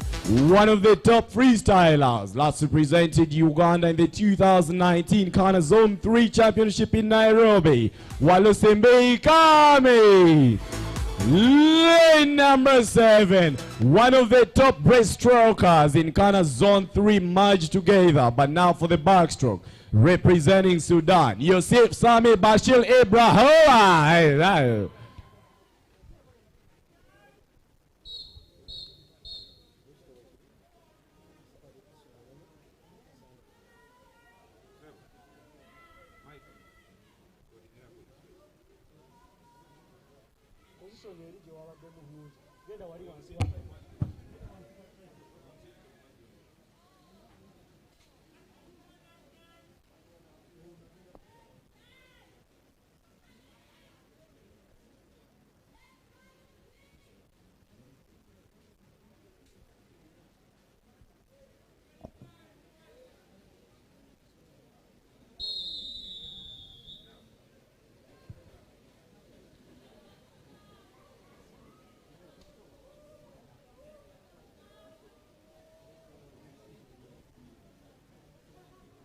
one of the top freestylers, last represented Uganda in the 2019 CANA Zone III Championship in Nairobi, Walusembe Kami. Lane number 7, one of the top breaststrokers in CANA Zone 3 merged together, but now for the backstroke, representing Sudan, Yusuf Sami Bashir Ibrahim.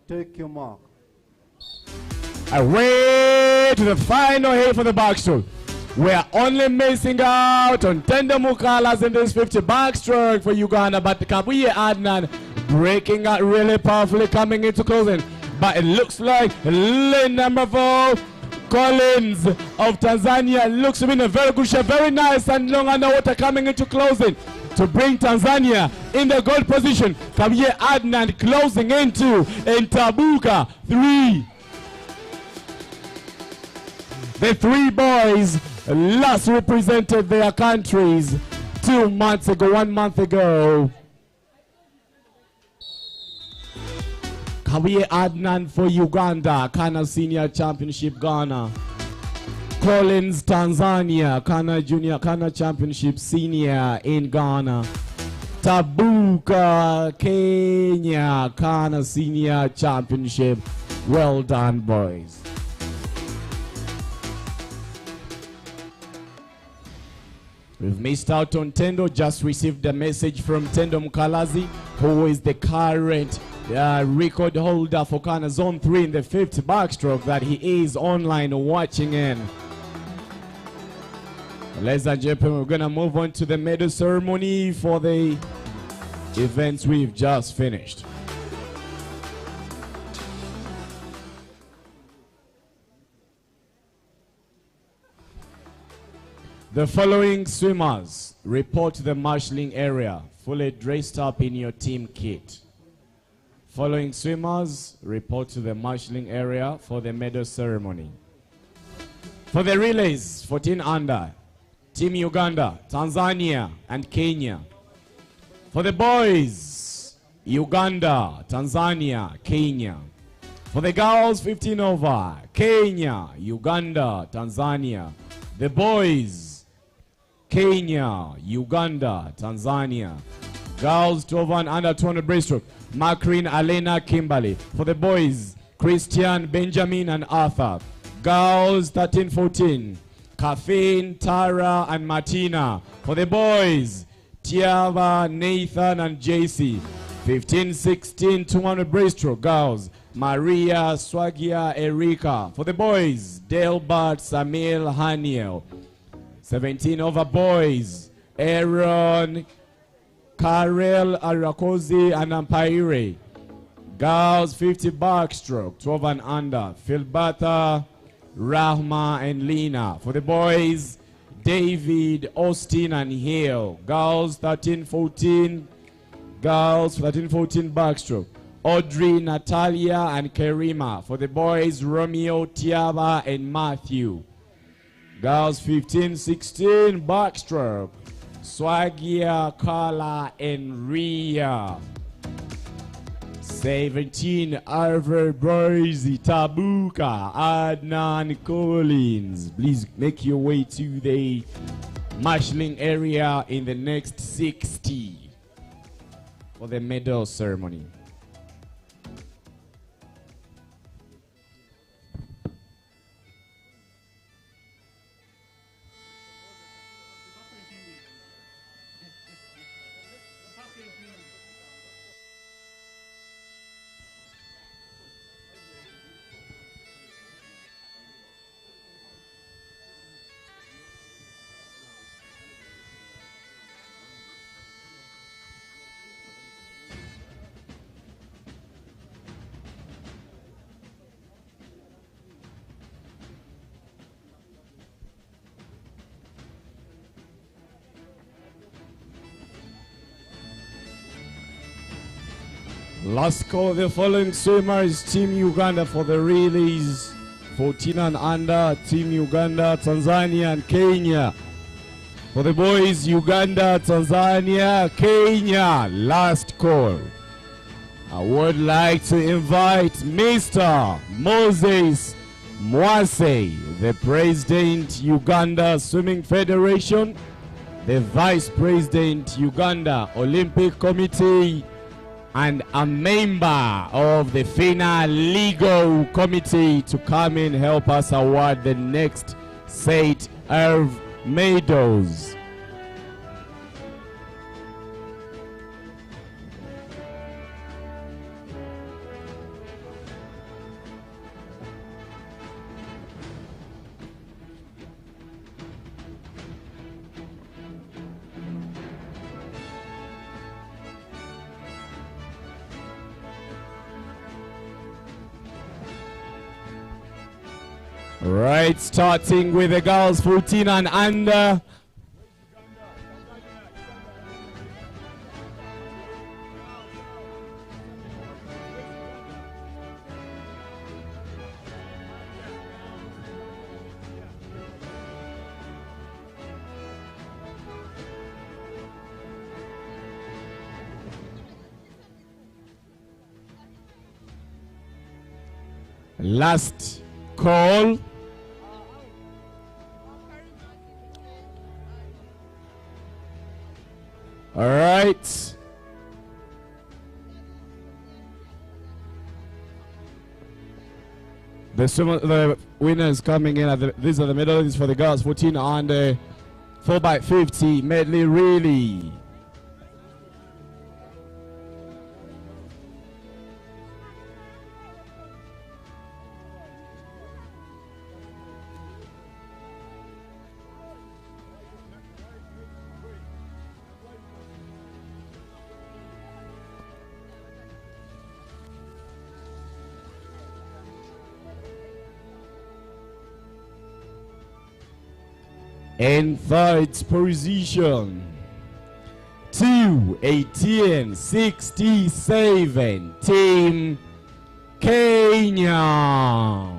Take your mark. Away to the final hit for the backstroke. We're only missing out on Tendo Mukalas in this 50 backstroke for Uganda, but Kabuye Adnan breaking out really powerfully, coming into closing. But it looks like lane number 4, Collins of Tanzania, looks to be in a very good shape, very nice and long underwater, coming into closing to bring Tanzania in the gold position. Kabuye Adnan closing into Ntabuka 3. The 3 boys last represented their countries 2 months ago, 1 month ago. Kabuye Adnan for Uganda, CANA Senior Championship Ghana. Collins Tanzania, CANA Championship Senior in Ghana. Tabuka Kenya, CANA Senior Championship. Well done, boys. We've missed out on Tendo, just received a message from Tendo Mkalazi, who is the current record holder for CANA Zone 3 in the 5th backstroke, that he is online watching in. Ladies and gentlemen, we're going to move on to the medal ceremony for the events we've just finished. The following swimmers report to the marshalling area, fully dressed up in your team kit. Following swimmers report to the marshalling area for the medal ceremony. For the relays, 14 under, Team Uganda, Tanzania, and Kenya. For the boys, Uganda, Tanzania, Kenya. For the girls, 15 over, Kenya, Uganda, Tanzania. The boys, Kenya, Uganda, Tanzania. Girls 12 and under 200 breaststroke, Makrine Alena Kimberly. For the boys, Christian, Benjamin, and Arthur. Girls 13-14, Kathleen, Tara, and Martina. For the boys, Tiava, Nathan, and JC. 15-16, 200 breaststroke. Girls, Maria, Swagia, Erika. For the boys, Delbert, Samil, Haniel. 17 over boys, Aaron, Karel, Arakozi, and Ampaire. Girls, 50 backstroke, 12 and under, Philbata, Rahma, and Lena. For the boys, David, Austin, and Hill. Girls, 13-14, girls, 13-14 backstroke, Audrey, Natalia, and Karima. For the boys, Romeo, Tiaba, and Matthew. Girls 15-16 backstroke, Swagia, Carla, and Ria. 17 Arver boys, Tabuka, Adnan, Collins. Please make your way to the marshalling area in the next 60 for the medal ceremony. Last call, the following swimmer is Team Uganda for the relays. 14 and under, Team Uganda, Tanzania and Kenya. For the boys, Uganda, Tanzania, Kenya. Last call. I would like to invite Mr. Moses Mwase, the President, Uganda Swimming Federation, the Vice President, Uganda Olympic Committee, and a member of the FINA Legal Committee to come and help us award the next set of medals. Right, starting with the girls 14 and under. Last call. All right. The winners coming in. These are the medalists for the girls 14 under 4x50 medley relay. In third position, 2:18:67, Team Kenya.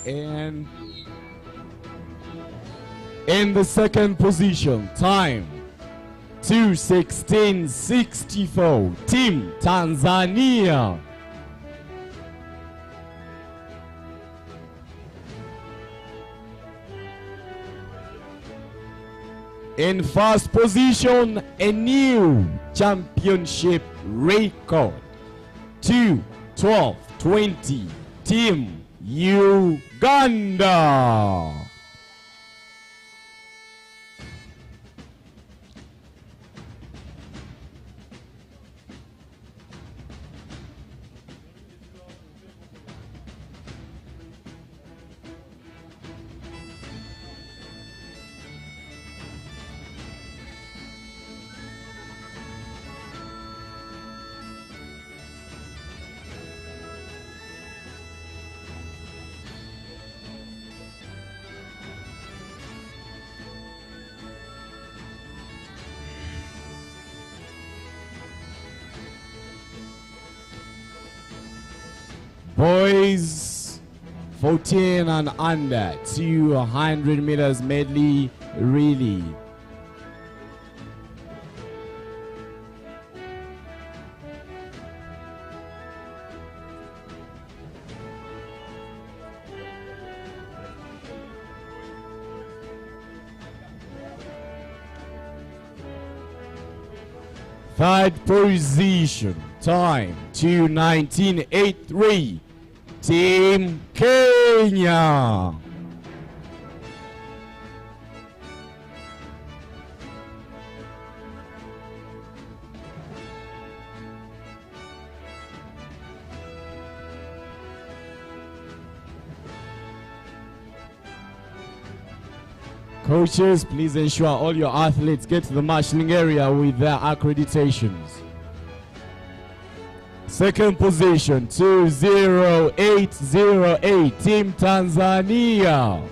And in the second position, time 2:16:64, Team Tanzania. In first position, a new championship record, 2:12:20, Team Uganda. Boys 14 and under, 200 meters medley relay. Third position, time 2:19:83, Team Kenya. Coaches, please ensure all your athletes get to the marshalling area with their accreditations. Second position, 20808, Team Tanzania.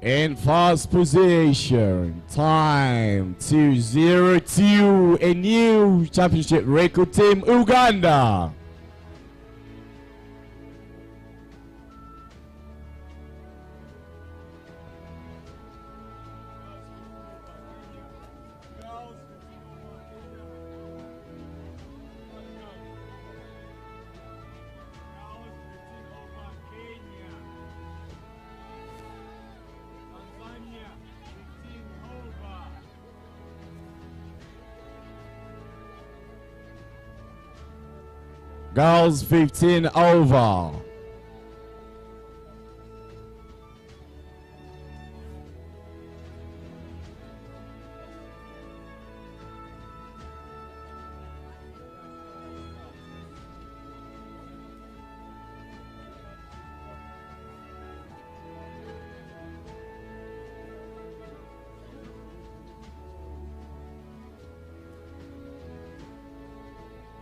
In first position, time 202, a new championship record, Team Uganda. Girls 15 over.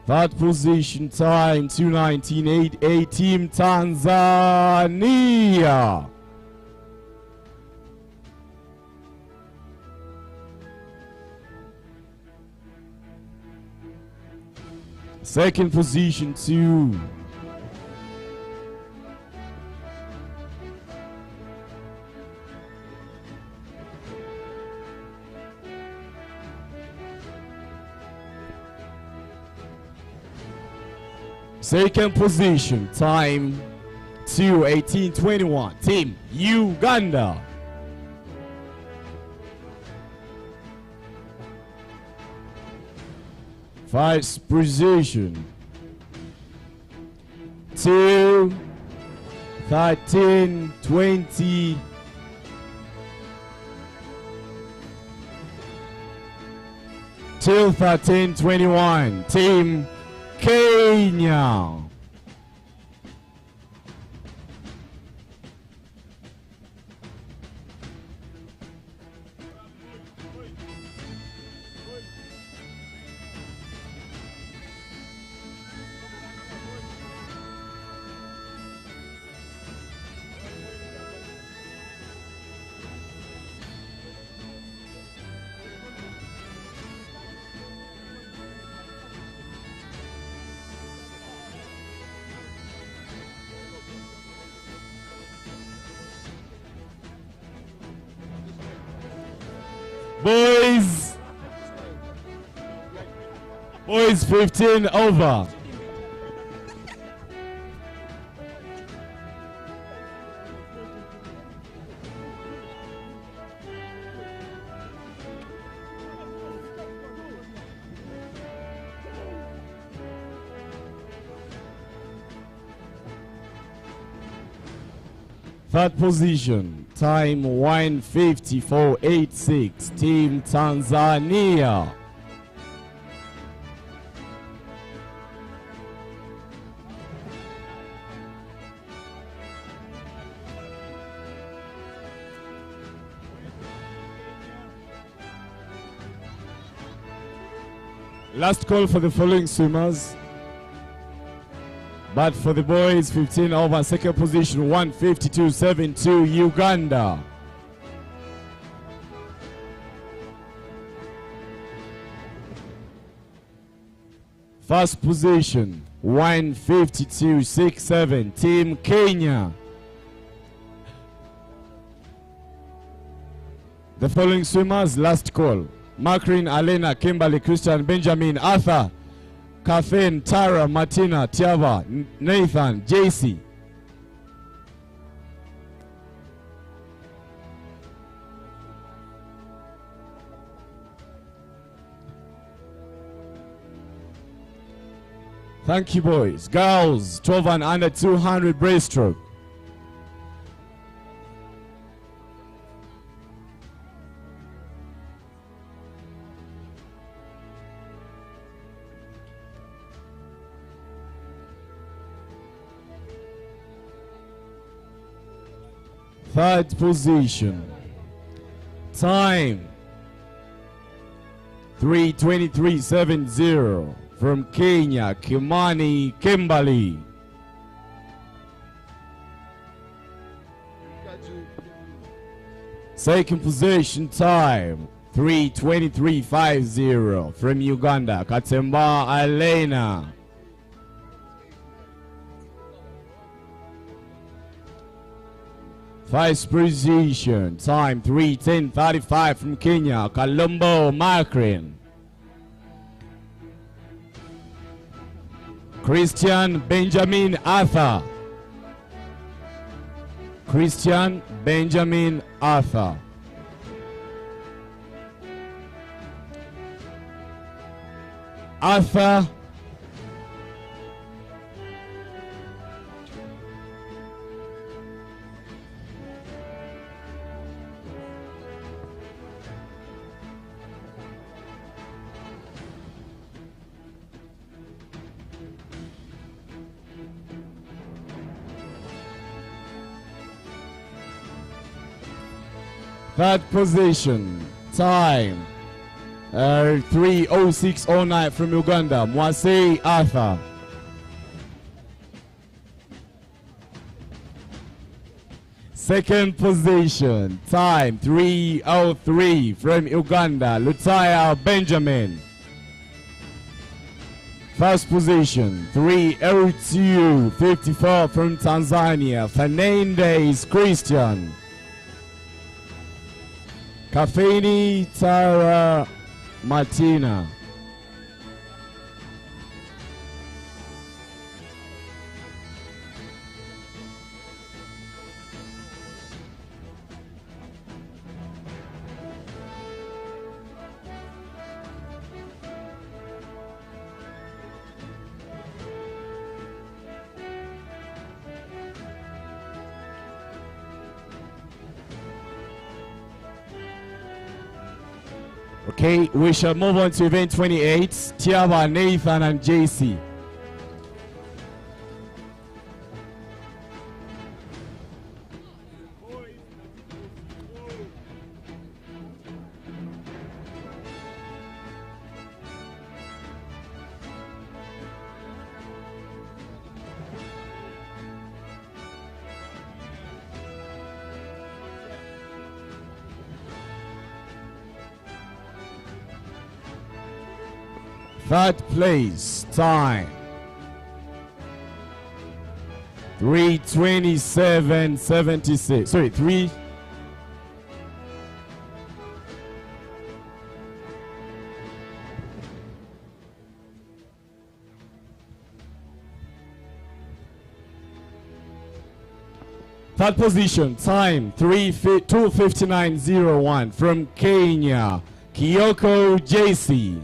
Third position, time 2:19.88, Team Tanzania. Second position, 2. Second position, time 2:18.21, Team Uganda. First position, 2:13.20, till 13:21, Team Kenya. Boys 15 over. Third position, time 1:54.86, Team Tanzania. Last call for the following swimmers. But for the boys, 15 over, second position, 1:52.72, Uganda. First position, 1:52.67, Team Kenya. The following swimmers, last call. Makrin, Alena, Kimberly, Christian, Benjamin, Arthur, Kafen, Tara, Martina, Tiava, Nathan, JC. Thank you, boys. Girls, 12 and under 200 breaststroke. Third position. Time 3:23.70 from Kenya, Kimani Kimberly. Second position time 3:23.50 from Uganda, Katemba Elena. First position time 3:10.35 from Kenya, Colombo Macrin. Christian Benjamin Arthur. Christian Benjamin Arthur. Arthur third position, time 3:06.09 from Uganda, Mwase Arthur. Second position, time 3:03 from Uganda, Lutaya Benjamin. First position, 3:02.54 from Tanzania, Fernandez Christian. Kafeni Tara Martina. Okay, we shall move on to event 28, Tiaba, Nathan, and JC. Third place, time 3:27.76. Sorry, 3. Third position, time 2:59.01 from Kenya, Kioko JC.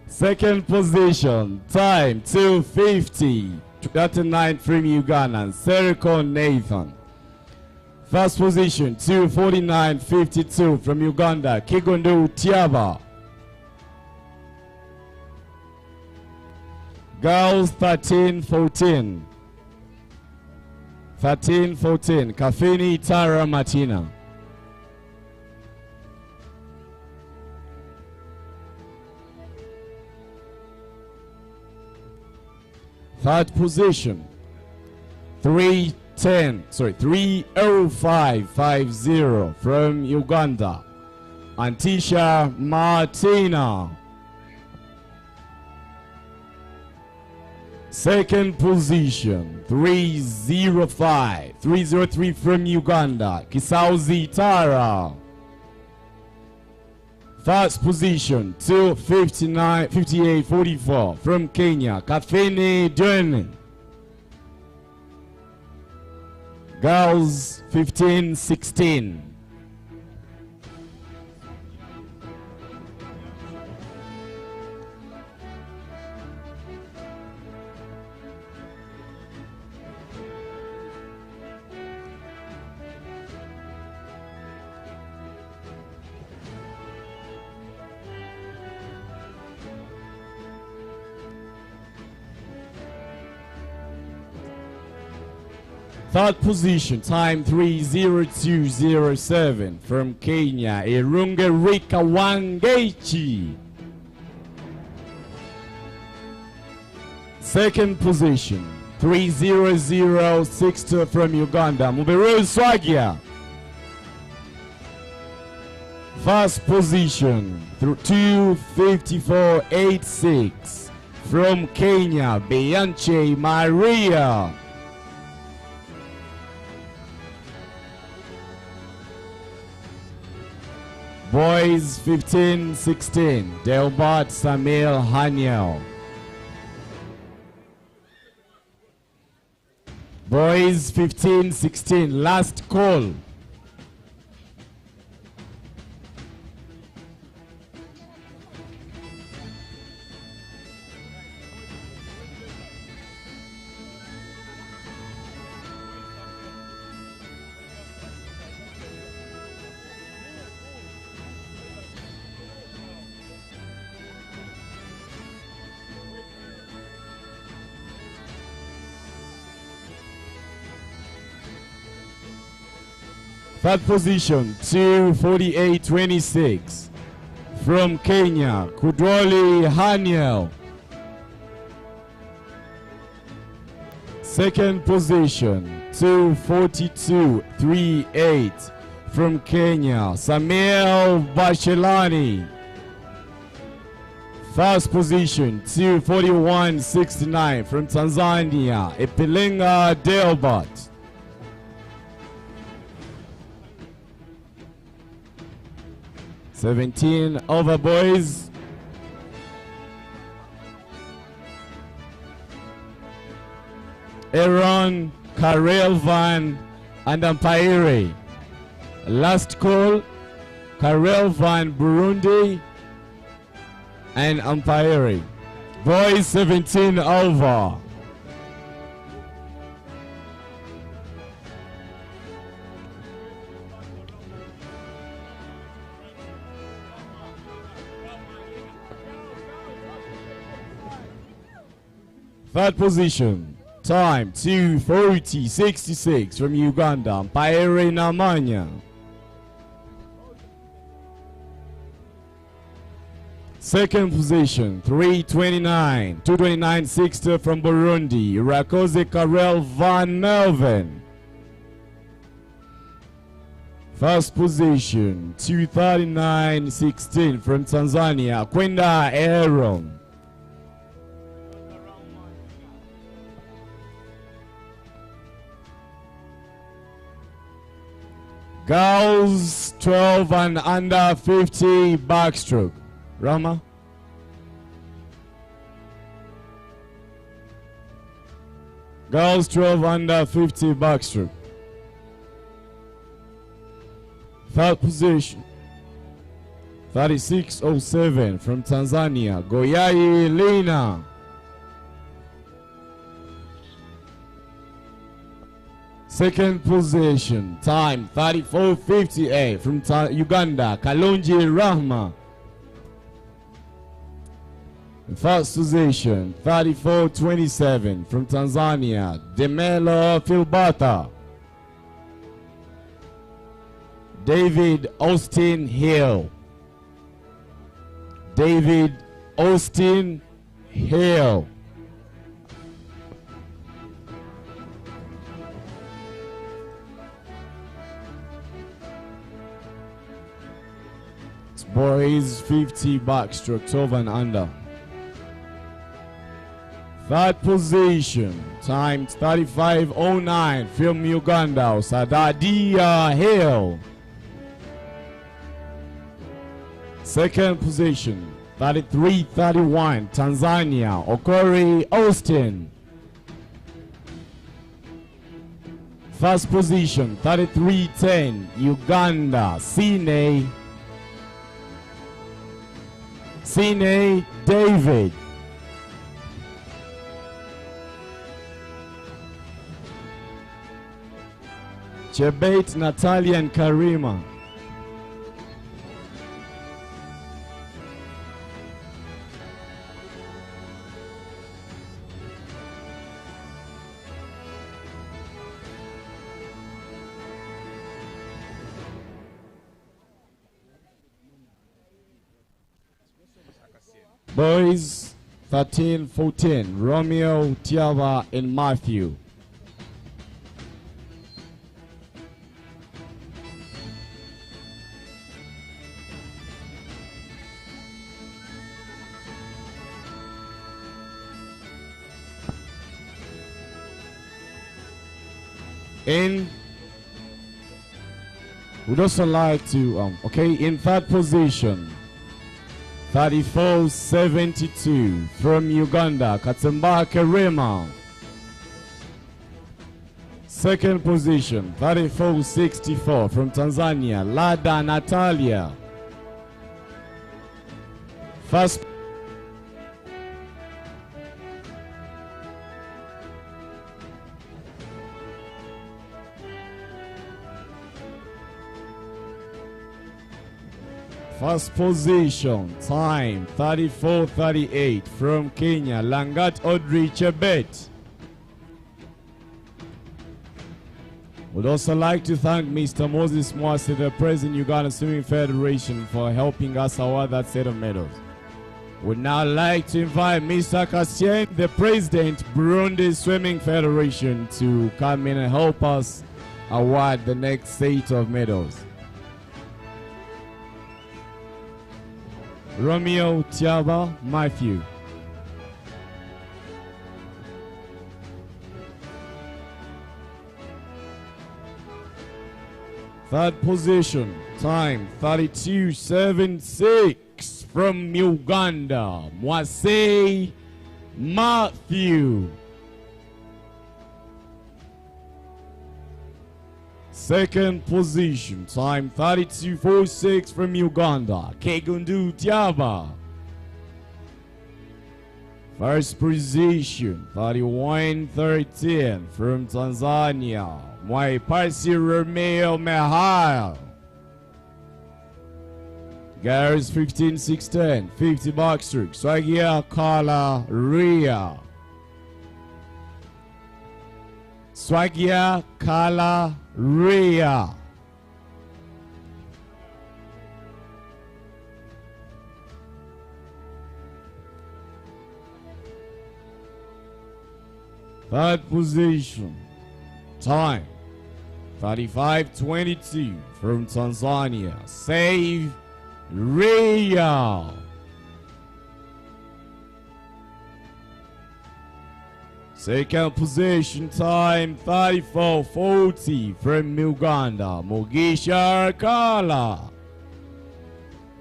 Second position, time 2:50.39 from Uganda, Seriko Nathan. First position, 2:49.52 from Uganda, Kigundu Tiaba. Girls 13:14. 13:14, Kafini Tara Martina. Third position, 3:05.50 from Uganda, Antisha Martina. Second position, 3:03 from Uganda, Kisauzi Tara. First position, 2:58.44 from Kenya, Kathleen Dwen. Girls 15:16. Third position, time 3:02:07 from Kenya, Irungerika Wangechi. Second position, 3:00:62 from Uganda, Muberu Swagia. First position, 2:54:86 from Kenya, Bianche Maria. Boys 15:16, Delbert Samuel Haniel. Boys 15:16, last call. Third position, 2:48:26 from Kenya, Kudwali Haniel. Second position, 2:42:38 from Kenya, Samuel Bashelani. First position, 2:41:69 from Tanzania, Epilenga Delbert. "17 over, boys." Aaron, Karel Van, and Ampaire. Last call, Karel Van, Burundi, and Ampaire. Boys, 17 over. Third position, time 2:40:66 from Uganda, Mpaere Namanya. Second position, 2:29:60 from Burundi, Rakoze Karel Van Melven. First position, 2:39:16 from Tanzania, Kwenda Aaron. Girls 12 and under 50 backstroke. Rama. Girls 12 under 50 backstroke. Third position, 36:07 from Tanzania, Goyai Lina. Second position, time 34:58 from Uganda, Kalonji Rahma. First position, 34:27 from Tanzania, Demelo Filbata. David Austin Hill. David Austin Hill. Boys 50 backstroke, 12 and under. Third position, time 35:09 from Uganda, Sadadia Hill. Second position, 33:31 Tanzania, Okori Austin. First position, 33:10 Uganda, Sine David. Chebet Natalia and Karima. Boys 13-14, Romeo, Tiava, and Matthew. And we'd also like to, in third position, 34-72 from Uganda, Katsembake Rema. Second position, 34-64 from Tanzania, Lada Natalia. First position, time 34-38 from Kenya, Langat Audrey Chebet. Would also like to thank Mr. Moses Mwasi, the President Uganda Swimming Federation, for helping us award that set of medals. Would now like to invite Mr. Kassien, the President Burundi Swimming Federation, to come in and help us award the next set of medals. Romeo, Tiaba, Matthew. Third position, time 32-76 from Uganda, Mwase Matthew. Second position, time 32-46 from Uganda, Kegundu Tiaba. First position, 31-13 from Tanzania, Mwaipasi Romeo Mehal. Garris 15-16, 50 backstroke, Swagia Kala Ria. Swagia Kala Ria. Third position, time 35-22 from Tanzania, Save Ria. Second position, time 34-40 from Uganda, Mugisha Kala.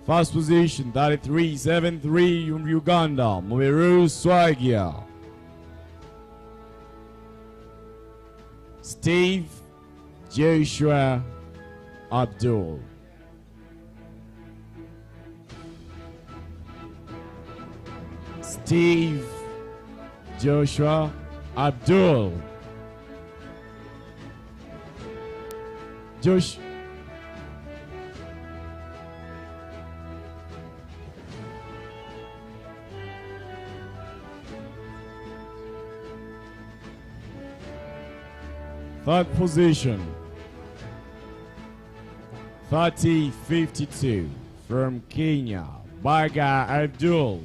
First position, 33-73 from Uganda, Mubiru Swagia. Steve Joshua Abdul. Steve Joshua Abdul. Josh. Third position, 30-52 from Kenya, Baga Abdul.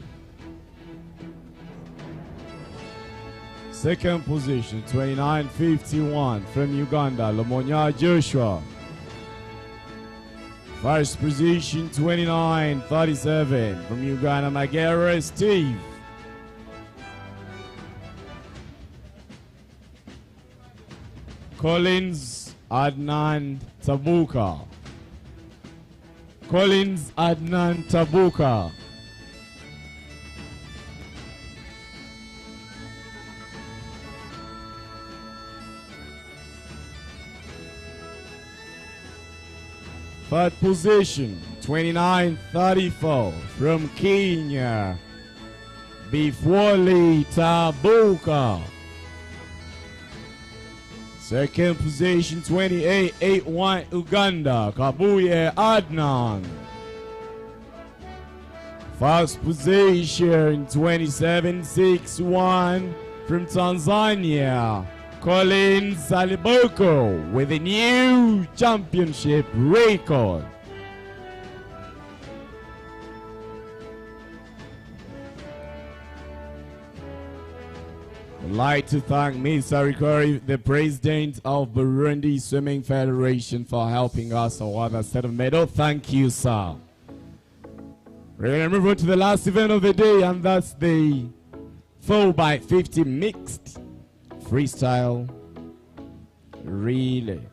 Second position, 29-51 from Uganda, Lamonya Joshua. First position, 29-37 from Uganda, Magera Steve. Collins Adnan Tabuka. Collins Adnan Tabuka. Third position, 29-34 from Kenya, Bifwali Tabuka. Second position, 28-81 Uganda, Kabuye Adnan. First position, 27-61 from Tanzania, Colin Saliboko with a new championship record. I'd like to thank Mr. Rikori, the president of Burundi Swimming Federation, for helping us award a set of medal. Thank you, sir. We're going to move on to the last event of the day, and that's the 4x50 mixed freestyle relay.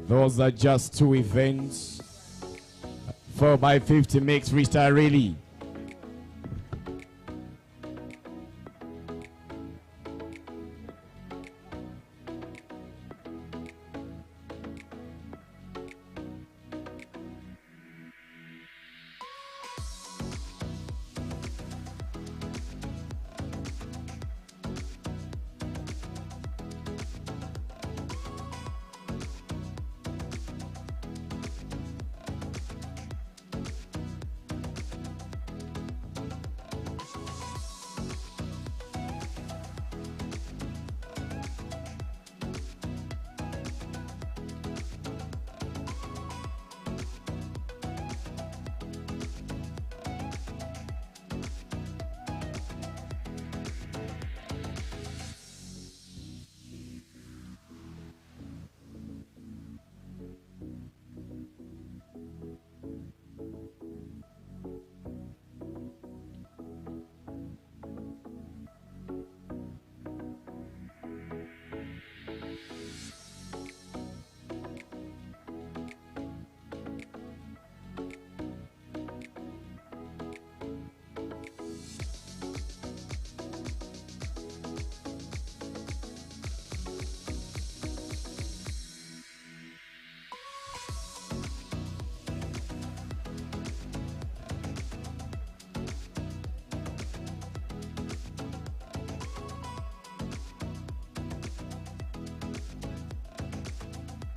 Those are just two events. 4x50 mixed freestyle relay.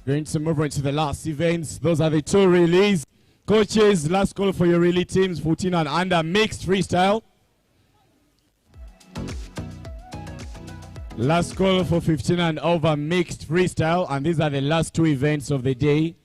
Going to move on to the last events. Those are the two relays. Coaches, last call for your relay teams, 14 and under mixed freestyle. Last call for 15 and over mixed freestyle. And these are the last two events of the day.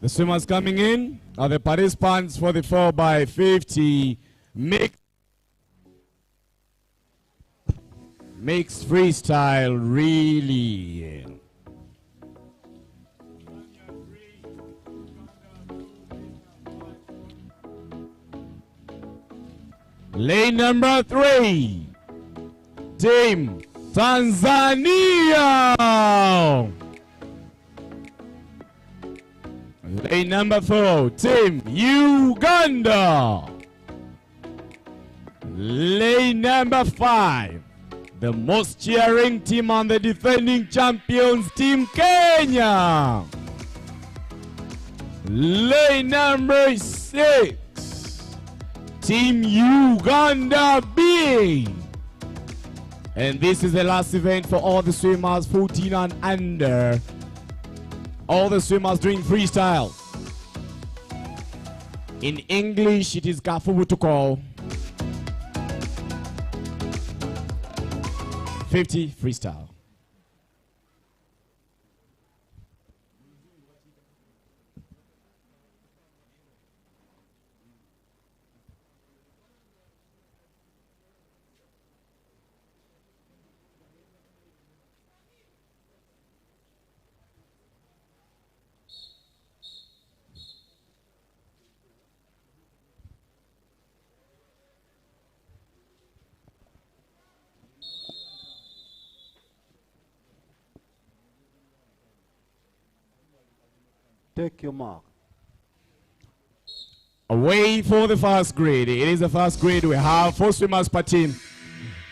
The swimmers coming in are the participants for the 4x50 mixed freestyle relay. Lane number 3, Team Tanzania. Lane number 4, Team Uganda. Lane number 5, the most cheering team on the defending champions, Team Kenya. Lane number 6, Team Uganda B. And this is the last event for all the swimmers 14 and under. All the swimmers doing freestyle. In English, it is Kafubu to call. 50 freestyle. Take your mark. Away for the first grade. It is the first grade. We have 4 swimmers per team.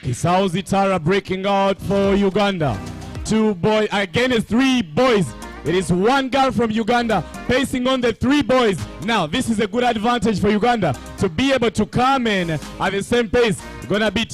Kisao Zitara breaking out for Uganda. 2 boys, again it's 3 boys. It is 1 girl from Uganda pacing on the 3 boys. Now this is a good advantage for Uganda to be able to come in at the same pace. Gonna be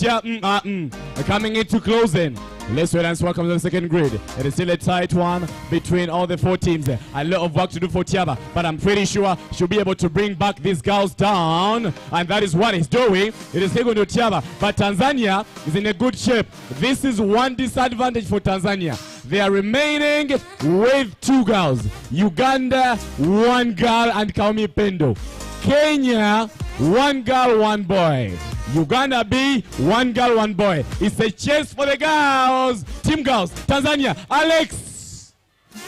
coming into closing. Let's wait and welcome to the second grid. It is still a tight one between all the 4 teams. A lot of work to do for Tiaba, but I'm pretty sure she'll be able to bring back these girls down, and that is what he's doing. It is still going to Tiaba, but Tanzania is in a good shape. This is one disadvantage for Tanzania. They are remaining with 2 girls. Uganda, 1 girl, and Kaumi Pendo. Kenya, 1 girl, 1 boy. Uganda B, 1 girl, 1 boy. It's a chase for the girls. Team girls, Tanzania, Alex.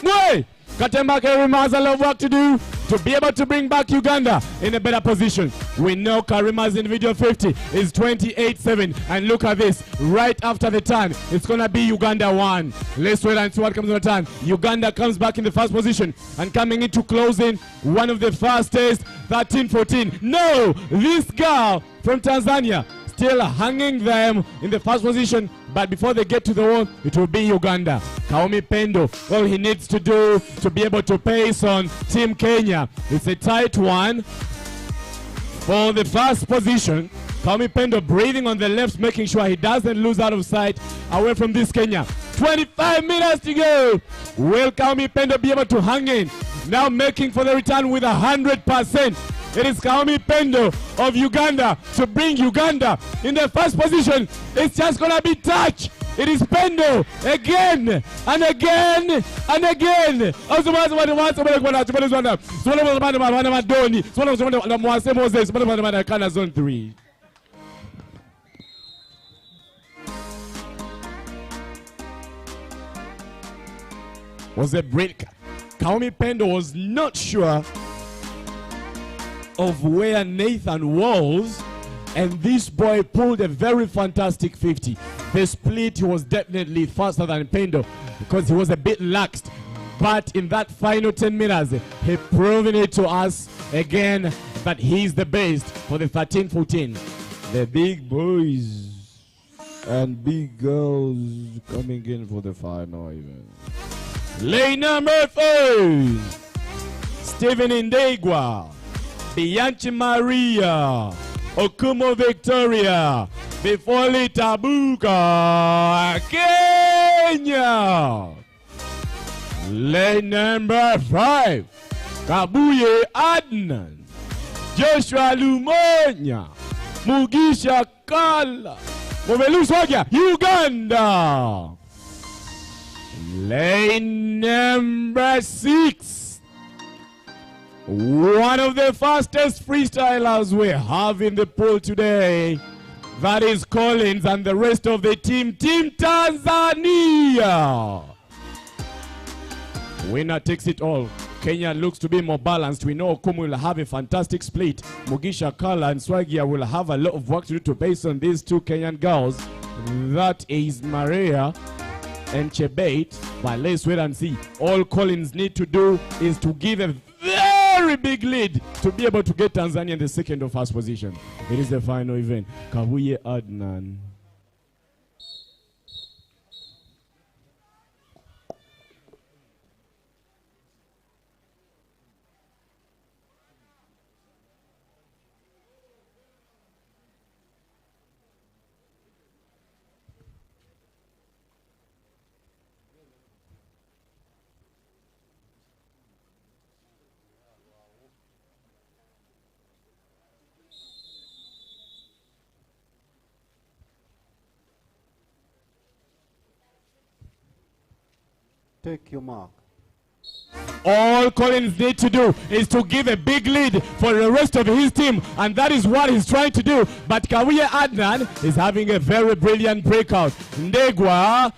Wait! Katemba Karima has a lot of work to do to be able to bring back Uganda in a better position. We know Karima's individual 50 is 28-7. And look at this. Right after the turn, it's going to be Uganda 1. Let's wait and see what comes on the turn. Uganda comes back in the first position and coming into closing one of the fastest, 13-14. No! This girl from Tanzania still hanging them in the first position, but before they get to the wall, it will be Uganda. Kaumi Pendo, all he needs to do to be able to pace on Team Kenya. It's a tight one for the first position. Kaumi Pendo breathing on the left, making sure he doesn't lose out of sight away from this Kenya. 25 minutes to go. Will Kaumi Pendo be able to hang in? Now making for the return with 100%. It is Kaumi Pendo of Uganda to bring Uganda in the first position. It's just going to be touch. It is Pendo again and again and again. CANA Zone 3. Was a break. Kaumi Pendo was not sure of where Nathan was, and this boy pulled a very fantastic 50. The split was definitely faster than Pendo because he was a bit laxed, but in that final 10 minutes he proven it to us again that he's the best for the 13-14. The big boys and big girls coming in for the final event. Lane number 4, Stephen Indegwa, Bianchi Maria, Okumo Victoria, Bifoli Tabuka, Kenya. Lane number 5, Kabuye Adnan, Joshua Lumonya, Mugisha Kala, Moveluswagia, Uganda. Lane number 6, one of the fastest freestylers we have in the pool today. That is Collins and the rest of the team, Team Tanzania. Winner takes it all. Kenya looks to be more balanced. We know Okumu will have a fantastic split. Mugisha Kala and Swagia will have a lot of work to do to base on these 2 Kenyan girls. That is Maria and Chebate, but let's wait and see. All Collins need to do is to give a very big lead to be able to get Tanzania in the second or first position. It is the final event. Kabuye Adnan. Take your mark. All Collins need to do is to give a big lead for the rest of his team, and that is what he's trying to do. But Kabuye Adnan is having a very brilliant breakout. Ndegwa,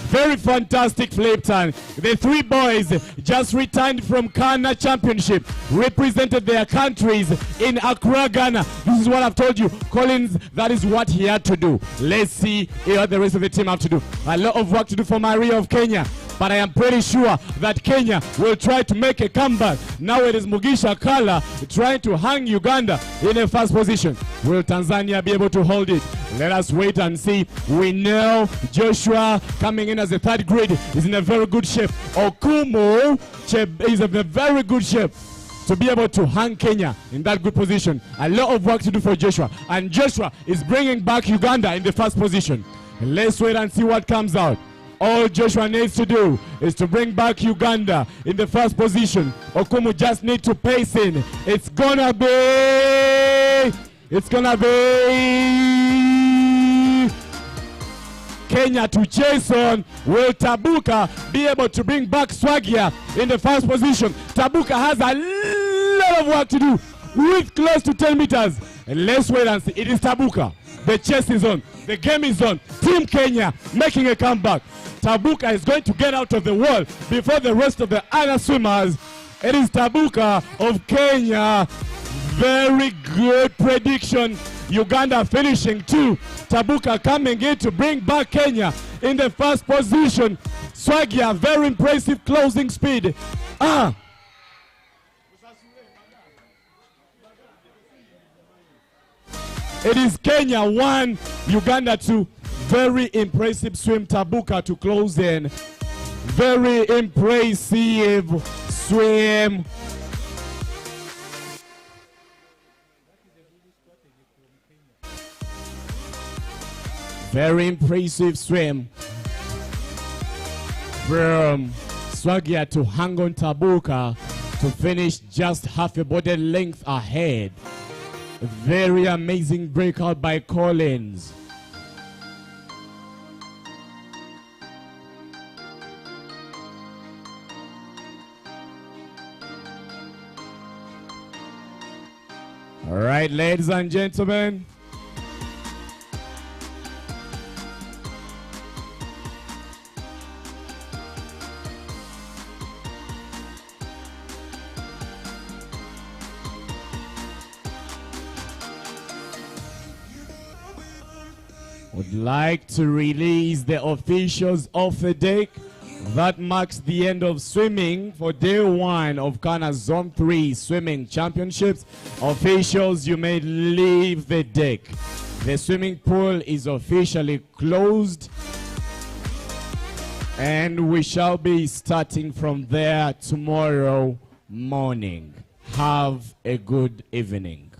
very fantastic flip turn. The 3 boys just returned from CANA Championship, represented their countries in Accra, Ghana. This is what I've told you. Collins, that is what he had to do. Let's see what the rest of the team have to do. A lot of work to do for Maria of Kenya, but I am pretty sure that Kenya will try to make a comeback. Now it is Mugisha Kala trying to hang Uganda in a first position. Will Tanzania be able to hold it? Let us wait and see. We know Joshua coming in as the 3rd grid is in a very good shape. Okumo is in a very good shape to be able to hang Kenya in that good position. A lot of work to do for Joshua. And Joshua is bringing back Uganda in the first position. Let's wait and see what comes out. All Joshua needs to do is to bring back Uganda in the first position. Okumu just need to pace in. It's gonna be Kenya to chase on. Will Tabuka be able to bring back Swagia in the first position? Tabuka has a lot of work to do with close to 10 meters. And let's wait and see. It is Tabuka. The chase is on. The game is on. Team Kenya making a comeback. Tabuka is going to get out of the wall before the rest of the other swimmers. It is Tabuka of Kenya. Very good prediction. Uganda finishing 2. Tabuka coming in to bring back Kenya in the first position. Swagia, very impressive closing speed. It is Kenya 1, Uganda 2. Very impressive swim, Tabuka to close in. Very impressive swim. Very impressive swim from Swagia to hang on Tabuka to finish just half a body length ahead. Very amazing breakout by Collins. All right, ladies and gentlemen. Would like to release the officials off the deck. That marks the end of swimming for day 1 of CANA Zone 3 Swimming Championships. Officials, you may leave the deck. The swimming pool is officially closed, and we shall be starting from there tomorrow morning. Have a good evening.